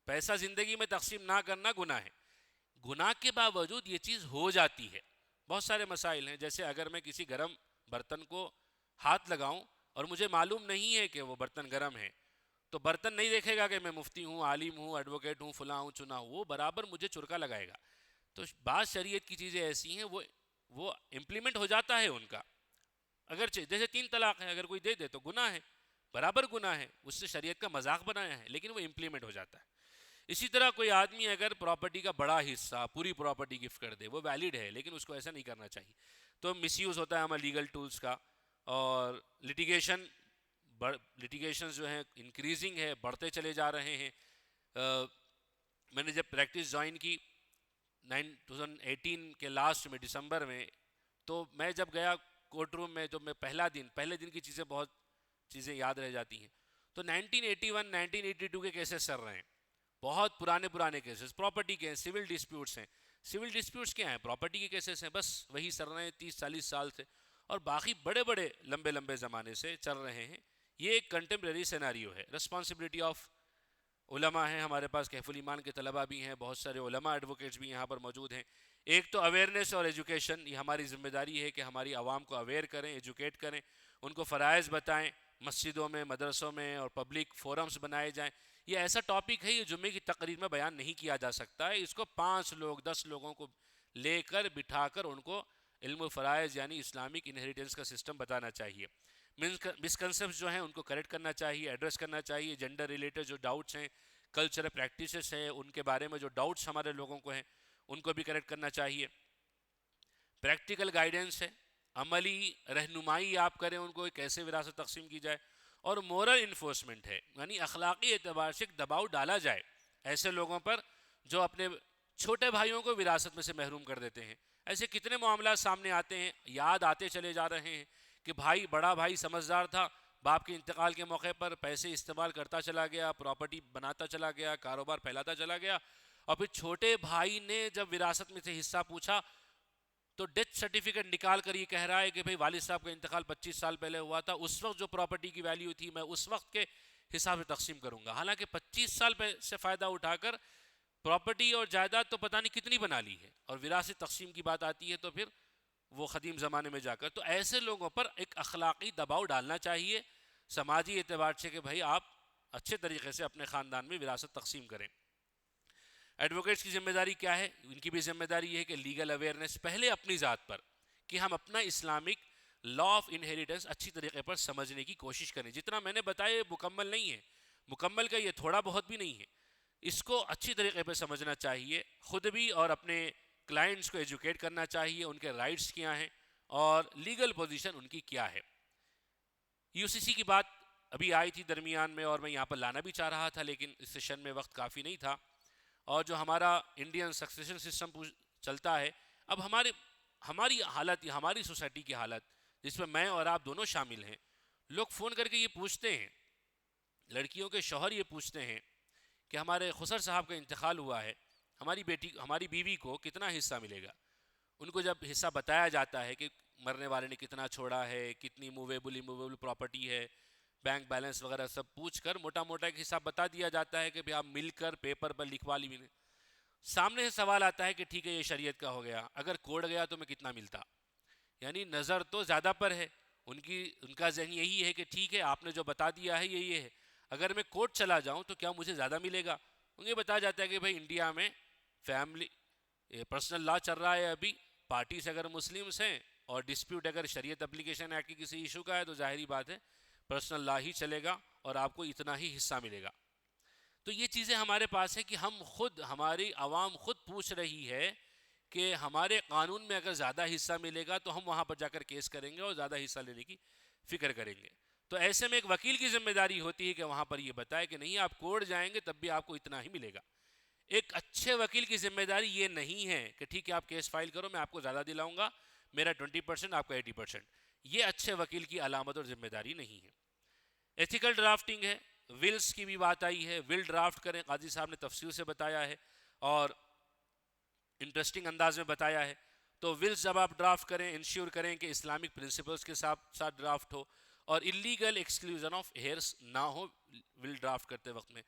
پیسہ زندگی میں تقسیم نہ کرنا گناہ ہے. گناہ کے باوجود یہ چیز ہو جاتی ہے. بہت سارے مسائل ہیں, جیسے اگر میں کسی گرم برتن کو ہاتھ لگاؤں اور مجھے معلوم نہیں ہے کہ وہ برتن گرم ہے, تو برتن نہیں دیکھے گا کہ میں مفتی ہوں, عالم ہوں, ایڈوکیٹ ہوں, فلاں ہوں, چنا ہوں, وہ برابر مجھے چرکا لگائے گا. تو بعض شریعت کی چیزیں ایسی ہیں وہ امپلیمنٹ ہو جاتا ہے ان کا. اگرچہ جیسے 3 طلاق ہے, اگر کوئی دے دے تو گناہ ہے, برابر گناہ ہے, اس سے شریعت کا مذاق بنایا ہے, لیکن وہ امپلیمنٹ ہو جاتا ہے. اسی طرح کوئی آدمی اگر پراپرٹی کا بڑا حصہ, پوری پراپرٹی گفٹ کر دے, وہ ویلڈ ہے, لیکن اس کو ایسا نہیں کرنا چاہیے. تو مس یوز ہوتا ہے ہمارے لیگل ٹولز کا. اور لٹیگیشن جو ہیں انکریزنگ ہے, بڑھتے چلے جا رہے ہیں. میں نے جب پریکٹس جوائن کی 2018 کے لاسٹ میں دسمبر میں, تو میں جب گیا کورٹ روم میں, جو میں پہلے دن کی چیزیں یاد رہ جاتی ہیں. تو 1981 1982 کے کیسز چل رہے ہیں, بہت پرانے کیسز, پراپرٹی کے ہیں, سول ڈسپیوٹس ہیں. سول ڈسپیوٹس کیا ہیں, پراپرٹی کے کیسز ہیں, بس وہی چل رہے ہیں 30-40 سال سے, اور باقی بڑے لمبے زمانے سے چل رہے ہیں. یہ ایک کنٹمپریری سیناریو ہے. رسپانسبلٹی آف علماء ہیں ہمارے پاس, کیف الایمان کے طلباء بھی ہیں, بہت سارے علماء ایڈوکیٹس بھی یہاں پر موجود ہیں. ایک تو اویئرنیس اور ایجوکیشن, یہ ہماری ذمہ داری ہے کہ ہماری عوام کو اویئر کریں, ایجوکیٹ کریں, ان کو فرائض بتائیں. مسجدوں میں, مدرسوں میں اور پبلک فورمز بنائے جائیں. یہ ایسا ٹاپک ہے, یہ جمعے کی تقریر میں بیان نہیں کیا جا سکتا ہے. اس کو 5 لوگ 10 لوگوں کو لے کر بٹھا کر ان کو علم و فرائض یعنی اسلامک انہیریٹنس کا سسٹم بتانا چاہیے. مسکنسیپٹس جو ہیں ان کو کریکٹ کرنا چاہیے, ایڈریس کرنا چاہیے. جنڈر ریلیٹڈ جو ڈاؤٹس ہیں, کلچرل پریکٹسز ہیں, ان کے بارے میں جو ڈاؤٹس ہمارے لوگوں کو ہیں, ان کو بھی کریکٹ کرنا چاہیے. پریکٹیکل گائیڈنس ہے, عملی رہنمائی آپ کریں ان کو کیسے وراثت تقسیم کی جائے. اور مورل انفورسمنٹ ہے, یعنی اخلاقی اعتبار سے دباؤ ڈالا جائے ایسے لوگوں پر جو اپنے چھوٹے بھائیوں کو وراثت میں سے محروم کر دیتے ہیں. ایسے کتنے معاملات سامنے آتے ہیں, یاد آتے چلے جا رہے ہیں کہ بڑا بھائی سمجھدار تھا, باپ کے انتقال کے موقع پر پیسے استعمال کرتا چلا گیا, پراپرٹی بناتا چلا گیا, کاروبار پھیلاتا چلا گیا, اور پھر چھوٹے بھائی نے جب وراثت میں سے حصہ پوچھا تو ڈیتھ سرٹیفکیٹ نکال کر یہ کہہ رہا ہے کہ بھئی والد صاحب کا انتقال 25 سال پہلے ہوا تھا, اس وقت جو پراپرٹی کی ویلیو تھی میں اس وقت کے حساب سے تقسیم کروں گا. حالانکہ 25 سال سے فائدہ اٹھا کر پراپرٹی اور جائیداد تو پتہ نہیں کتنی بنا لی ہے, اور وراثت تقسیم کی بات آتی ہے تو پھر وہ قدیم زمانے میں جا کر. تو ایسے لوگوں پر ایک اخلاقی دباؤ ڈالنا چاہیے سماجی اعتبار سے کہ بھئی آپ اچھے طریقے سے اپنے خاندان میں وراثت تقسیم کریں. ایڈوکیٹس کی ذمہ داری کیا ہے, ان کی بھی ذمہ داری یہ ہے کہ لیگل اویئرنیس پہلے اپنی ذات پر, کہ ہم اپنا اسلامک لا آف انہیریٹنس اچھی طریقے پر سمجھنے کی کوشش کریں. جتنا میں نے بتایا یہ مکمل نہیں ہے, مکمل کا یہ تھوڑا بہت بھی نہیں ہے, اس کو اچھی طریقے پر سمجھنا چاہیے. خود بھی اور اپنے کلائنٹس کو ایجوکیٹ کرنا چاہیے, ان کے رائٹس کیا ہیں اور لیگل پوزیشن ان کی کیا ہے. یو سی سی کی بات ابھی آئی تھی درمیان میں, اور میں یہاں پر لانا بھی چاہ رہا تھا, لیکن اس سیشن میں وقت کافی نہیں تھا. اور جو ہمارا انڈین سکسیشن سسٹم چلتا ہے, اب ہماری حالت, ہماری سوسائٹی کی حالت جس میں میں اور آپ دونوں شامل ہیں, لوگ فون کر کے یہ پوچھتے ہیں, لڑکیوں کے شوہر یہ پوچھتے ہیں کہ ہمارے خسر صاحب کا انتقال ہوا ہے، ہماری بیوی کو کتنا حصہ ملے گا. ان کو جب حصہ بتایا جاتا ہے کہ مرنے والے نے کتنا چھوڑا ہے، کتنی موویبل پراپرٹی ہے، بینک بیلنس وغیرہ سب پوچھ کر موٹا موٹا ایک حساب بتا دیا جاتا ہے کہ بھئی آپ مل کر پیپر پر لکھوا لیجئے. سامنے سے سوال آتا ہے کہ ٹھیک ہے یہ شریعت کا ہو گیا، اگر کوڑ گیا تو میں کتنا ملتا. یعنی نظر تو زیادہ پر ہے، ان کا ذہن یہی ہے کہ ٹھیک ہے آپ نے جو بتا دیا ہے یہ ہے، اگر میں کورٹ چلا جاؤں تو کیا مجھے زیادہ ملے گا. انہیں بتایا جاتا ہے کہ بھئی انڈیا میں فیملی پرسنل لا چل رہا ہے ابھی، پارٹیز اگر مسلمس ہیں اور ڈسپیوٹ اگر شریعت اپلیکیشن ایکٹ کی کسی ایشو کا ہے تو ظاہری بات ہے پرسنل لا ہی چلے گا اور آپ کو اتنا ہی حصہ ملے گا. تو یہ چیزیں ہمارے پاس ہے کہ ہماری عوام خود پوچھ رہی ہے کہ ہمارے قانون میں اگر زیادہ حصہ ملے گا تو ہم وہاں پر جا کر کیس کریں گے اور زیادہ حصہ لینے کی فکر کریں گے. تو ایسے میں ایک وکیل کی ذمہ داری ہوتی ہے کہ وہاں پر یہ بتائے کہ نہیں آپ کورٹ جائیں گے تب بھی آپ کو اتنا ہی ملے گا. ایک اچھے وکیل کی ذمہ داری یہ نہیں ہے کہ ٹھیک ہے آپ کیس فائل کرو میں آپ کو زیادہ دلاؤں گا، میرا 20% آپ کا 80%. یہ اچھے وکیل کی علامت اور ذمہ داری نہیں ہے. ایتھیکل ڈرافٹنگ ہے، ولز کی بھی بات آئی ہے. ول ڈرافٹ کریں، قاضی صاحب نے تفصیل سے بتایا ہے اور انٹرسٹنگ انداز میں بتایا ہے. تو ولز جب آپ ڈرافٹ کریں انشور کریں کہ اسلامک پرنسپلز کے ساتھ ڈرافٹ ہو اور اللیگل ایکسکلوژن آف ہیئرس نہ ہو ول ڈرافٹ کرتے وقت میں.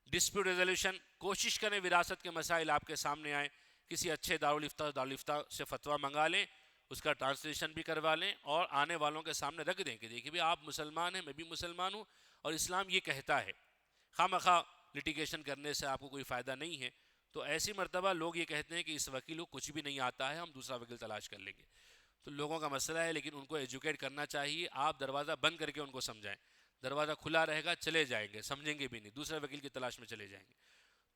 ڈسپیوٹ ریزولوشن کوشش کریں وراثت کے مسائل آپ کے سامنے آئیں، کسی اچھے دارالفتہ سے فتویٰ منگا لیں، اس کا ٹرانسلیشن بھی کروا لیں اور آنے والوں کے سامنے رکھ دیں کہ دیکھیں بھی آپ مسلمان ہیں میں بھی مسلمان ہوں اور اسلام یہ کہتا ہے. خواہ لٹیگیشن کرنے سے آپ کو کوئی فائدہ نہیں ہے. تو ایسی مرتبہ لوگ یہ کہتے ہیں کہ اس وکیل کو کچھ بھی نہیں آتا ہے، ہم دوسرا وکیل تلاش کر لیں گے. تو لوگوں کا مسئلہ ہے، لیکن ان کو ایجوکیٹ کرنا چاہیے. آپ دروازہ بند کر کے ان کو سمجھائیں، دروازہ کھلا رہے گا چلے جائیں گے، سمجھیں گے بھی نہیں، دوسرے وکیل کی تلاش میں چلے جائیں گے.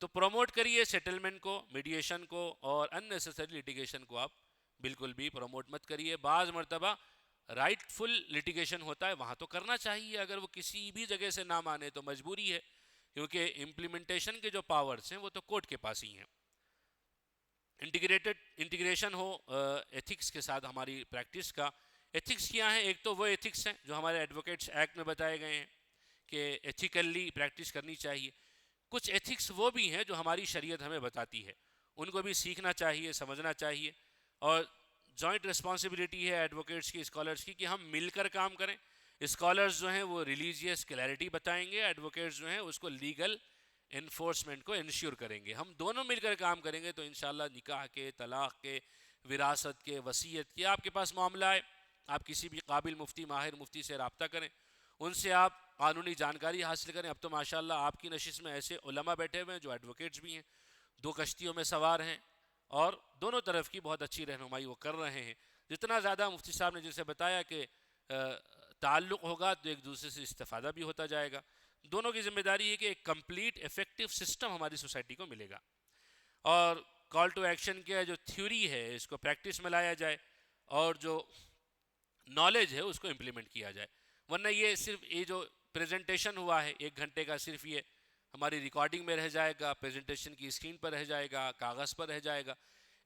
تو پروموٹ کریے سیٹلمنٹ کو، میڈیشن کو، اور ان نیسیسری لٹیگیشن کو آپ بالکل بھی پروموٹ مت کریے. بعض مرتبہ رائٹ فل لٹیگیشن ہوتا ہے وہاں تو کرنا چاہیے، اگر وہ کسی بھی جگہ سے نہ مانے تو مجبوری ہے، کیونکہ امپلیمنٹیشن کے جو پاورز ہیں وہ تو کورٹ کے پاس ہی ہیں. انٹیگریشن ہو ایتھکس کے ساتھ ہماری پریکٹس کا. ایتھکس کیا ہیں؟ ایک تو وہ ایتھکس ہیں جو ہمارے ایڈوکیٹس ایکٹ میں بتائے گئے ہیں کہ ایتھیکلی پریکٹس کرنی چاہیے. کچھ ایتھکس وہ بھی ہیں جو ہماری شریعت ہمیں بتاتی ہے، ان کو بھی سیکھنا چاہیے، سمجھنا چاہیے. اور جوائنٹ ریسپانسبلٹی ہے ایڈوکیٹس کی، اسکالرس کی، کہ ہم مل کر کام کریں. اسکالرز جو ہیں وہ ریلیجیس کلیئرٹی بتائیں گے، ایڈوکیٹس جو ہیں اس کو لیگل انفورسمنٹ کو انشور کریں گے. ہم دونوں مل کر کام کریں گے تو انشاءاللہ نکاح کے، طلاق کے، وراثت کے، وصیت کے، آپ کے پاس معاملہ ہے آپ کسی بھی قابل مفتی، ماہر مفتی سے رابطہ کریں، ان سے آپ قانونی جانکاری حاصل کریں. اب تو ماشاءاللہ آپ کی نشست میں ایسے علماء بیٹھے ہوئے ہیں جو ایڈوکیٹس بھی ہیں، 2 کشتیوں میں سوار ہیں اور دونوں طرف کی بہت اچھی رہنمائی وہ کر رہے ہیں. جتنا زیادہ مفتی صاحب نے جسے بتایا کہ تعلق ہوگا تو ایک دوسرے سے استفادہ بھی ہوتا جائے گا. دونوں کی ذمہ داری ہے کہ ایک کمپلیٹ ایفیکٹو سسٹم ہماری سوسائٹی کو ملے گا. اور کال ٹو ایکشن کیا جو تھیوری ہے اس کو پریکٹس میں لایا جائے اور جو نالج ہے اس کو امپلیمنٹ کیا جائے. ورنہ یہ صرف یہ جو پریزنٹیشن ہوا ہے 1 گھنٹے کا، صرف یہ ہماری ریکارڈنگ میں رہ جائے گا، پریزنٹیشن کی اسکرین پر رہ جائے گا، کاغذ پر رہ جائے گا.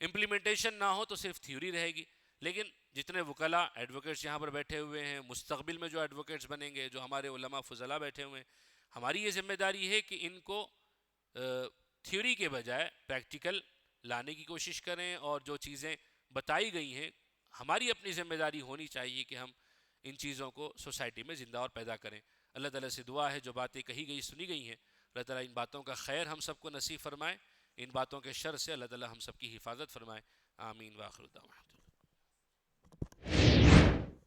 امپلیمنٹیشن نہ ہو تو صرف تھیوری رہے گی. لیکن جتنے وکلاء ایڈوکیٹس یہاں پر بیٹھے ہوئے ہیں، مستقبل میں جو ایڈوکیٹس بنیں گے، جو ہمارے علماء فضلاء بیٹھے ہوئے ہیں، ہماری یہ ذمہ داری ہے کہ ان کو تھیوری کے بجائے پریکٹیکل لانے کی کوشش کریں. اور جو چیزیں بتائی گئی ہیں ہماری اپنی ذمہ داری ہونی چاہیے کہ ہم ان چیزوں کو سوسائٹی میں زندہ اور پیدا کریں. اللہ تعالیٰ سے دعا ہے جو باتیں کہی گئی سنی گئی ہیں اللہ تعالیٰ ان باتوں کا خیر ہم سب کو نصیب فرمائے، ان باتوں کے شر سے اللہ تعالیٰ ہم سب کی حفاظت فرمائے. آمین وآخر دعوانا.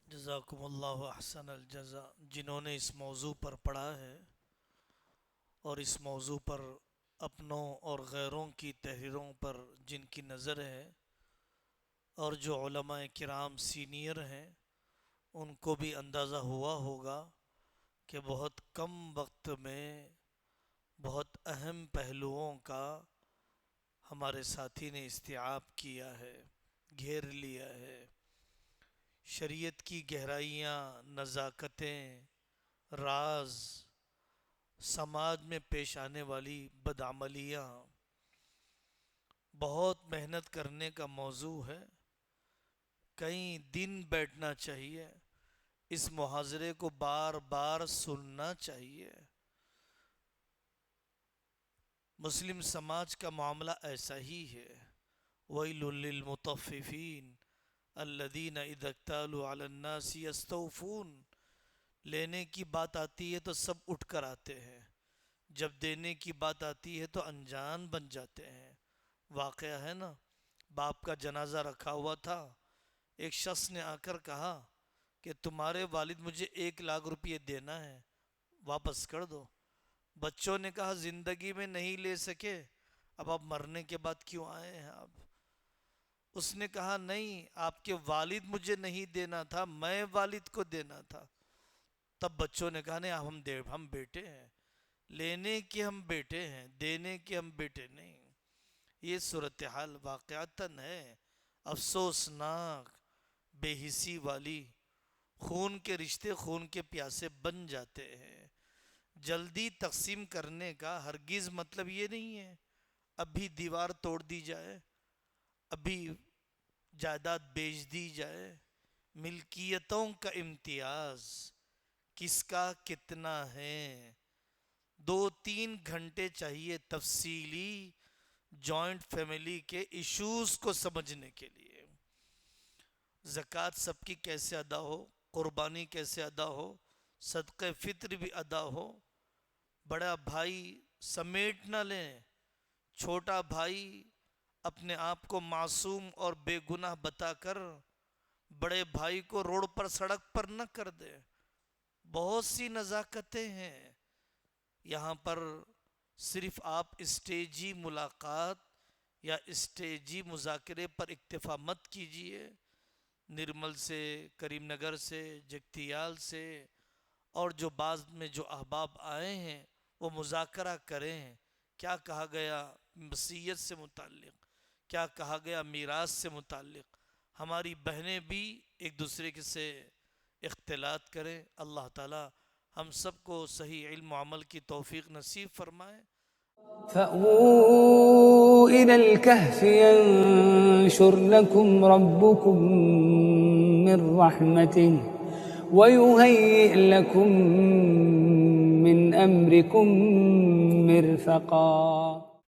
جزاکم اللہ احسن الجزا. جنہوں نے اس موضوع پر پڑھا ہے اور اس موضوع پر اپنوں اور غیروں کی تحریروں پر جن کی نظر ہے، اور جو علماء کرام سینئر ہیں ان کو بھی اندازہ ہوا ہوگا کہ بہت کم وقت میں بہت اہم پہلوؤں کا ہمارے ساتھی نے استیعاب کیا ہے، گھیر لیا ہے. شریعت کی گہرائیاں، نزاکتیں، راز، سماج میں پیش آنے والی بدعملیاں، بہت محنت کرنے کا موضوع ہے. کئی دن بیٹھنا چاہیے، اس محاضرے کو بار بار سننا چاہیے. مسلم سماج کا معاملہ ایسا ہی ہے. وَيْلٌ لِّلْمُطَفِّفِينَ الَّذِينَ إِذَا اكْتَالُوا عَلَى النَّاسِ يَسْتَوْفُونَ. لینے کی بات آتی ہے تو سب اٹھ کر آتے ہیں، جب دینے کی بات آتی ہے تو انجان بن جاتے ہیں. واقعہ ہے نا، باپ کا جنازہ رکھا ہوا تھا، ایک شخص نے آ کر کہا کہ تمہارے والد مجھے 1,00,000 روپے دینا ہے، واپس کر دو. بچوں نے کہا زندگی میں نہیں لے سکے، اب آپ مرنے کے بعد کیوں آئے ہیں آپ؟ اس نے کہا نہیں، آپ کے والد مجھے نہیں دینا تھا، میں والد کو دینا تھا. تب بچوں نے کہا نہیں، ہم بیٹے ہیں، لینے کے ہم بیٹے ہیں، دینے کے ہم بیٹے نہیں. یہ صورتحال واقعتاً ہے افسوسناک، بے حسی والی. خون کے رشتے خون کے پیاسے بن جاتے ہیں. جلدی تقسیم کرنے کا ہرگز مطلب یہ نہیں ہے ابھی دیوار توڑ دی جائے، ابھی جائیداد بیچ دی جائے. ملکیتوں کا امتیاز کس کا کتنا ہے، 2-3 گھنٹے چاہیے تفصیلی جوائنٹ فیملی کے ایشوز کو سمجھنے کے لیے. زکوٰۃ سب کی کیسے ادا ہو، قربانی کیسے ادا ہو، صدقہ فطر بھی ادا ہو. بڑا بھائی سمیٹ نہ لیں، چھوٹا بھائی اپنے آپ کو معصوم اور بے گناہ بتا کر بڑے بھائی کو روڈ پر سڑک پر نہ کر دے. بہت سی نزاکتیں ہیں یہاں پر. صرف آپ اسٹیجی ملاقات یا اسٹیجی مذاکرے پر اکتفا مت کیجیے. نرمل سے، کریم نگر سے، جگتیال سے اور جو بعض میں جو احباب آئے ہیں وہ مذاکرہ کریں. کیا کہا گیا وصیت سے متعلق، کیا کہا گیا میراث سے متعلق. ہماری بہنیں بھی ایک دوسرے سے اختلاط کریں. اللہ تعالی ہم سب کو صحیح علم و عمل کی توفیق نصیب فرمائے. فأووا إلى الكهف ينشر لكم ربكم من رحمته ويهيئ لكم من أمركم مرفقا.